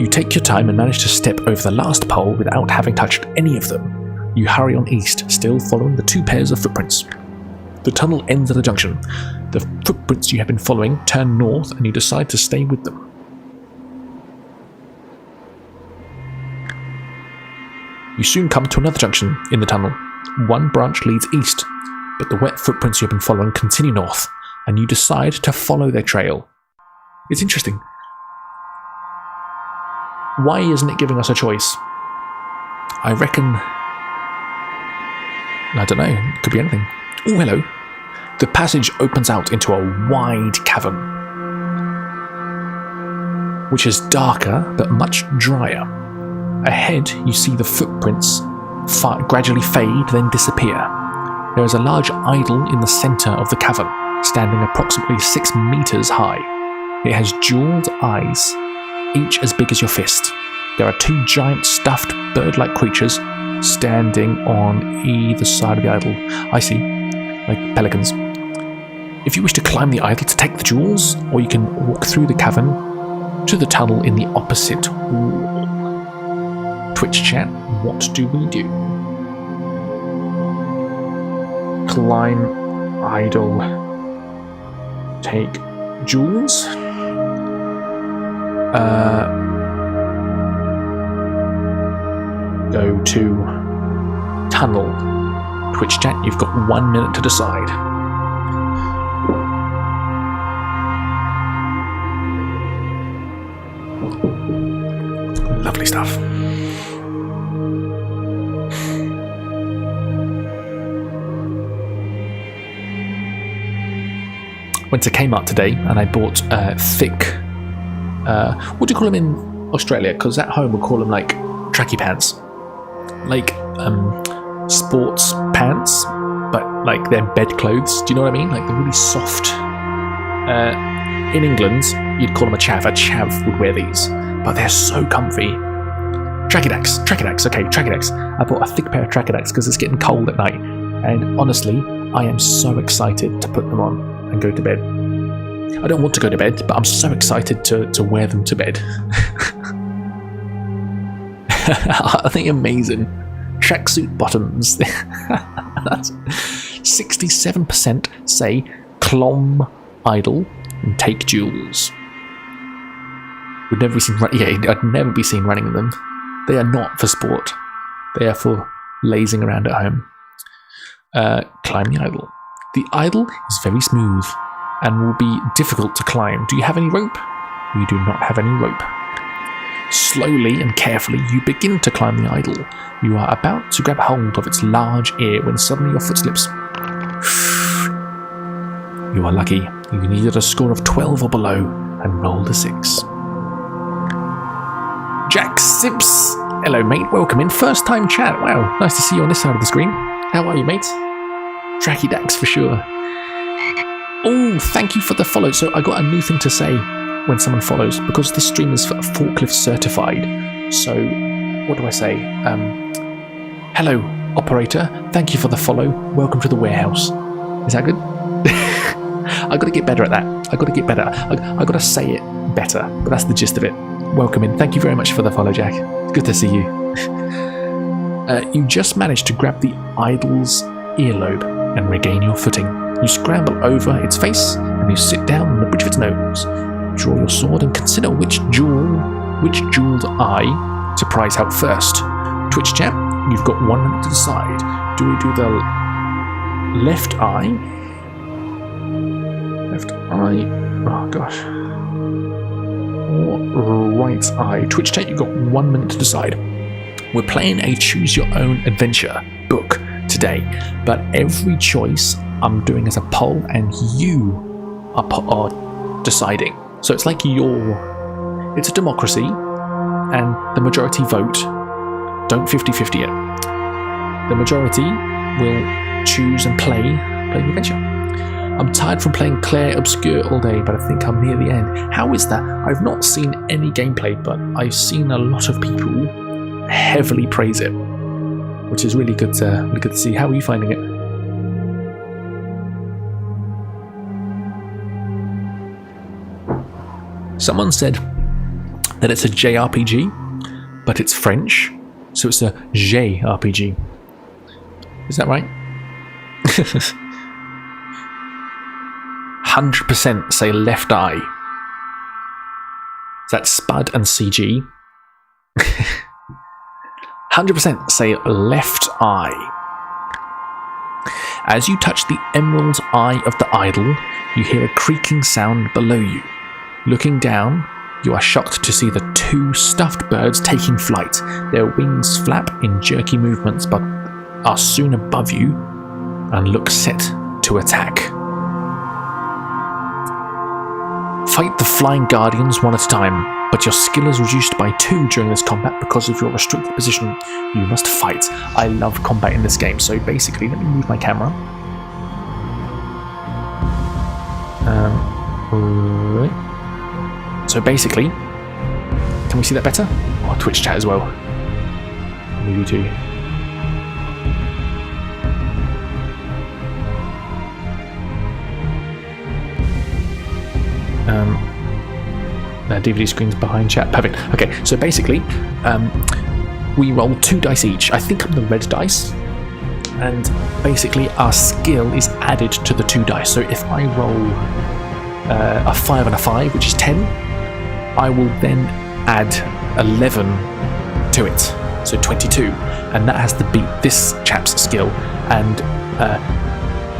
You take your time and manage to step over the last pole without having touched any of them. You hurry on east, still following the 2 pairs of footprints. The tunnel ends at a junction. The footprints you have been following turn north and you decide to stay with them. You soon come to another junction in the tunnel. One branch leads east, but the wet footprints you have been following continue north, and you decide to follow their trail. It's interesting. Why isn't it giving us a choice? I reckon... I don't know, it could be anything. Oh, hello. The passage opens out into a wide cavern, which is darker but much drier. Ahead, you see the footprints gradually fade, then disappear. There is a large idol in the centre of the cavern, standing approximately 6 metres high. It has jewelled eyes, each as big as your fist. There are 2 giant stuffed bird-like creatures standing on either side of the idol. I see, like pelicans. If you wish to climb the idol to take the jewels, or you can walk through the cavern to the tunnel in the opposite wall. Twitch chat, what do we do? Climb idol. Take jewels. Go to tunnel. Twitch chat, you've got 1 minute to decide. Lovely stuff. Went to Kmart today and I bought thick, what do you call them in Australia? Because at home we'll call them like tracky pants. Like sports pants, but like they're bed clothes. Do you know what I mean? Like they're really soft. In England, you'd call them a chav. A chav would wear these, but they're so comfy. Trackydax, okay, Trackydax. I bought a thick pair of Trackydax because it's getting cold at night, and honestly, I am so excited to put them on and go to bed. I don't want to go to bed, but I'm so excited to wear them to bed. Are they amazing? tracksuit bottoms. That's 67% say clomb idle and take jewels. Would never be seen. I'd never be seen running them. They are not for sport. They are for lazing around at home. Climb the idle. The idle is very smooth and will be difficult to climb. Do you have any rope? You do not have any rope. Slowly and carefully, you begin to climb the idle. You are about to grab hold of its large ear when suddenly your foot slips. You are lucky. You needed a score of 12 or below and rolled a 6. Jack Sips. Hello, mate. Welcome in. First time chat. Wow, nice to see you on this side of the screen. How are you, mate? Tracky Dax for sure. Oh, thank you for the follow. So I got a new thing to say when someone follows, because this stream is forklift certified. So what do I say? Hello, operator. Thank you for the follow. Welcome to the warehouse. Is that good? I got to get better at that. I got to get better. I got to say it better. But that's the gist of it. Welcome in. Thank you very much for the follow, Jack. Good to see you. You just managed to grab the idol's earlobe and regain your footing. You scramble over its face and you sit down on the bridge of its nose. Draw your sword and consider which jeweled eye to prize out first. Twitch chat, you've got 1 minute to decide. Do we do the left eye? Left eye. Oh gosh. Or right eye. Twitch chat, you've got 1 minute to decide. We're playing a choose your own adventure book today, but every choice I'm doing as a poll and you are deciding. So it's like it's a democracy and the majority vote. Don't 50-50 it. The majority will choose and play the adventure. I'm tired from playing Claire Obscure all day, but I think I'm near the end. How is that? I've not seen any gameplay, but I've seen a lot of people heavily praise it, which is really good to see. How are you finding it? Someone said that it's a JRPG, but it's French, so it's a JRPG. Is that right? 100% say left eye. Is that Spud and CG? 100% say left eye. As you touch the emerald eye of the idol, you hear a creaking sound below you. Looking down, you are shocked to see the 2 stuffed birds taking flight. Their wings flap in jerky movements, but are soon above you and look set to attack. Fight the flying guardians one at a time, but your skill is reduced by 2 during this combat because of your restricted position. You must fight. I love combat in this game, so basically, let me move my camera. So basically, can we see that better? Oh, Twitch chat as well. Maybe too. DVD screens behind chat. Perfect. Okay, so basically, we roll 2 dice each. I think I'm the red dice. And basically, our skill is added to the 2 dice. So if I roll a 5 and a 5, which is 10, I will then add 11 to it, so 22, and that has to beat this chap's skill, and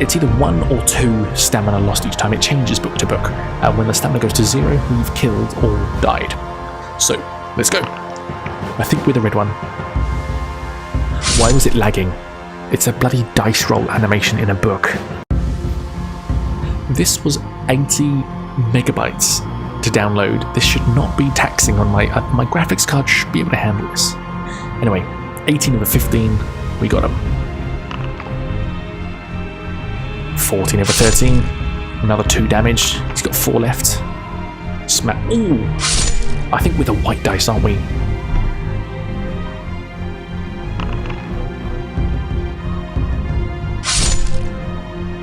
it's either 1 or 2 stamina lost each time. It changes book to book. When the stamina goes to 0, we've killed or died. So, let's go. I think we're the red one. Why was it lagging? It's a bloody dice roll animation in a book. This was 80 megabytes to download. This should not be taxing on my graphics card. Should be able to handle this. Anyway, 18 over 15, we got him. 14 over 13, another 2 damage. He's got 4 left. Smack. Ooh, I think we're the white dice, aren't we?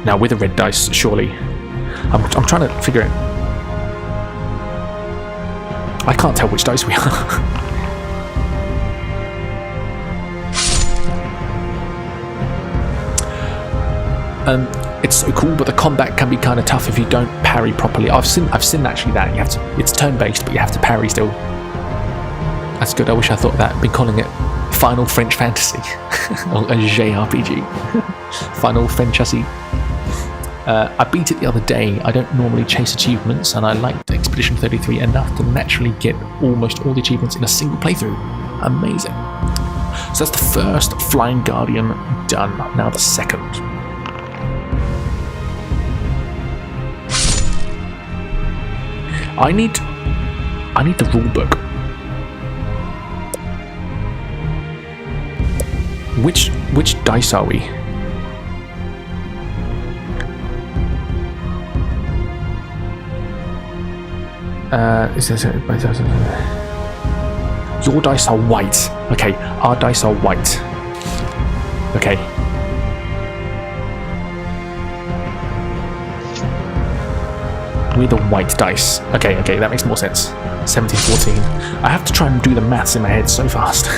Now we're the red dice, surely. I'm trying to figure it. I can't tell which dice we are. It's so cool, but the combat can be kind of tough if you don't parry properly. I've seen actually that you have to. It's turn-based, but you have to parry still. That's good. I wish I thought that. I've been calling it Final French Fantasy or a JRPG. Final Fantasy. I beat it the other day. I don't normally chase achievements, and I liked Expedition 33 enough to naturally get almost all the achievements in a single playthrough. Amazing. So that's the first Flying Guardian done. Now the second. I need the rulebook. Which dice are we? Your dice are white. Okay, our dice are white. Okay. We're the white dice. Okay, that makes more sense. 17, 14. I have to try and do the maths in my head so fast.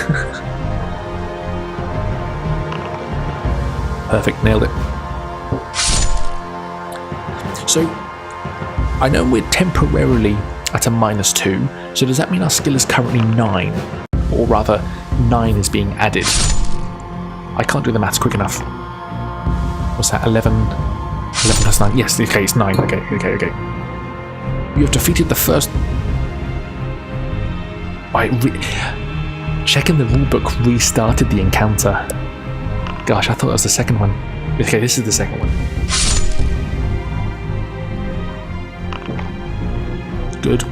Perfect, nailed it. So, I know we're temporarily at a -2, so does that mean our skill is currently 9? Or rather, 9 is being added. I can't do the maths quick enough. What's that, 11? 11 plus 9? Yes, okay, it's 9. Okay. You have defeated the first... Checking the rulebook restarted the encounter. Gosh, I thought it was the second one. Okay, this is the second one. Good.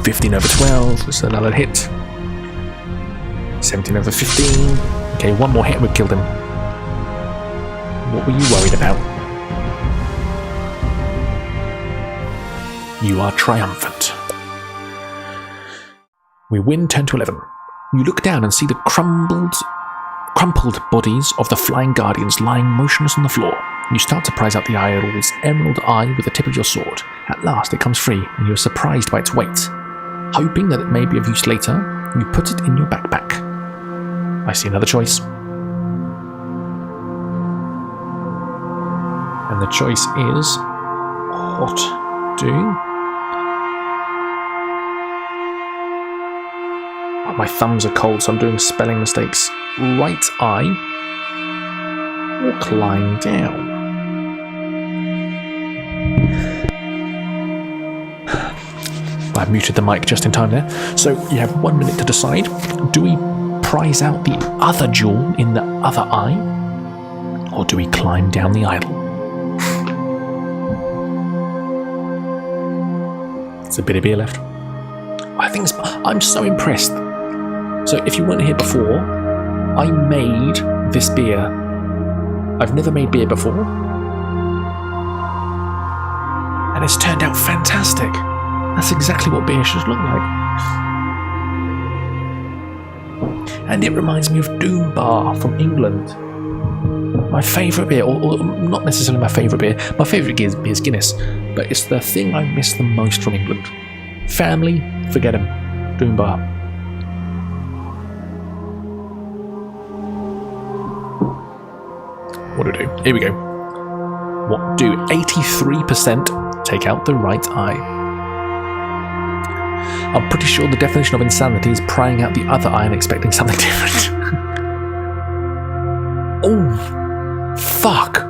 15 over 12, that's another hit. 17 over 15. Okay, one more hit and we've killed him. What were you worried about? You are triumphant. We win 10 to 11. You look down and see the crumpled bodies of the Flying Guardians lying motionless on the floor. You start to prize out the idol's emerald eye with the tip of your sword. At last it comes free, and you are surprised by its weight. Hoping that it may be of use later, you put it in your backpack. I see another choice. And the choice is... what do? Oh, my thumbs are cold, so I'm doing spelling mistakes. Right eye or climb down? I muted the mic just in time there. So you have 1 minute to decide. Do we prize out the other jewel in the other eye? Or do we climb down the idol? It's a bit of beer left. I'm so impressed. So if you weren't here before, I made this beer. I've never made beer before. And it's turned out fantastic. That's exactly what beer should look like. And it reminds me of Doom Bar from England. My favourite beer, or not necessarily my favourite beer. My favourite beer is Guinness, but it's the thing I miss the most from England. Family, forget them. Doom Bar. What do we do? Here we go. What do 83% take out the right eye? I'm pretty sure the definition of insanity is prying out the other eye and expecting something different. Oh, fuck.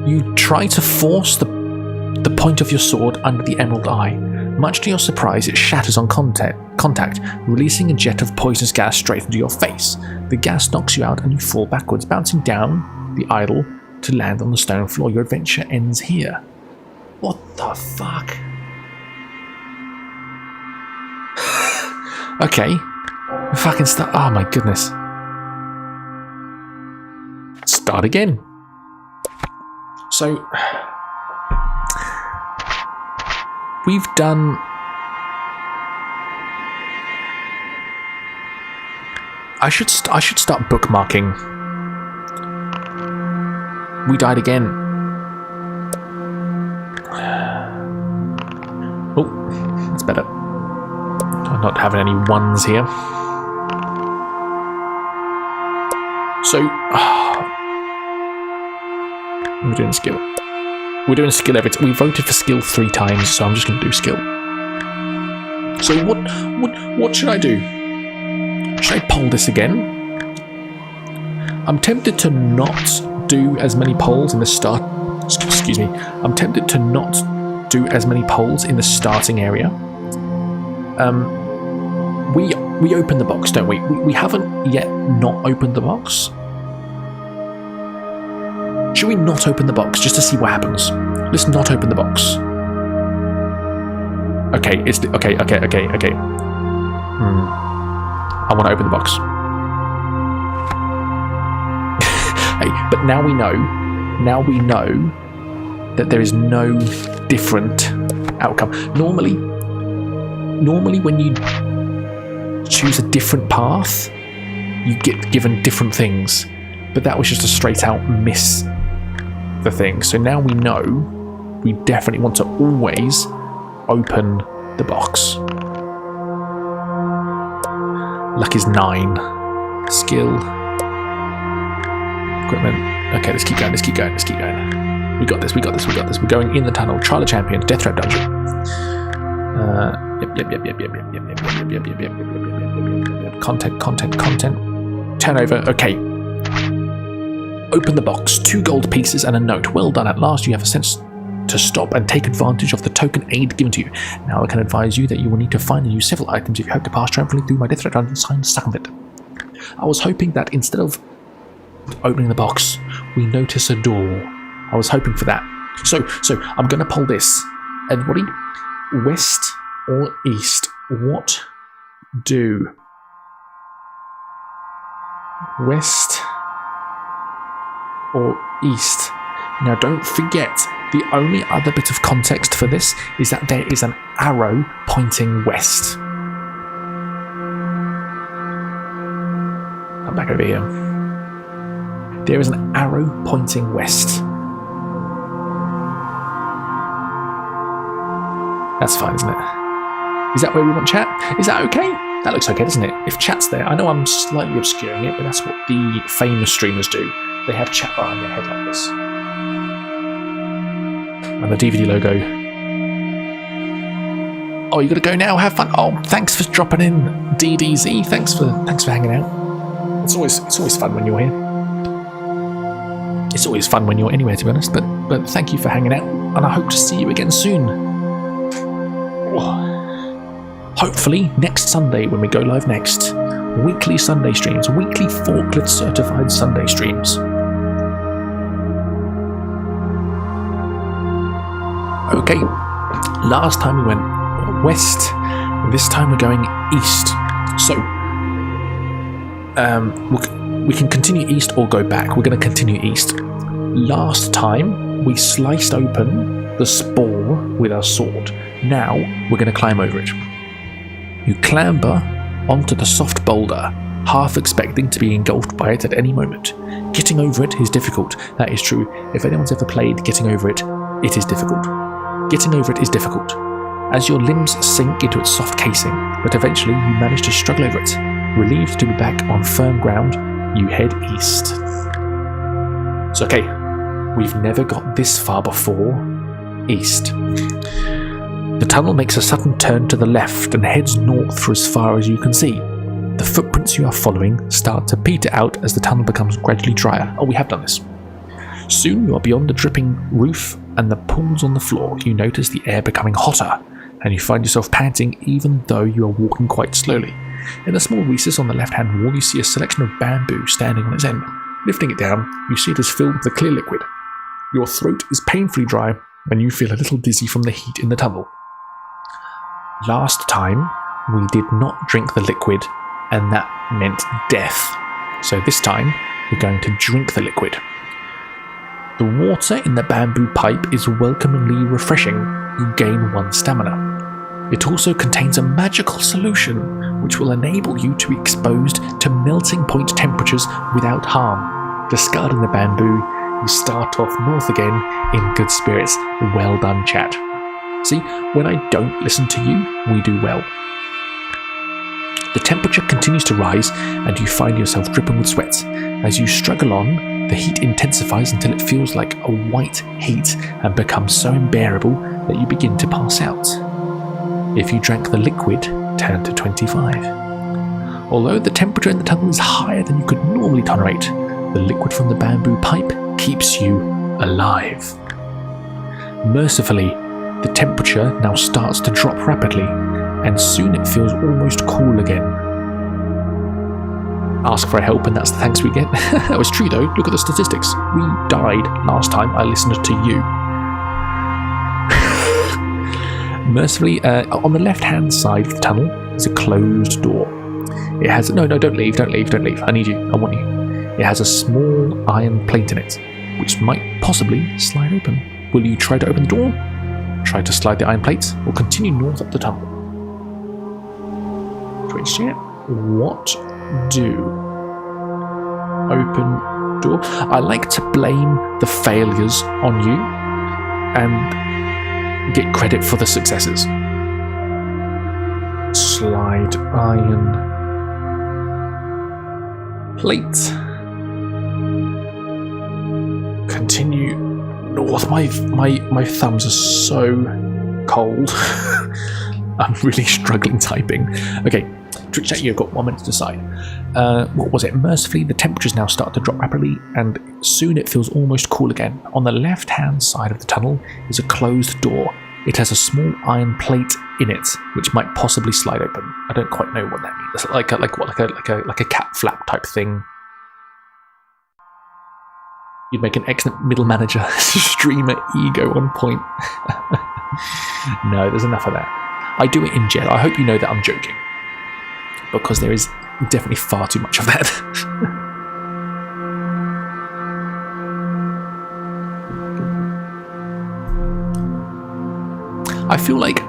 You try to force the point of your sword under the emerald eye. Much to your surprise, it shatters on contact, releasing a jet of poisonous gas straight into your face. The gas knocks you out and you fall backwards, bouncing down the idol to land on the stone floor. Your adventure ends here. What the fuck? Okay. Fucking start. Oh my goodness. Start again. So we've done... I should start bookmarking. We died again. Oh, that's better. I'm not having any ones here. So, we're doing skill. We're doing skill every time. We voted for skill 3 times, so I'm just going to do skill. So what should I do? Should I poll this again? I'm tempted to not do as many polls in the start. Excuse me. I'm tempted to not do as many polls in the starting area. We open the box, don't we? We haven't yet not opened the box. Should we not open the box just to see what happens? Let's not open the box. Okay, okay. I want to open the box. Hey, but now we know that there is no different outcome. Normally when you choose a different path, you get given different things, but that was just a straight out miss the thing. So now we know we definitely want to always open the box. Luck is 9. Skill. Equipment. Okay, let's keep going. We got this. We're going in the tunnel. Trial of Champions. Death Trap Dungeon. Yep. Content. Turnover. Okay. Open the box. 2 gold pieces and a note. Well done. At last you have a sense to stop and take advantage of the token aid given to you. Now I can advise you that you will need to find and use several items if you hope to pass triumphantly through my Death Threat Dungeon. Signed, Succumb. I was hoping that instead of opening the box, we notice a door. I was hoping for that. So I'm going to poll this. Everybody, west or east? What do? West or east? Now don't forget, the only other bit of context for this is that there is an arrow pointing west. Come back over here. There is an arrow pointing west. That's fine, isn't it? Is that where we want chat? Is that okay? That looks okay, doesn't it? If chat's there, I know I'm slightly obscuring it, but that's what the famous streamers do. They have chat behind their head like this. And the DVD logo. Oh, you gotta go now? Have fun. Oh, thanks for dropping in, DDZ. Thanks for hanging out. It's always fun when you're here. It's always fun when you're anywhere, to be honest. But thank you for hanging out, and I hope to see you again soon. Hopefully next Sunday when we go live next. Weekly Sunday streams, weekly forklift certified Sunday streams. Okay, last time we went west, this time we're going east. So, we can continue east or go back. We're going to continue east. Last time we sliced open the spore with our sword. Now we're going to climb over it. You clamber onto the soft boulder, half expecting to be engulfed by it at any moment. Getting over it is difficult. That is true. If anyone's ever played Getting Over It, it is difficult. Getting over it is difficult, as your limbs sink into its soft casing, but eventually you manage to struggle over it. Relieved to be back on firm ground, you head east. It's okay. We've never got this far before. East. The tunnel makes a sudden turn to the left and heads north for as far as you can see. The footprints you are following start to peter out as the tunnel becomes gradually drier. Oh, we have done this. Soon you are beyond the dripping roof and the pools on the floor. You notice the air becoming hotter, and you find yourself panting even though you are walking quite slowly. In a small recess on the left-hand wall, you see a selection of bamboo standing on its end. Lifting it down, you see it is filled with a clear liquid. Your throat is painfully dry, and you feel a little dizzy from the heat in the tunnel. Last time, we did not drink the liquid, and that meant death. So this time, we're going to drink the liquid. The water in the bamboo pipe is welcomingly refreshing. You gain 1 stamina. It also contains a magical solution which will enable you to be exposed to melting point temperatures without harm. Discarding the bamboo, you start off north again in good spirits. Well done, chat. See, when I don't listen to you, we do well. The temperature continues to rise, and you find yourself dripping with sweat. As you struggle on, the heat intensifies until it feels like a white heat and becomes so unbearable that you begin to pass out. If you drank the liquid, turn to 25. Although the temperature in the tunnel is higher than you could normally tolerate, the liquid from the bamboo pipe keeps you alive. Mercifully, the temperature now starts to drop rapidly, and soon it feels almost cool again. Ask for help and that's the thanks we get. That was true though, look at the statistics. We died last time I listened to you. Mercifully, on the left-hand side of the tunnel is a closed door. It has... No, don't leave. I need you. I want you. It has a small iron plate in it, which might possibly slide open. Will you try to open the door? Try to slide the iron plate, or continue north up the tunnel? Twitch chat. What do? Open door. I like to blame the failures on you and get credit for the successes. Slide iron plate. Continue north. My thumbs are so cold. I'm really struggling typing. Okay, Twitch chat, you've got 1 minute to decide. What was it? Mercifully, the temperatures now start to drop rapidly, and soon it feels almost cool again. On the left-hand side of the tunnel is a closed door. It has a small iron plate in it, which might possibly slide open. I don't quite know what that means. Like a cat flap type thing. You'd make an excellent middle manager. Streamer ego on point. No, there's enough of that. I do it in jail. I hope you know that I'm joking, because there is definitely far too much of that. I feel like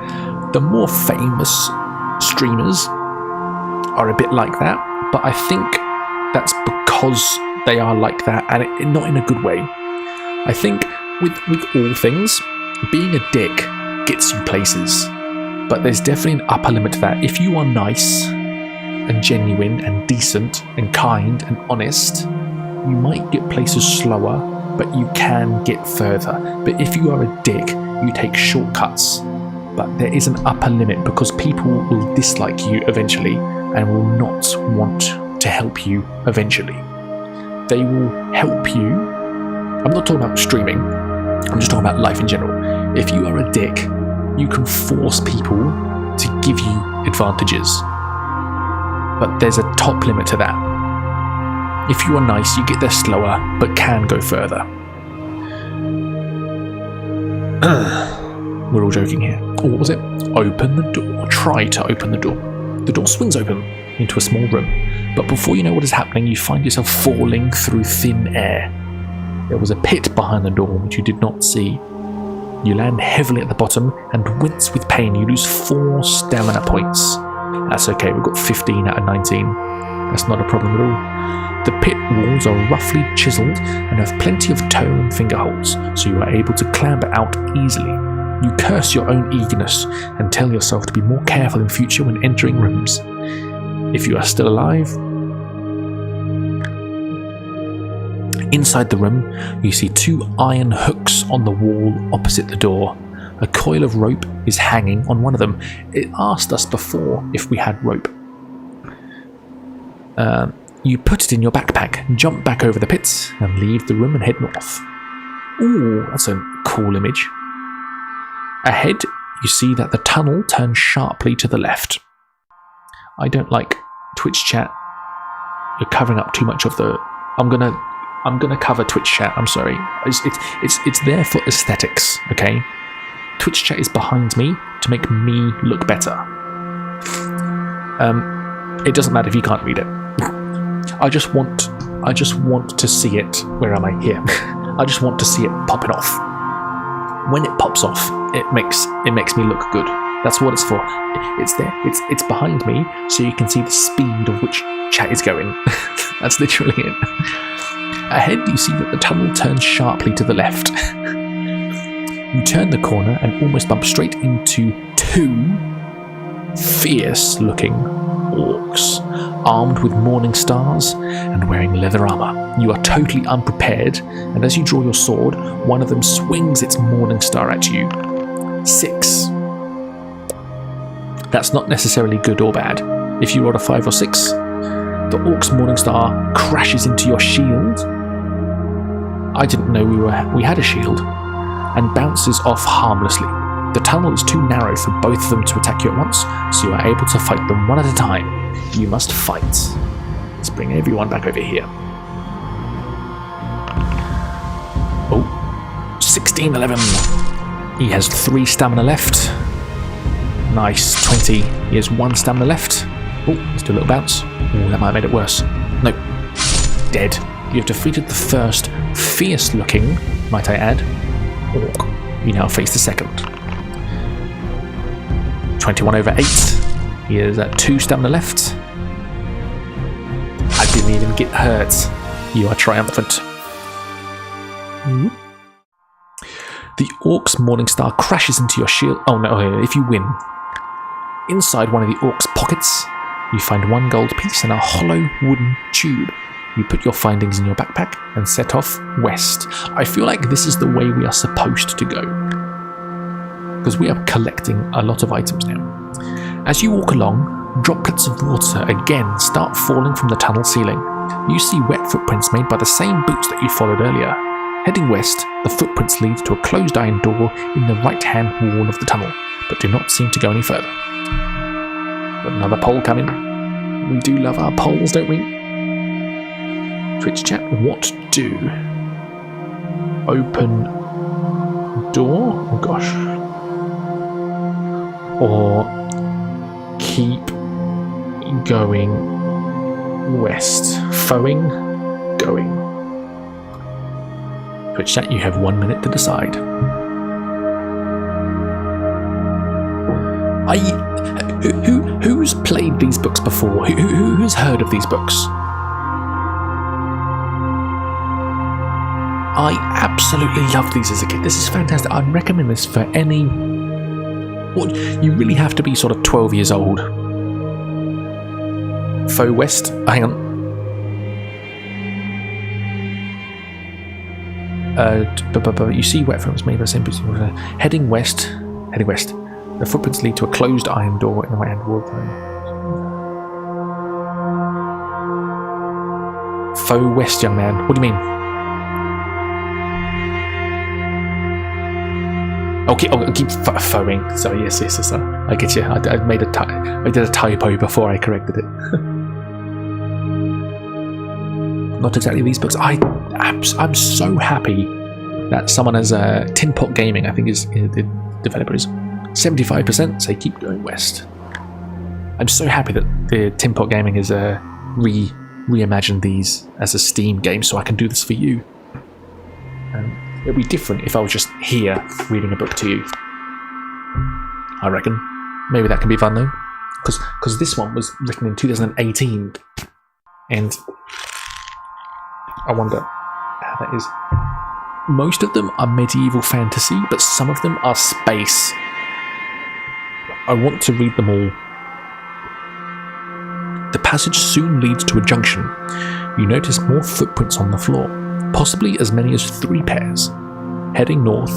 the more famous streamers are a bit like that, but I think that's because they are like that, and not in a good way. I think with all things, being a dick gets you places, but there's definitely an upper limit to that. If you are nice and genuine and decent and kind and honest, you might get places slower, but you can get further. But if you are a dick, you take shortcuts. But there is an upper limit, because people will dislike you eventually and will not want to help you eventually. They will help you. I'm not talking about streaming, I'm just talking about life in general. If you are a dick, you can force people to give you advantages. But there's a top limit to that. If you are nice, you get there slower, but can go further. We're all joking here. Or what was it? Open the door. Try to open the door. The door swings open into a small room, but before you know what is happening, you find yourself falling through thin air. There was a pit behind the door which you did not see. You land heavily at the bottom and wince with pain. You lose 4 stamina points. That's okay, we've got 15 out of 19. That's not a problem at all. The pit walls are roughly chiselled and have plenty of toe and finger holes, so you are able to clamber out easily. You curse your own eagerness and tell yourself to be more careful in future when entering rooms. If you are still alive... Inside the room, you see 2 iron hooks on the wall opposite the door. A coil of rope is hanging on one of them. It asked us before if we had rope. You put it in your backpack, jump back over the pits, and leave the room and head north. Ooh, that's a cool image. Ahead, you see that the tunnel turns sharply to the left. I don't like Twitch chat. You're covering up too much of the... I'm gonna cover Twitch chat. I'm sorry. It's there for aesthetics. Okay. Twitch chat is behind me to make me look better. It doesn't matter if you can't read it. I just want to see it. Where am I? Here. I just want to see it popping off. When it pops off, it makes me look good. That's what it's for. It's there. It's behind me, so you can see the speed of which chat is going. That's literally it. Ahead, you see that the tunnel turns sharply to the left. You turn the corner and almost bump straight into 2 fierce looking orcs, armed with morning stars and wearing leather armor. You are totally unprepared, and as you draw your sword, one of them swings its morning star at you. 6. That's not necessarily good or bad. If you roll a 5 or 6, the orc's morning star crashes into your shield. I didn't know we had a shield, and bounces off harmlessly. The tunnel is too narrow for both of them to attack you at once, so you are able to fight them one at a time. You must fight. Let's bring everyone back over here. Oh, 16, 11. He has 3 stamina left. Nice, 20. He has 1 stamina left. Oh, let's do a little bounce. Oh, that might have made it worse. No. Dead. You have defeated the first fierce-looking, might I add, orc. You now face the second. 21 over 8. He has 2 stamina left. I didn't even get hurt. You are triumphant. The orc's morning star crashes into your shield. Oh no, if you win. Inside one of the orc's pockets, you find 1 gold piece and a hollow wooden tube. You put your findings in your backpack and set off west. I feel like this is the way we are supposed to go, because we are collecting a lot of items now. As you walk along, droplets of water again start falling from the tunnel ceiling. You see wet footprints made by the same boots that you followed earlier. Heading west, the footprints lead to a closed iron door in the right-hand wall of the tunnel, but do not seem to go any further. Got another poll coming. We do love our polls, don't we? Twitch chat, what do? Open door? Oh gosh. Or keep going west. Foeing, going. Twitch chat, you have 1 minute to decide. Who's played these books before? Who's heard of these books? I absolutely loved these as a kid. This is fantastic. I'd recommend this for any... Well, you really have to be sort of 12 years old. Foe West? Hang on. You see wet films made by the same person. Heading west. Heading west. The footprints lead to a closed iron door in the right-hand wall. Foe West, young man. What do you mean? Okay, I'll keep foeing. Sorry, yes, I get you. I did a typo before I corrected it. Not exactly these books. I'm so happy that someone as Tin Pot Gaming, I think is the developers, 75% say keep going west. I'm so happy that the Tin Pot Gaming has reimagined these as a Steam game, so I can do this for you. It'd be different if I was just here reading a book to you. I reckon. Maybe that can be fun though. Because this one was written in 2018. And I wonder how that is. Most of them are medieval fantasy, but some of them are space. I want to read them all. The passage soon leads to a junction. You notice more footprints on the floor. Possibly as many as 3 pairs, heading north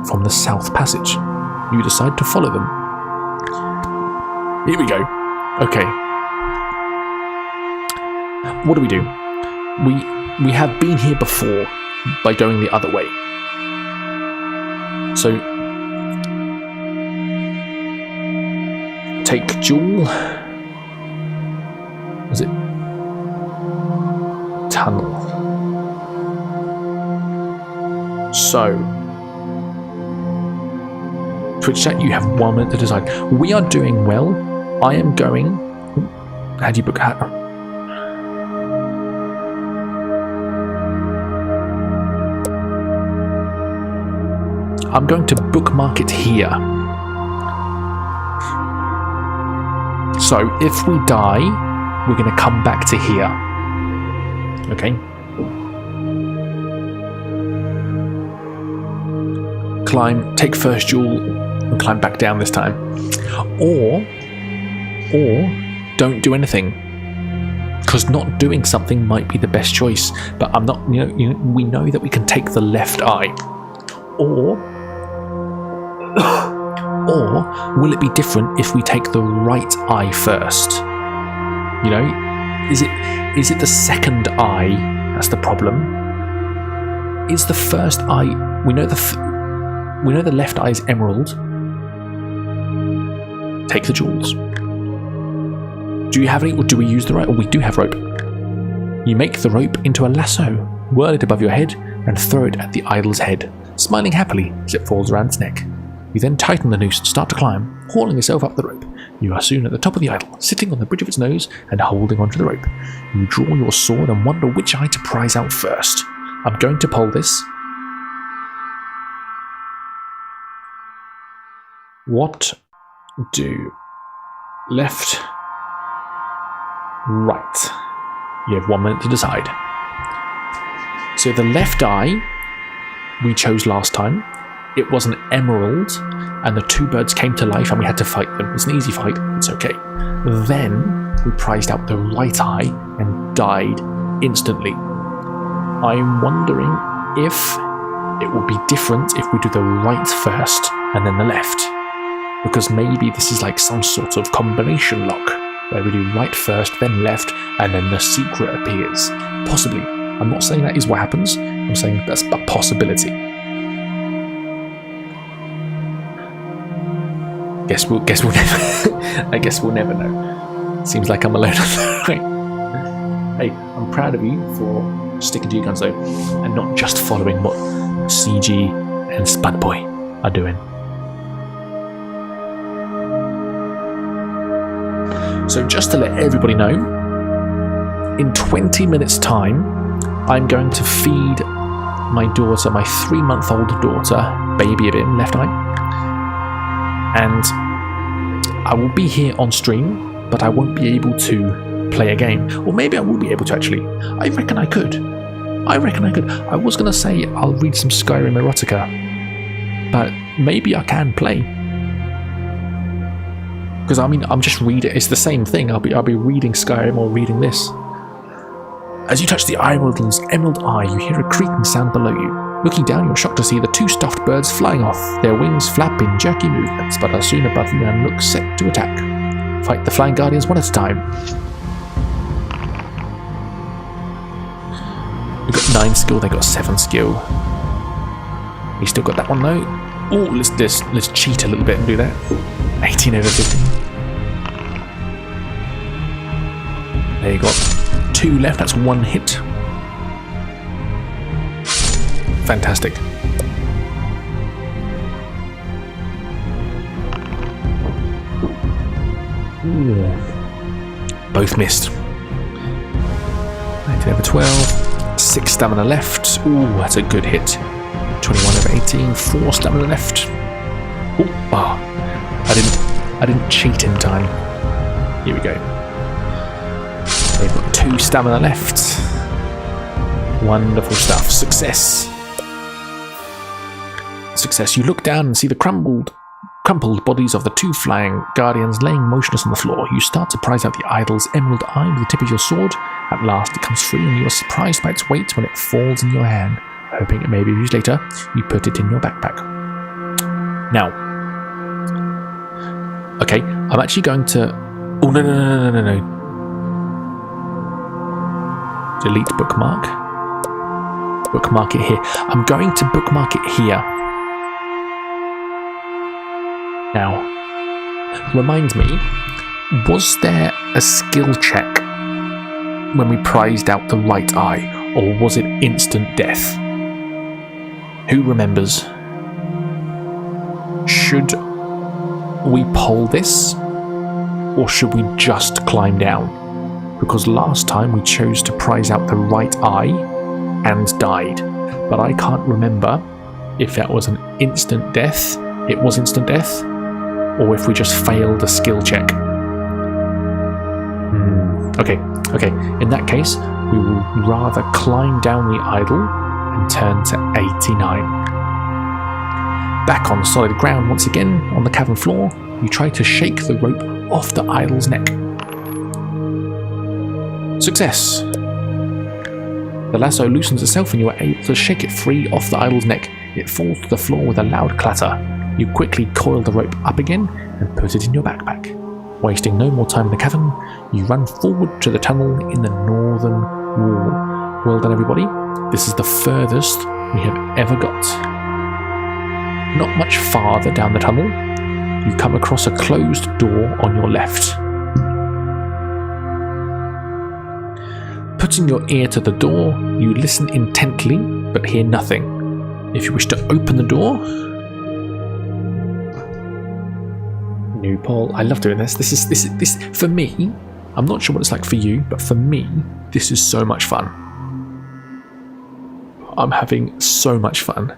from the south passage. You decide to follow them. Here we go. Okay. What do? We have been here before by going the other way. So take Jewel. Was it tunnel? So, Twitch chat, you have 1 minute to decide. We are doing well. I am going... How do you book... I'm going to bookmark it here. So, if we die, we're going to come back to here. Okay? Climb, take first jewel, and climb back down this time. Or or don't do anything. Because not doing something might be the best choice, but I'm not. We know that we can take the left eye, or will it be different if we take the right eye first? Is it the second eye that's the problem? Is the first eye? We know the left eye is emerald. Take the jewels. Do you have any, or do we use the rope? Oh, we do have rope. You make the rope into a lasso, whirl it above your head, and throw it at the idol's head, smiling happily as it falls around its neck. You then tighten the noose and start to climb, hauling yourself up the rope. You are soon at the top of the idol, sitting on the bridge of its nose and holding onto the rope. You draw your sword and wonder which eye to prize out first. I'm going to poll this. What do left, right? You have 1 minute to decide. So the left eye we chose last time. It was an emerald, and the two birds came to life and we had to fight them. It's an easy fight, it's okay. Then we prized out the right eye and died instantly. I'm wondering if it will be different if we do the right first and then the left. Because maybe this is like some sort of combination lock, where we do right first, then left, and then the secret appears. Possibly. I'm not saying that is what happens, I'm saying that's a possibility. I guess we'll never know. Seems like I'm alone on the way. Hey, I'm proud of you for sticking to your guns though, and not just following what CG and Spudboy are doing. So just to let everybody know, in 20 minutes time, I'm going to feed my daughter, my 3-month-old daughter, baby Abim, left eye. And I will be here on stream, but I won't be able to play a game. Or maybe I will be able to actually. I reckon I could. I was going to say I'll read some Skyrim erotica, but maybe I can play. Because I'm just reading. It's the same thing. I'll be reading Skyrim or reading this. As you touch the emerald eye, you hear a creaking sound below you. Looking down, you're shocked to see the 2 stuffed birds flying off. Their wings flap in jerky movements, but are soon above you and look set to attack. Fight the flying guardians one at a time. We got 9 skill. They got 7 skill. We still got that one though. Oh, let's cheat a little bit and do that. 18 over 15. There you got 2 left. That's 1 hit. Fantastic. Ooh. Both missed. 19 over 12. 6 stamina left. Ooh, that's a good hit. 21 over 18. 4 stamina left. Ooh, I didn't cheat in time. Here we go. They've got 2 stamina left. Wonderful stuff. Success. You look down and see the crumpled bodies of the 2 flying guardians laying motionless on the floor. You start to prize out the idol's emerald eye with the tip of your sword. At last it comes free and you are surprised by its weight when it falls in your hand. Hoping it may be used later, you put it in your backpack. Now, okay, I'm actually going to... Oh, no. Delete bookmark. Bookmark it here. I'm going to bookmark it here. Now, remind me, was there a skill check when we prized out the right eye, or was it instant death? Who remembers? Should we poll this, or should we just climb down? Because last time we chose to prize out the right eye and died, but I can't remember if that was an instant death. It was instant death. Or if we just failed a skill check. Okay. In that case, we will rather climb down the idol and turn to 89. Back on solid ground once again on the cavern floor, you try to shake the rope off the idol's neck. Success! The lasso loosens itself and you are able to shake it free off the idol's neck. It falls to the floor with a loud clatter. You quickly coil the rope up again and put it in your backpack. Wasting no more time in the cavern, you run forward to the tunnel in the northern wall. Well done, everybody. This is the furthest we have ever got. Not much farther down the tunnel, you come across a closed door on your left. Putting your ear to the door, you listen intently but hear nothing. If you wish to open the door... New poll. I love doing this. This for me. I'm not sure what it's like for you, but for me, this is so much fun. I'm having so much fun.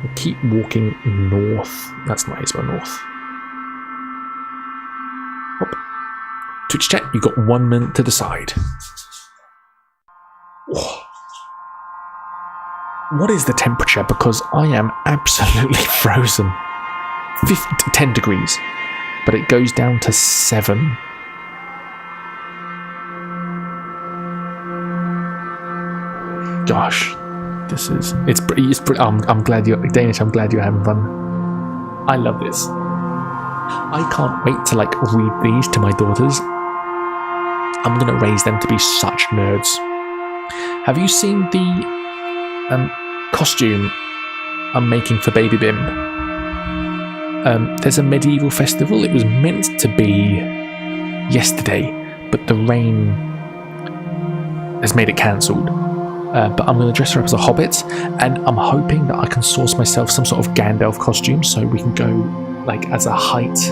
I'll keep walking north. That's not Hazel North. Hop. Twitch chat, you've got 1 minute to decide. Oh. What is the temperature? Because I am absolutely frozen. 10 degrees, but it goes down to 7. Gosh, it's pretty. I'm glad you're Danish. I'm glad you're having fun. I love this. I can't wait to read these to my daughters. I'm gonna raise them to be such nerds. Have you seen the costume I'm making for Baby Bim? There's a medieval festival. It was meant to be yesterday, but the rain has made it cancelled. But I'm going to dress her up as a hobbit, and I'm hoping that I can source myself some sort of Gandalf costume so we can go as a height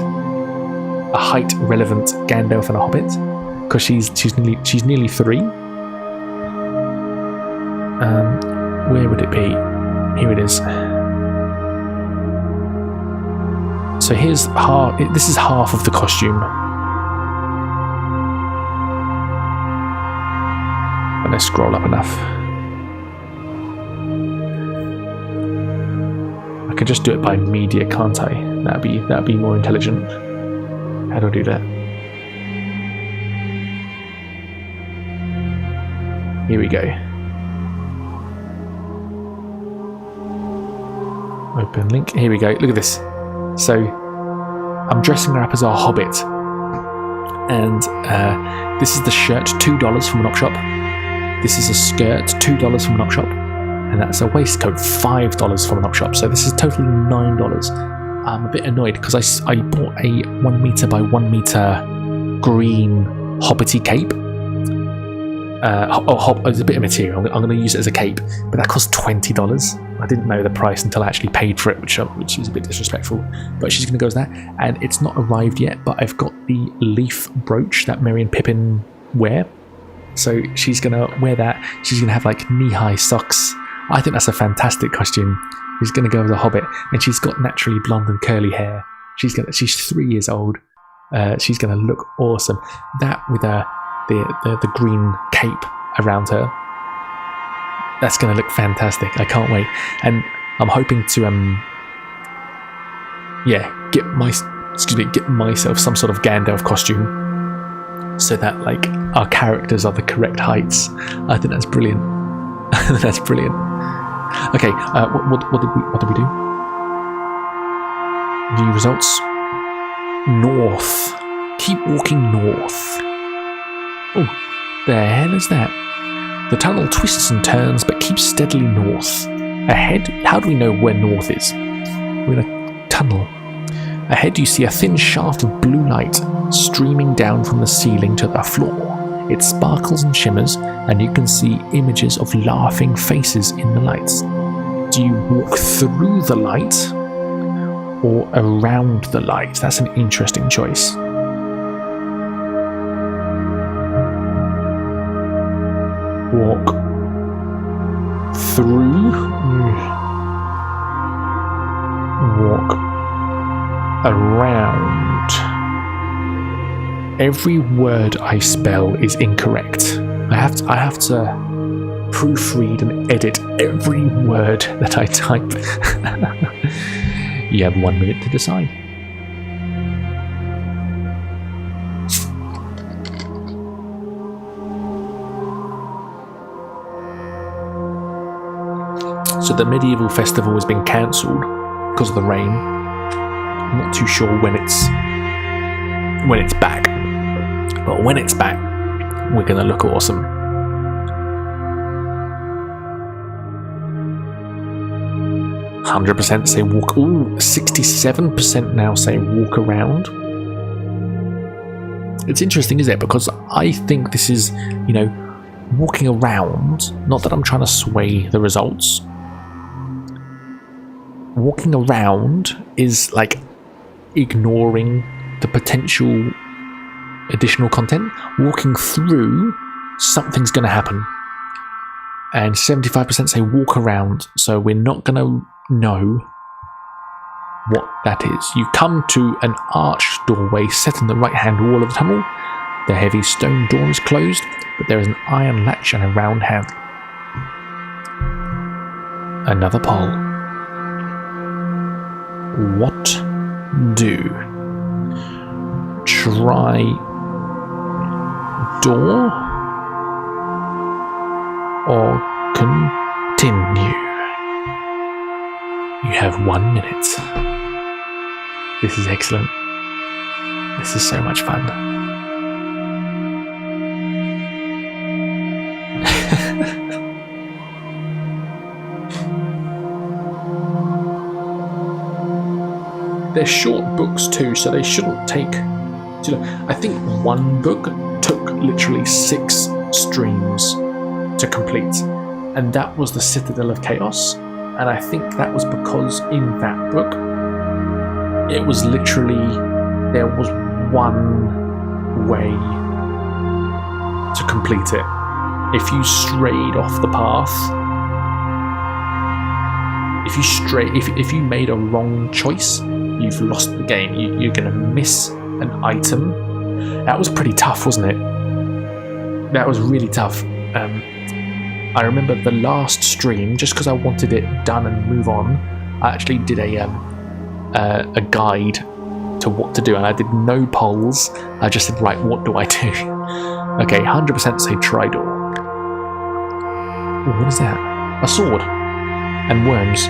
relevant Gandalf and a hobbit, because she's nearly 3. Where would it be? Here it is. So here's half. This is half of the costume. When I scroll up enough, I can just do it by media, can't I? That'd be more intelligent. How do I do that? Here we go. Open link. Here we go. Look at this. So I'm dressing her up as a hobbit, and this is the shirt, $2 from an op shop. This is a skirt, $2 from an op shop, and that's a waistcoat, $5 from an op shop. So this is totally $9. I'm a bit annoyed because I bought a 1 meter by 1 meter green hobbity cape. It's a bit of material. I'm going to use it as a cape, but that cost $20. I didn't know the price until I actually paid for it, which is a bit disrespectful. But she's going to go as that, and it's not arrived yet. But I've got the leaf brooch that Merry and Pippin wear, so she's going to wear that. She's going to have knee-high socks. I think that's a fantastic costume. She's going to go as a hobbit, and she's got naturally blonde and curly hair. She's 3 years old. She's going to look awesome. That with the green cape around her. That's going to look fantastic. I can't wait. And I'm hoping to get myself some sort of Gandalf costume so that our characters are the correct heights. I think that's brilliant. That's brilliant. Okay, what did we do? New results. North. Keep walking north. Oh, the hell is that? The tunnel twists and turns but keeps steadily north. Ahead, how do we know where north is? We're in a tunnel. Ahead you see a thin shaft of blue light streaming down from the ceiling to the floor. It sparkles and shimmers, and you can see images of laughing faces in the lights. Do you walk through the light or around the light? That's an interesting choice. Walk through, walk around. Every word I spell is incorrect. I have to proofread and edit every word that I type. You have 1 minute to decide. So the medieval festival has been cancelled because of the rain. I'm not too sure when it's back. But when it's back, we're going to look awesome. %, say walk. Ooh, 67% now say walk around. It's interesting, isn't it? Because I think this is, you know, walking around. Not that I'm trying to sway the results. Walking around is like ignoring the potential additional content. Walking through, something's going to happen. And 75% say walk around, so we're not going to know what that is. You come to an arched doorway set in the right-hand wall of the tunnel. The heavy stone door is closed, but there is an iron latch and a round handle. Another poll. What do? Try door or continue? You have 1 minute. This is excellent. This is so much fun. They're short books too, so they shouldn't take... I think one book took literally 6 streams to complete, and that was the Citadel of Chaos. And I think that was because in that book, it was literally, there was one way to complete it. If you strayed off the path, if you made a wrong choice, you've lost the game. You're going to miss an item. That was pretty tough, wasn't it? That was really tough. I remember the last stream, just because I wanted it done and move on, I actually did a guide to what to do, and I did no polls. I just said, right, what do I do? Okay, 100% say try door. Ooh, what is that? A sword and worms.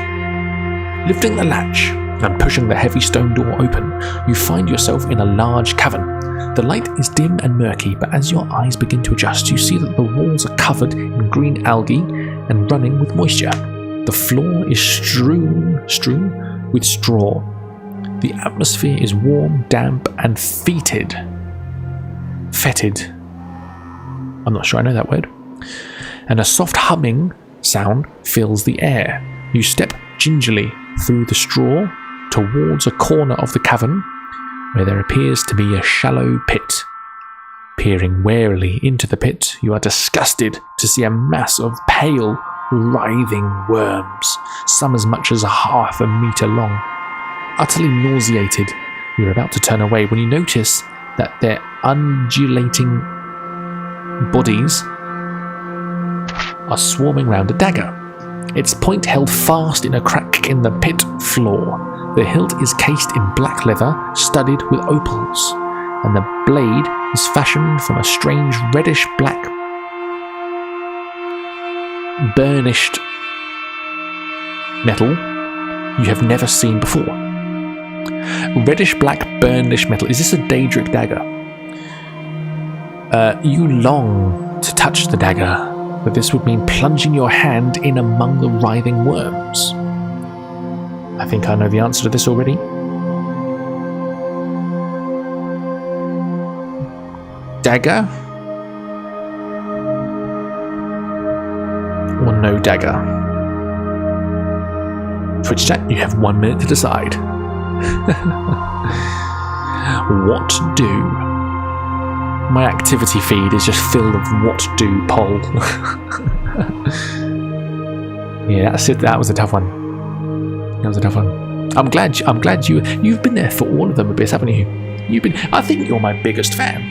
Lifting the latch and pushing the heavy stone door open, you find yourself in a large cavern. The light is dim and murky, but as your eyes begin to adjust, you see that the walls are covered in green algae and running with moisture. The floor is strewn with straw. The atmosphere is warm, damp, and fetid. Fetid. I'm not sure I know that word. And a soft humming sound fills the air. You step gingerly through the straw towards a corner of the cavern where there appears to be a shallow pit. Peering warily into the pit, you are disgusted to see a mass of pale, writhing worms, some as much as ½ a metre long. Utterly nauseated, you're about to turn away when you notice that their undulating bodies are swarming round a dagger. Its point held fast in a crack in the pit floor. The hilt is cased in black leather, studded with opals, and the blade is fashioned from a strange reddish-black burnished metal you have never seen before. Reddish-black burnished metal. Is this a Daedric dagger? You long to touch the dagger, but this would mean plunging your hand in among the writhing worms. I think I know the answer to this already. Dagger? Or no dagger? Twitch chat, you have 1 minute to decide. What do? My activity feed is just filled of what do poll. Yeah, that's it. That was a tough one. That was a tough one. I'm glad you've been there for all of them, Abyss, haven't you? I think you're my biggest fan.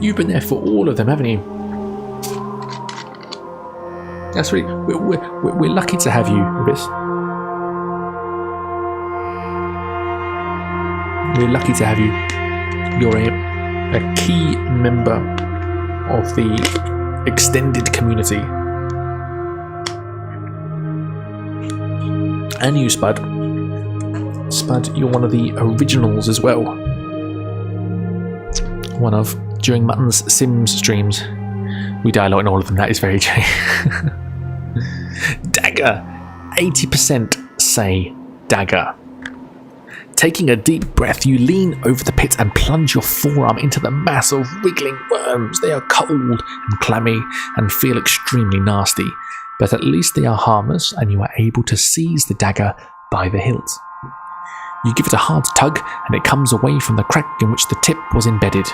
You've been there for all of them, haven't you? That's really, we're lucky to have you, Abyss. We're lucky to have you. You're a key member of the extended community. And you, Spud. Spud, you're one of the originals as well. One of, during Mutton's Sims streams. We die a lot in all of them, that is very true. Dagger. 80% say dagger. Taking a deep breath, you lean over the pit and plunge your forearm into the mass of wriggling worms. They are cold and clammy and feel extremely nasty, but at least they are harmless and you are able to seize the dagger by the hilt. You give it a hard tug and it comes away from the crack in which the tip was embedded.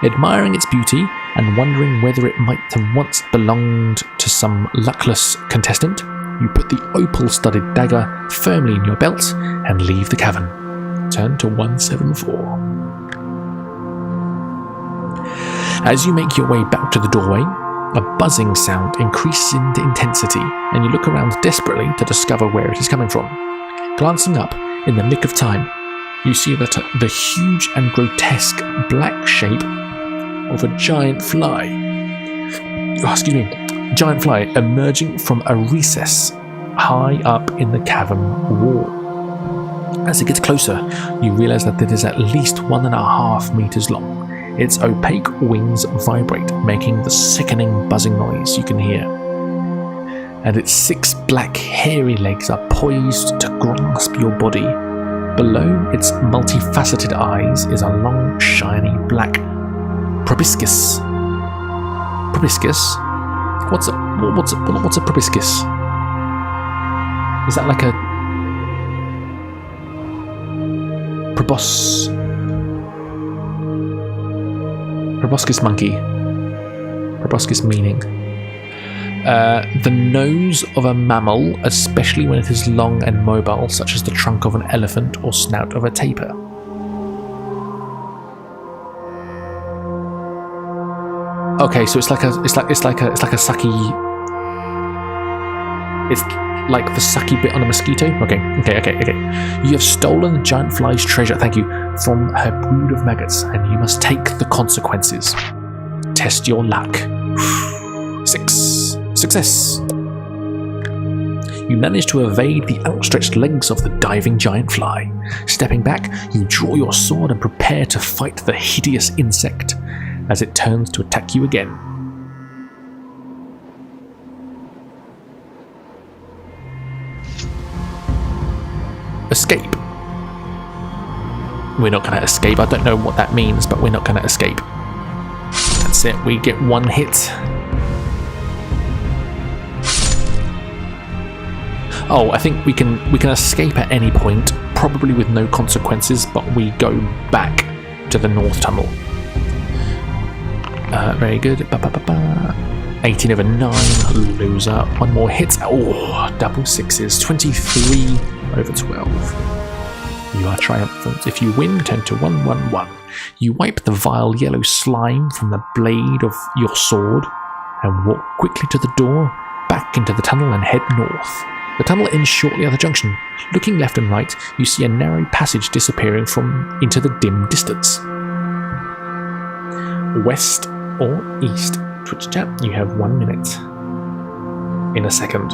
Admiring its beauty and wondering whether it might have once belonged to some luckless contestant, you put the opal-studded dagger firmly in your belt and leave the cavern. Turn to 174. As you make your way back to the doorway, a buzzing sound increases in intensity, and you look around desperately to discover where it is coming from. Glancing up, in the nick of time, you see that the huge and grotesque black shape of a giant fly. Giant fly emerging from a recess high up in the cavern wall. As it gets closer, you realise that it is at least 1.5 meters long. Its opaque wings vibrate, making the sickening buzzing noise you can hear. And its 6 black hairy legs are poised to grasp your body. Below its multifaceted eyes is a long, shiny black proboscis. Proboscis? What's a proboscis? Is that like a proboscis monkey? Proboscis meaning the nose of a mammal, especially when it is long and mobile, such as the trunk of an elephant or snout of a tapir. Okay, so it's like a sucky. It's like the sucky bit on a mosquito. Okay. You have stolen the giant fly's treasure, thank you, from her brood of maggots, and you must take the consequences. Test your luck. 6. Success. You manage to evade the outstretched legs of the diving giant fly. Stepping back, you draw your sword and prepare to fight the hideous insect as it turns to attack you again. Escape. We're not going to escape. I don't know what that means, but we're not going to escape. That's it. We get 1 hit. Oh, I think we can escape at any point, probably with no consequences, but we go back to the north tunnel. Very good. 18 over 9, loser. 1 more hit. Oh, double 6s. 23 over 12. You are triumphant. If you win, turn to 111. You wipe the vile yellow slime from the blade of your sword and walk quickly to the door, back into the tunnel and head north. The tunnel ends shortly at the junction. Looking left and right, you see a narrow passage disappearing into the dim distance. West or east? Twitch chat, you have 1 minute. In a second.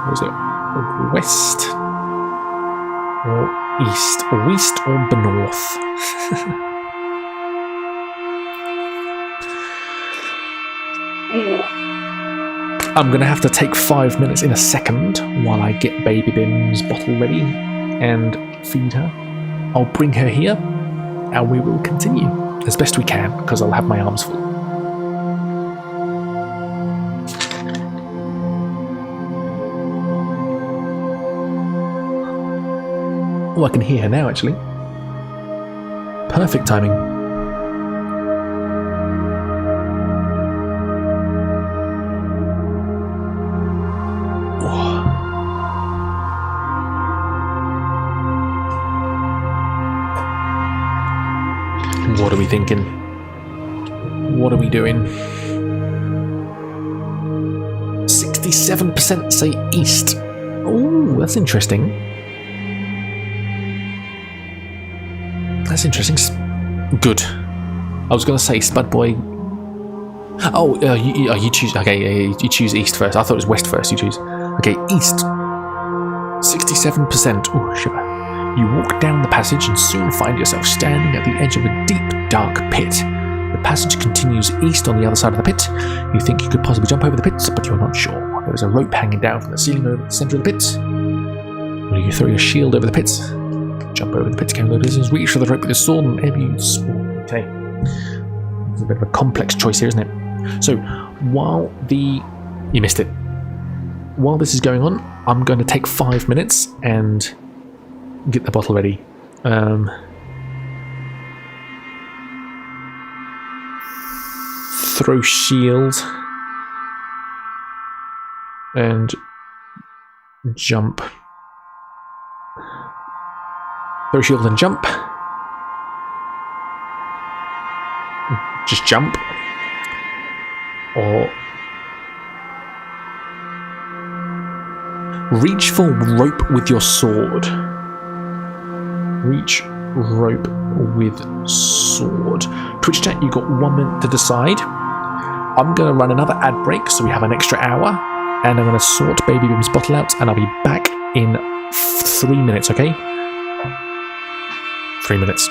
What was it? West or east? West or north? I'm going to have to take 5 minutes in a second while I get Baby Bim's bottle ready and feed her. I'll bring her here and we will continue as best we can because I'll have my arms full. Oh, I can hear her now actually. Perfect timing. What are we thinking? What are we doing? 67% say east. Oh, that's interesting. That's interesting. Good. I was going to say Spud Boy Oh, you choose. Okay, you choose east first. I thought it was west first. You choose. Okay, east. 67%. Oh, shiver. You walk down the passage and soon find yourself standing at the edge of a deep, dark pit. The passage continues east on the other side of the pit. You think you could possibly jump over the pit, but you're not sure. There is a rope hanging down from the ceiling over the centre of the pit. Will you throw your shield over the pit? Jump over the pit, carry the distance, reach for the rope with your sword, and whenever you sword. Okay. It's a bit of a complex choice here, isn't it? So, while the... You missed it. While this is going on, I'm going to take 5 minutes and get the bottle ready. Throw shield and jump. Throw shield and jump. Just jump. Or reach for rope with your sword. Reach rope with sword. Twitch chat, you got 1 minute to decide. I'm going to run another ad break so we have an extra hour, and I'm going to sort Baby Bim's bottle out, and I'll be back in 3 minutes, okay? 3 minutes.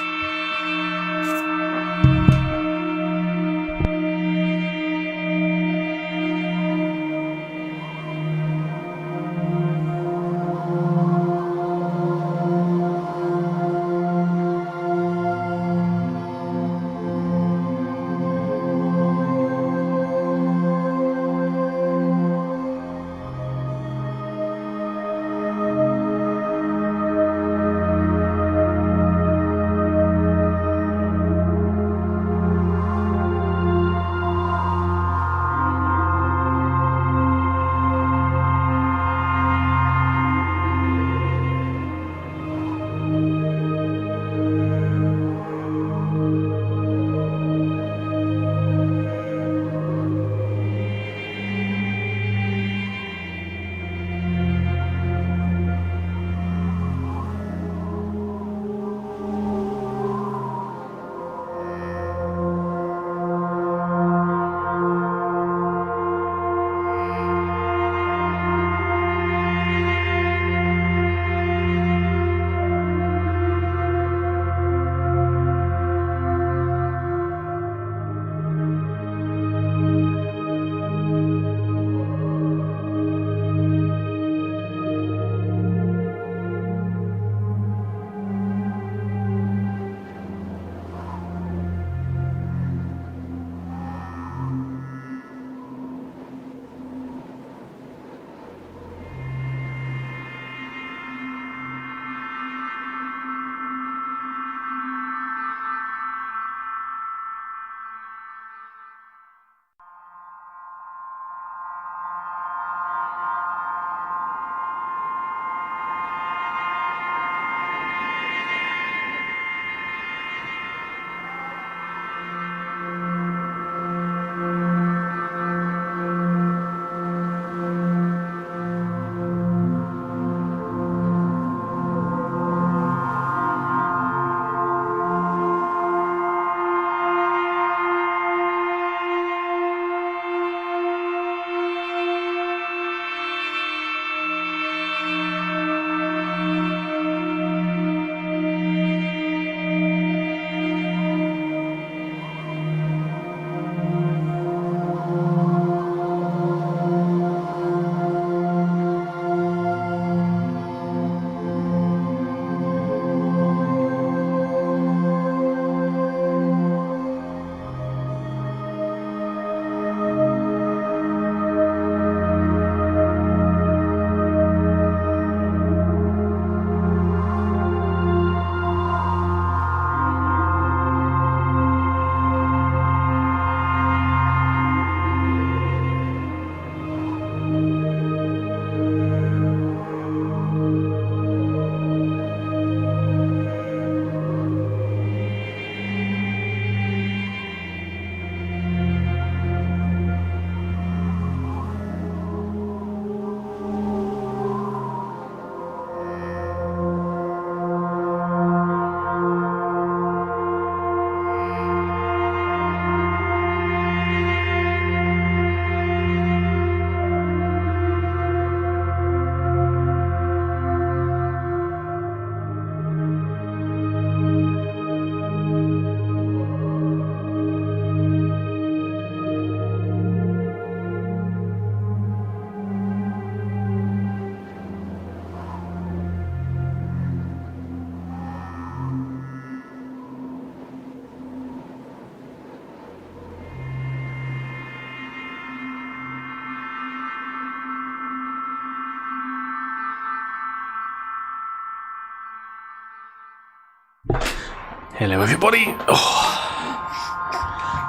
Hello everybody. Oh.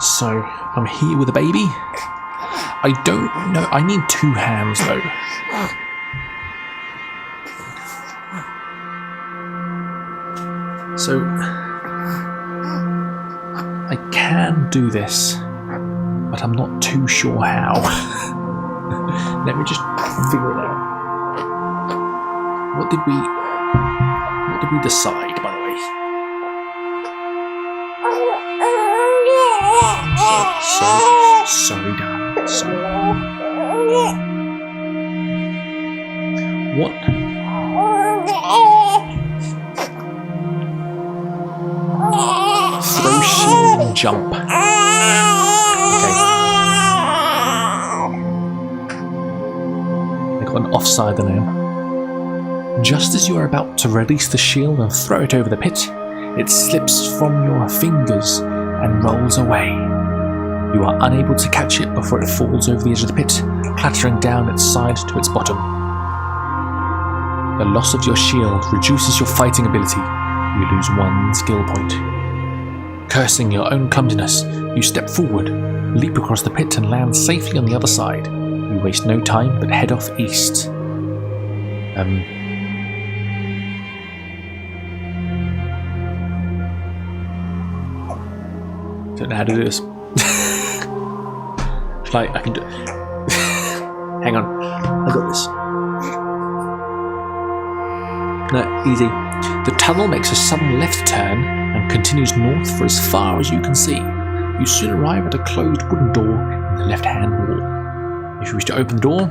So, I'm here with a baby. I don't know, I need 2 hands though. So, I can do this, but I'm not too sure how. Let me just figure it out. What did we decide, by the way? Sorry, darling. Sorry. What? Throw, shield, and jump. Okay. I got an offside now. Just as you are about to release the shield and throw it over the pit, it slips from your fingers and rolls away. You are unable to catch it before it falls over the edge of the pit, clattering down its side to its bottom. The loss of your shield reduces your fighting ability. You lose 1 skill point. Cursing your own clumsiness, you step forward, leap across the pit and land safely on the other side. You waste no time but head off east. Don't know how to do this. I can do it. Hang on, I got this. No, easy. The tunnel makes a sudden left turn and continues north for as far as you can see. You soon arrive at a closed wooden door in the left-hand wall. If you wish to open the door,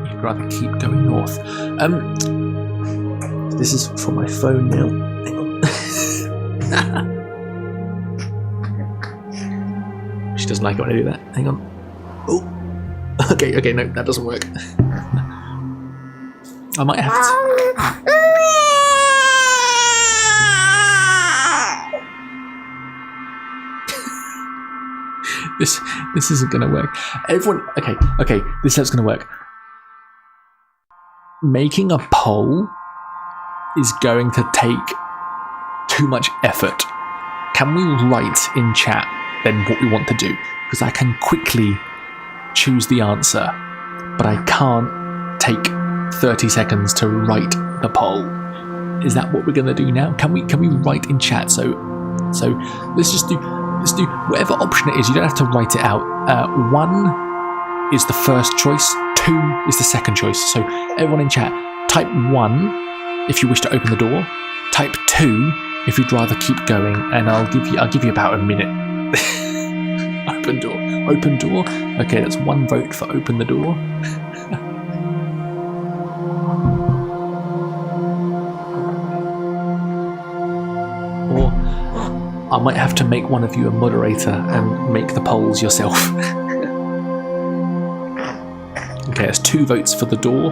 you'd rather keep going north. This is from my phone now. Hang on. She doesn't like it when I do that. Hang on. Oh. Okay, no, that doesn't work. I might have to. This isn't gonna work. Everyone, okay, this is how it's gonna work. Making a poll is going to take too much effort. Can we write in chat then what we want to do? Because I can quickly choose the answer, but I can't take 30 seconds to write the poll. Is that what we're gonna do now? Can we write in chat? So let's do whatever option it is. You don't have to write it out. 1 is the first choice, 2 is the second choice. So everyone in chat, type 1 if you wish to open the door, type 2 if you'd rather keep going, and I'll give you about a minute. Open door. Okay, that's 1 vote for open the door. Or I might have to make one of you a moderator and make the polls yourself. Okay, that's 2 votes for the door.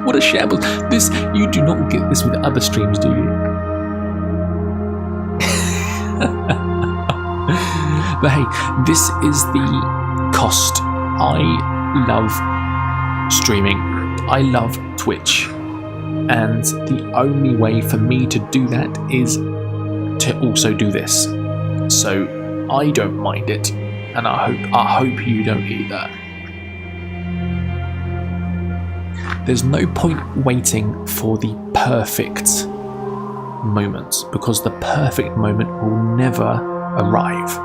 What a shambles. This, you do not get this with other streams, do you? But hey, this is the cost. I love streaming. I love Twitch. And the only way for me to do that is to also do this. So I don't mind it, and I hope you don't either. There's no point waiting for the perfect moment, because the perfect moment will never arrive.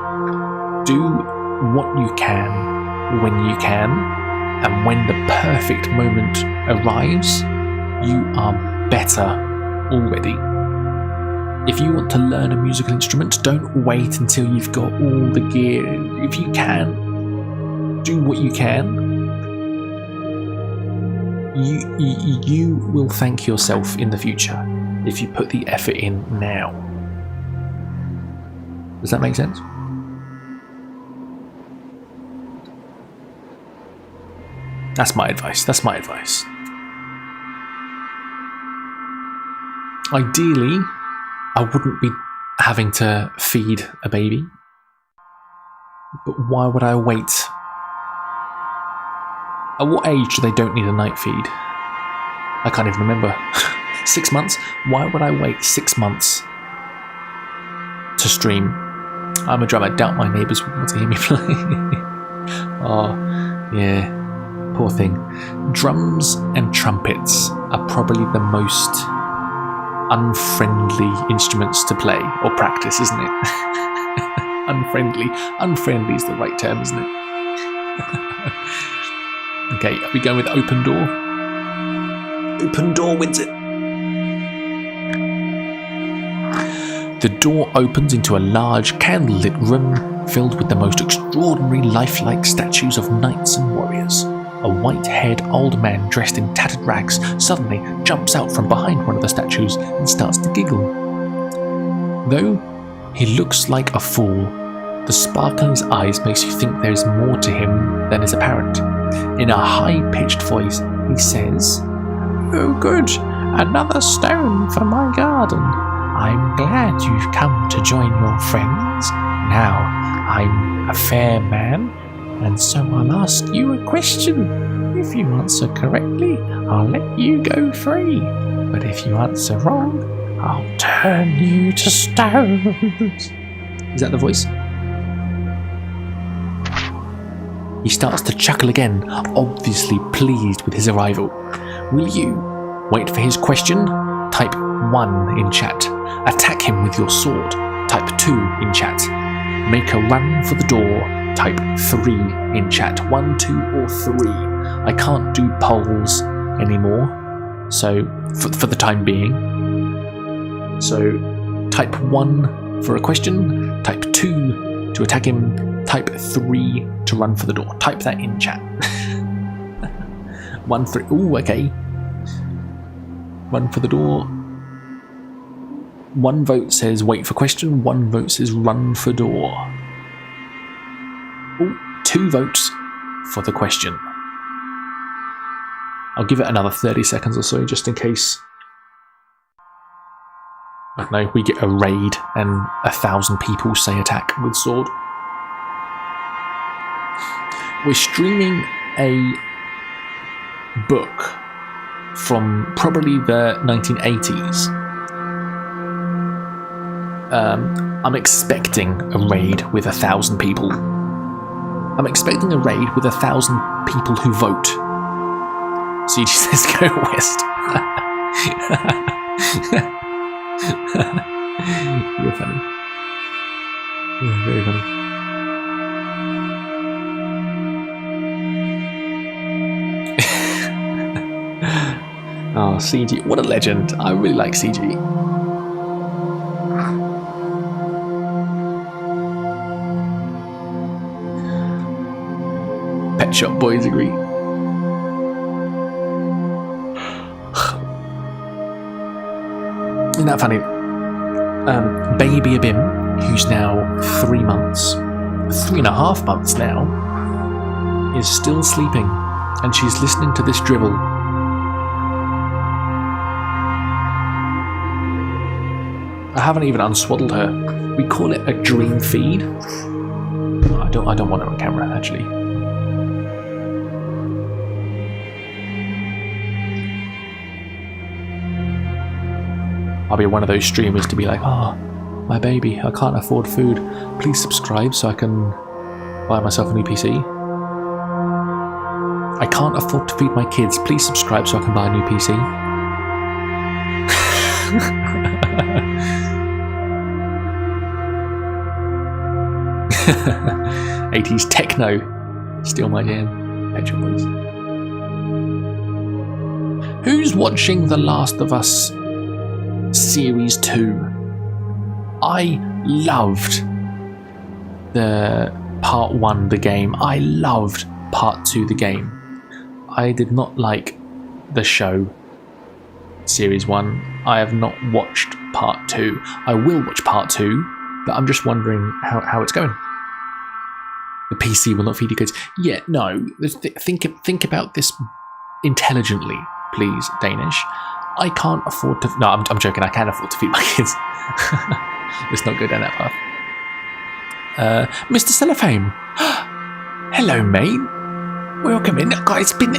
Do what you can when you can, and when the perfect moment arrives, you are better already. If you want to learn a musical instrument, don't wait until you've got all the gear. If you can, do what you can. You will thank yourself in the future if you put the effort in now. Does that make sense? That's my advice. Ideally, I wouldn't be having to feed a baby. But why would I wait? At what age do they don't need a night feed? I can't even remember. 6 months? Why would I wait 6 months to stream. I'm a drummer. Doubt my neighbours would want to hear me play. Oh, yeah. Poor thing. Drums and trumpets are probably the most unfriendly instruments to play or practice, isn't it? Unfriendly. Unfriendly is the right term, isn't it? Okay, are we going with open door? Open door wins it. The door opens into a large, candlelit room filled with the most extraordinary lifelike statues of knights and warriors. A white-haired old man dressed in tattered rags suddenly jumps out from behind one of the statues and starts to giggle. Though he looks like a fool, the sparkle in his eyes makes you think there is more to him than is apparent. In a high-pitched voice, he says, "Oh good, another stone for my garden. I'm glad you've come to join your friends. Now, I'm a fair man, and so I'll ask you a question. If you answer correctly, I'll let you go free. But if you answer wrong, I'll turn you to stones." Is that the voice? He starts to chuckle again, obviously pleased with his arrival. Will you wait for his question? Type 1 in chat. Attack him with your sword. Type 2 in chat. Make a run for the door. Type 3 in chat. 1, 2 or 3. I can't do polls anymore, so for the time being. So type 1 for a question. Type 2 to attack him. Type 3 to run for the door. Type that in chat. 1, 3. Ooh, okay. Run for the door. 1 vote says wait for question. 1 vote says run for door. Ooh, 2 votes for the question. I'll give it another 30 seconds or so, just in case, I don't know, we get a raid and 1,000 people say attack with sword. We're streaming a book from probably the 1980s. I'm expecting a raid with 1,000 people. I'm expecting a raid with 1,000 people who vote. CG says go west. You're funny. You're very funny. Oh, CG. What a legend. I really like CG. Pet Shop Boys agree. Isn't that funny? Baby Abim, who's now 3 months, 3.5 months now, is still sleeping, and she's listening to this dribble. I haven't even unswaddled her. We call it a dream feed. I don't want her on camera, actually. I'll be one of those streamers to be like, "Oh, my baby, I can't afford food. Please subscribe so I can buy myself a new PC. I can't afford to feed my kids. Please subscribe so I can buy a new PC." 80s techno, still my jam. Pet Shop Boys. Who's watching The Last of Us Series 2? I loved the part 1, the game. I loved part 2, the game. I did not like the show Series 1. I have not watched part 2. I will watch part 2, but I'm just wondering how it's going. The PC will not feed you kids. Yeah, no. Think about this intelligently, please, Danish. I can't afford to... No, I'm joking. I can afford to feed my kids. Let's not go down that path. Mr. Cellophane. Hello, mate. Welcome in. God, it's been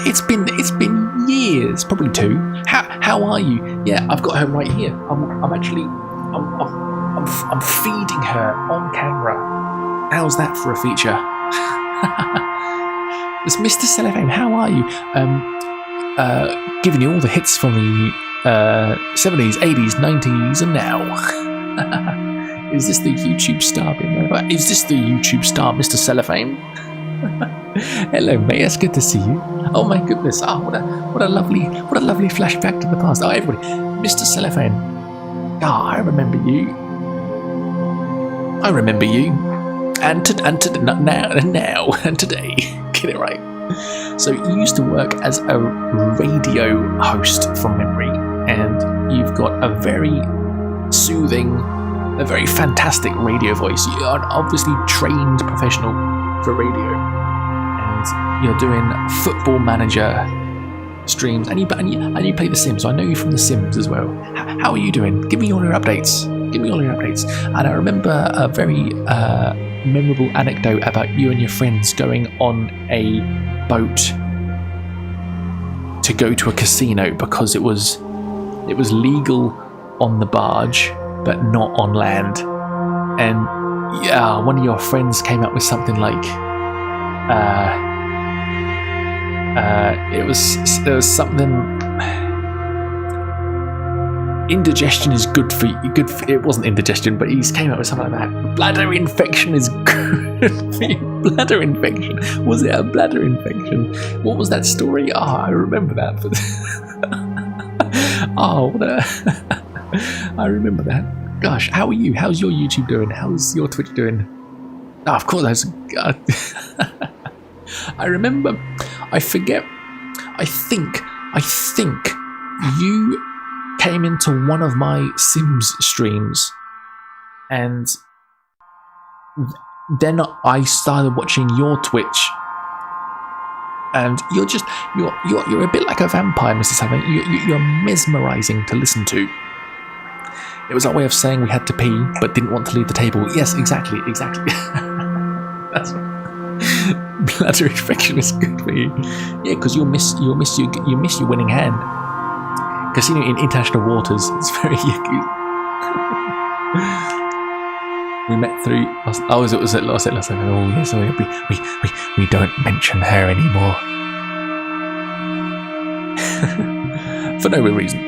years, probably 2. How are you? Yeah, I've got her right here. I'm I'm feeding her on camera. How's that for a feature? It's Mr. Cellophane, how are you? Giving you all the hits from the 70s, 80s, 90s, and now. Is this the YouTube star? Is this the YouTube star, Mr. Cellophane? Hello, mate. It's good to see you. Oh my goodness! Oh, what a lovely flashback to the past. Oh, everybody, Mr. Cellophane. Ah, I remember you. And today, get it right. So you used to work as a radio host from memory, and you've got a very soothing, a very fantastic radio voice. You are obviously trained professional for radio, and you're doing Football Manager streams, and you play The Sims. So I know you from The Sims as well. How are you doing? Give me all your updates. And I remember a very memorable anecdote about you and your friends going on a boat to go to a casino because it was legal on the barge but not on land. And yeah, one of your friends came up with something like it was something. Indigestion is good for you. It wasn't indigestion, but he came up with something like that. Bladder infection is good for you. Bladder infection. Was it a bladder infection? What was that story? I remember that. I remember that. Gosh, how are you? How's your YouTube doing? How's your Twitch doing? Oh, of course, I remember. I forget. I think you came into one of my Sims streams, and then I started watching your Twitch, and you're a bit like a vampire, Mr. Savin. You're mesmerizing to listen to. It was our way of saying we had to pee but didn't want to leave the table. Yes, exactly. That's bladder infection is good for you. Yeah, because you'll miss your winning hand. Casino in international waters. It's very yucky. We met through. Oh, it was at last time. Oh yes, we don't mention her anymore for no real reason.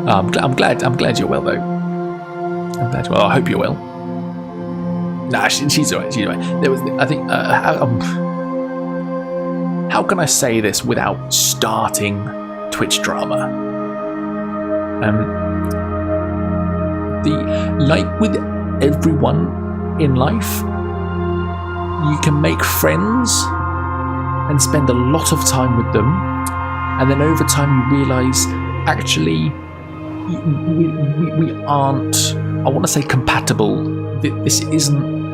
I'm glad you're well though. I'm glad. Well, I hope you're well. Nah, she's alright. There was, I think. How can I say this without starting Twitch drama? Like with everyone in life, you can make friends and spend a lot of time with them, and then over time you realise actually we aren't. I want to say compatible. This isn't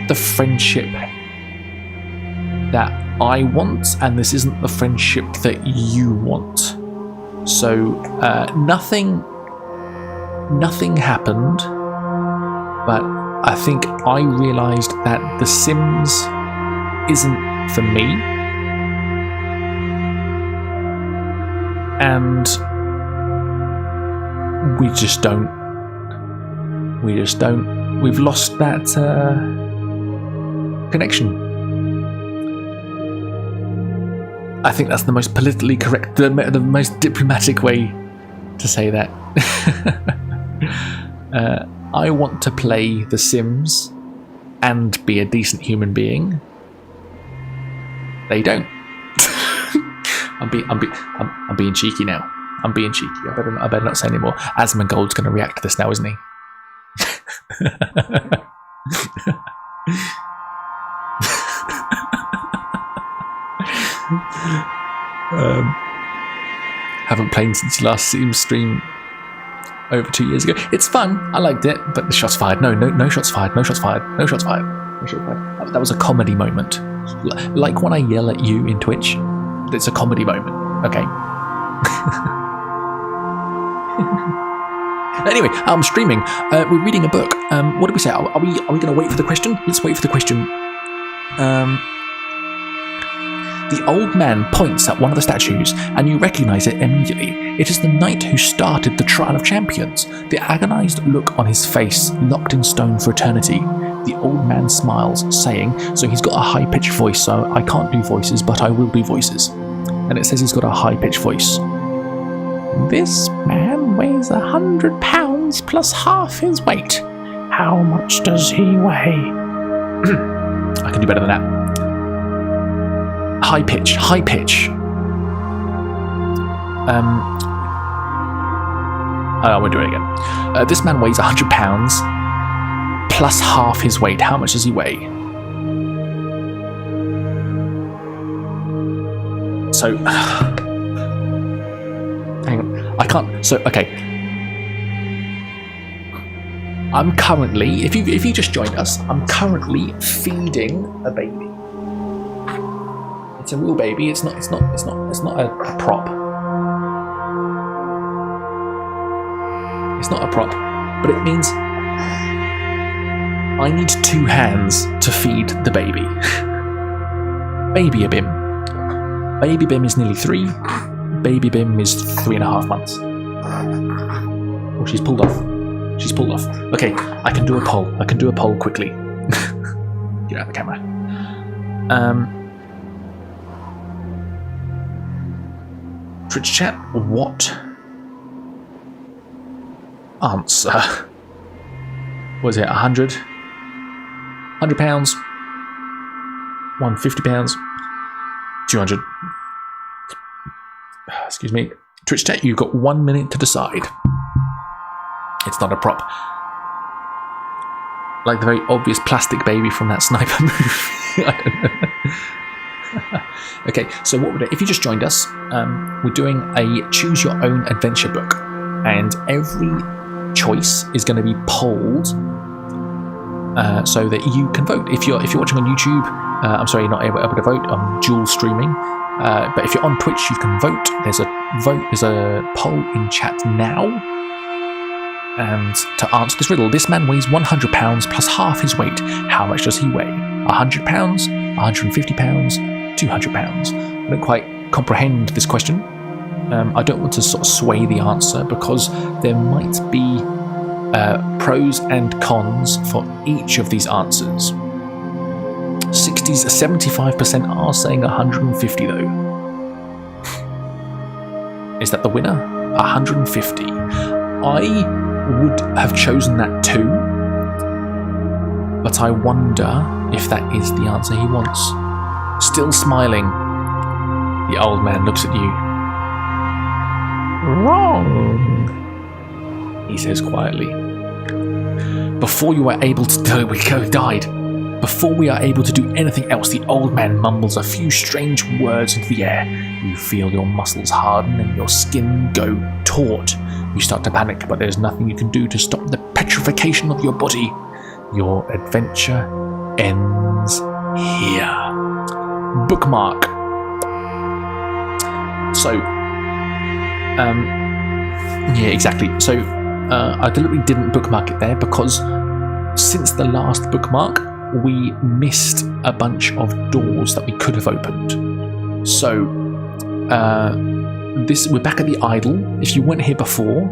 the friendship that I want, and this isn't the friendship that you want. So nothing happened, but I think I realised that The Sims isn't for me, and we just don't. We've lost that connection. I think that's the most politically correct, the most diplomatic way to say that. I want to play The Sims and be a decent human being. They don't. I'm being cheeky now. I'm being cheeky. I better not say anymore. Asmongold's going to react to this now, isn't he? Haven't played since last Sims stream over 2 years ago. It's fun. I liked it, but the shots fired. No shots fired. No shots fired. That was a comedy moment. Like when I yell at you in Twitch, it's a comedy moment. Okay. Anyway, I'm streaming. We're reading a book. What did we say? Are we going to wait for the question? Let's wait for the question. The old man points at one of the statues, and you recognize it immediately. It is the knight who started the Trial of Champions. The agonized look on his face, locked in stone for eternity. The old man smiles, saying, so he's got a high-pitched voice, so I can't do voices, but I will do voices. And it says he's got a high-pitched voice. This man weighs 100 pounds plus half his weight. How much does he weigh? I can do better than that. High pitch, high pitch. We'll do it again. This man weighs 100 pounds plus half his weight. How much does he weigh? So, hang on. I can't. So, okay. I'm currently, if you just joined us, I'm currently feeding a baby. It's a real baby. It's not a prop. It's not a prop, but it means I need 2 hands to feed the baby. Baby Bim. Baby Bim is nearly 3. Baby Bim is 3.5 months. Oh, she's pulled off. She's pulled off. Okay, I can do a poll. I can do a poll quickly. Get out of the camera. Twitch chat, what answer? Was it 100? 100 pounds? 150 pounds? 200? Excuse me. Twitch chat, you've got 1 minute to decide. It's not a prop. Like the very obvious plastic baby from that sniper movie. I don't know. Okay, so what would it, if you just joined us, we're doing a choose your own adventure book, and every choice is going to be polled so that you can vote. If you're watching on YouTube, I'm sorry, you're not able to vote. I'm dual streaming, but if you're on Twitch, you can vote. There's a poll in chat now. And to answer this riddle, this man weighs 100 pounds plus half his weight. How much does he weigh? 100 pounds, 150 pounds, 200 pounds. I don't quite comprehend this question. I don't want to sort of sway the answer because there might be pros and cons for each of these answers. 75% are saying 150 though. Is that the winner? 150. I would have chosen that too, but I wonder if that is the answer he wants. Still smiling, the old man looks at you. Wrong, he says quietly. Before you are able to do it, we died. Before we are able to do anything else, the old man mumbles a few strange words into the air. You feel your muscles harden and your skin go taut. You start to panic, but there's nothing you can do to stop the petrification of your body. Your adventure ends here. Bookmark. So, yeah, exactly. So, I deliberately didn't bookmark it there because since the last bookmark, we missed a bunch of doors that we could have opened. So, we're back at the idol. If you weren't here before,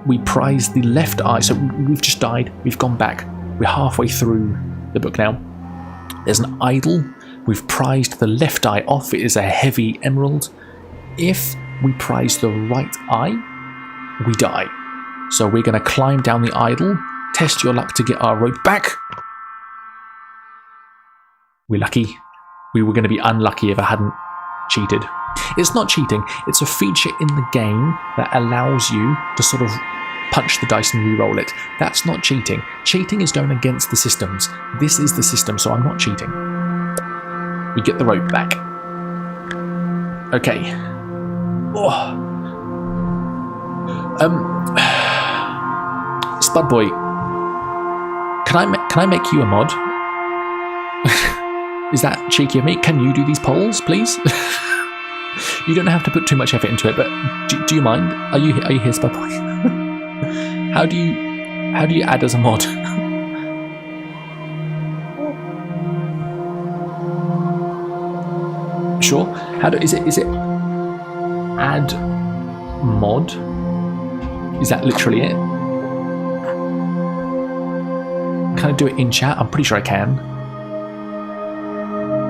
we prized the left eye. So we've just died. We've gone back. We're halfway through the book now. There's an idol. We've prized the left eye off. It is a heavy emerald. If we prize the right eye, we die. So we're going to climb down the idol, test your luck to get our rope back. We're lucky. We were going to be unlucky if I hadn't cheated. It's not cheating, it's a feature in the game that allows you to sort of punch the dice and re-roll it. That's not cheating. Cheating is going against the systems. This is the system, so I'm not cheating. We get the rope back. Okay. Oh. Spudboy, can I make you a mod? Is that cheeky of me? Can you do these polls, please? You don't have to put too much effort into it, but do you mind? Are you here, Spudboy? How do you add as a mod? Sure. Is it add mod? Is that literally it? Can I do it in chat? I'm pretty sure I can.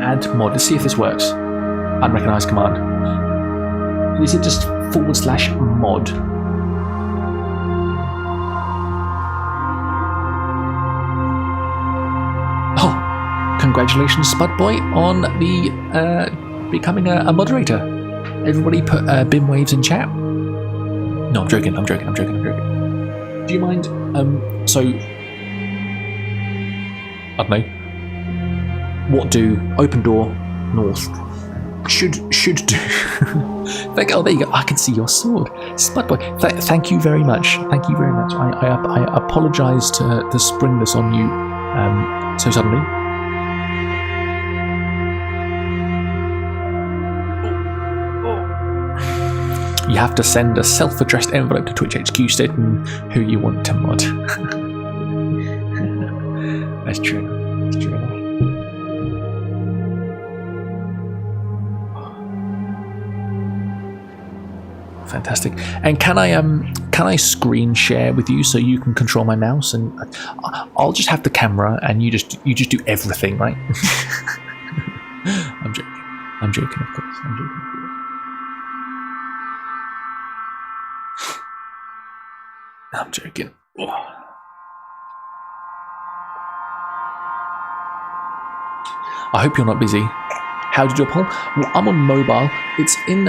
Add mod. Let's see if this works. Unrecognized command. Is it just /mod? Oh, congratulations, Spud Boy, on the becoming a moderator. Everybody put bin waves in chat. No, I'm joking. Do you mind? So I don't know. What do open door north should do? Oh, there you go. I can see your sword, Spud Boy. Thank you very much. Thank you very much. I apologise to spring this on you so suddenly. You have to send a self-addressed envelope to Twitch HQ stating who you want to mod. That's true. Fantastic. And can I screen share with you so you can control my mouse, and I'll just have the camera and you just do everything, right? I'm joking, of course. I'm joking. I hope you're not busy. How did you do a poll? Well, I'm on mobile. It's in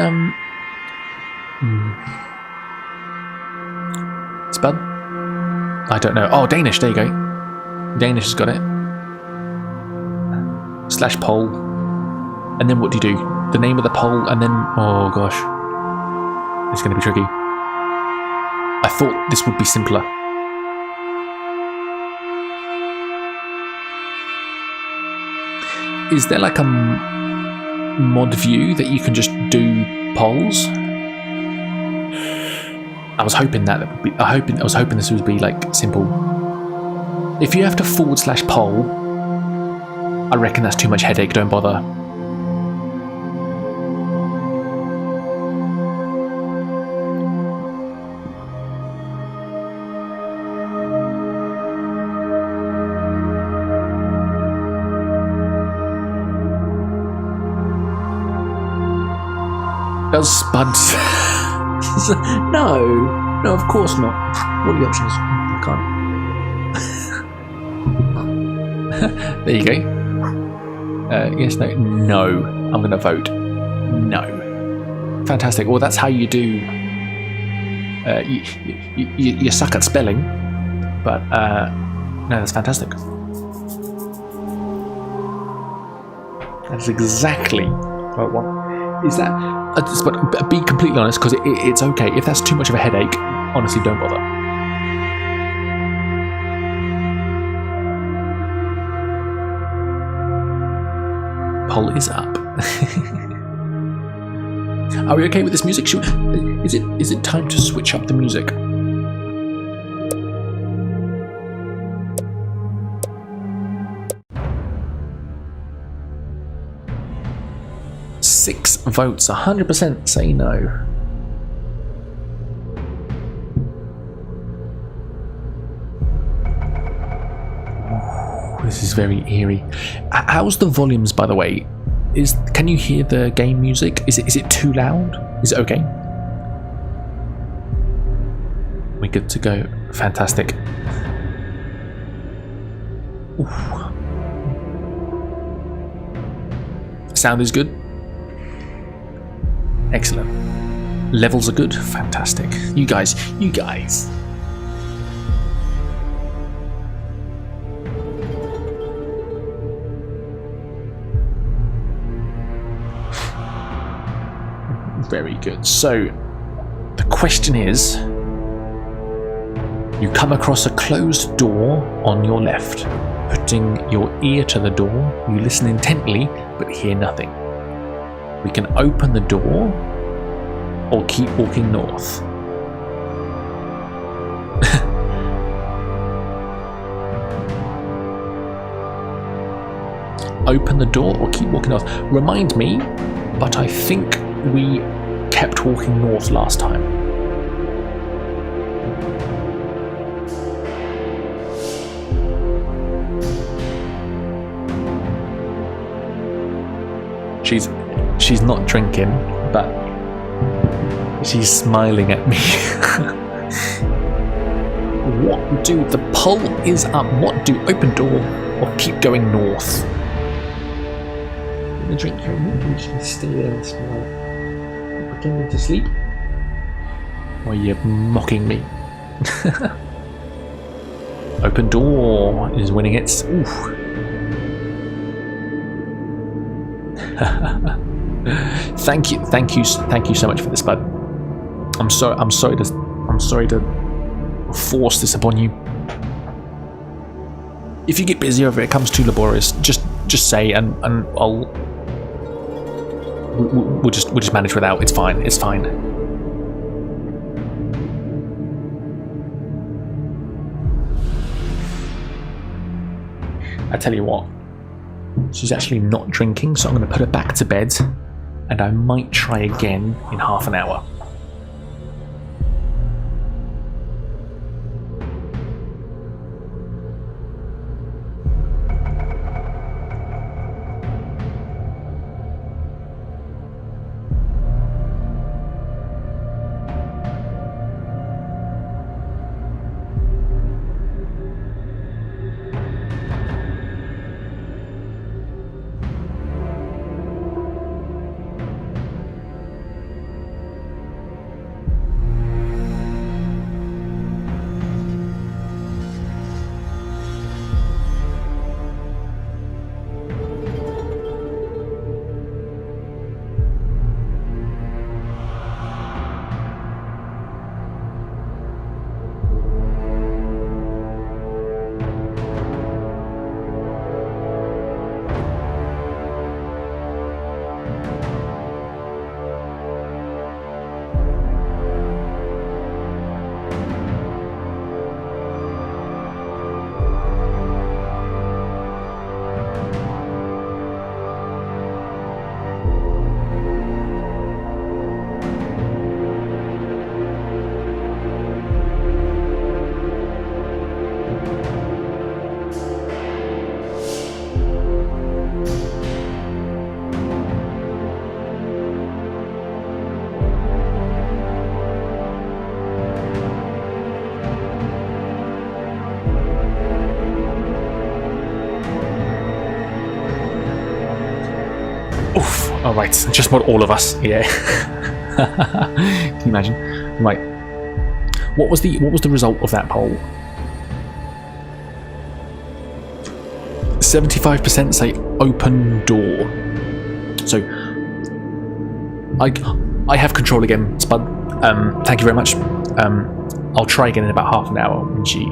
Spud? I don't know. Oh, Danish. There you go. Danish has got it. /poll. And then what do you do? The name of the poll, and then oh gosh, it's going to be tricky. I thought this would be simpler. Is there like a mod view that you can just do polls? I was hoping that would be. I was hoping this would be like simple. If you have to /poll, I reckon that's too much headache. Don't bother. Does Spud? No, of course not. What are the options? I can't. There you go. Yes, no. I'm going to vote no. Fantastic. Well, that's how you do. You suck at spelling, but no, that's fantastic. That's exactly what I want. Is that? But be completely honest, because it's okay. If that's too much of a headache, honestly, don't bother. Poll is up. Are we okay with this music? Is it time to switch up the music? Six votes, 100% say no. Ooh, this is very eerie. How's the volumes, by the way? Can you hear the game music? Is it too loud? Is it okay? We're good to go. Fantastic. Ooh. Sound is good. Excellent. Levels are good. Fantastic. You guys. Very good. So, the question is, you come across a closed door on your left. Putting your ear to the door, you listen intently, but hear nothing. We can open the door or keep walking north. Open the door or keep walking north. Remind me, but I think we kept walking north last time. She's not drinking, but she's smiling at me. What do the poll is up? What do open door or keep going north? Let me drink your water. You should stay there and smile. Pretending to sleep? Or are you mocking me? Open door is winning its. Oof. Thank you so much for this, bud. I'm sorry to force this upon you. If you get busy or if it becomes too laborious, just say and we'll just manage without. It's fine. It's fine. I tell you what. She's actually not drinking, so I'm going to put her back to bed, and I might try again in half an hour. Oof. Alright, just about all of us. Yeah. Can you imagine? Right. What was the result of that poll? 75% say open door. So I have control again, Spud. Thank you very much. I'll try again in about half an hour when she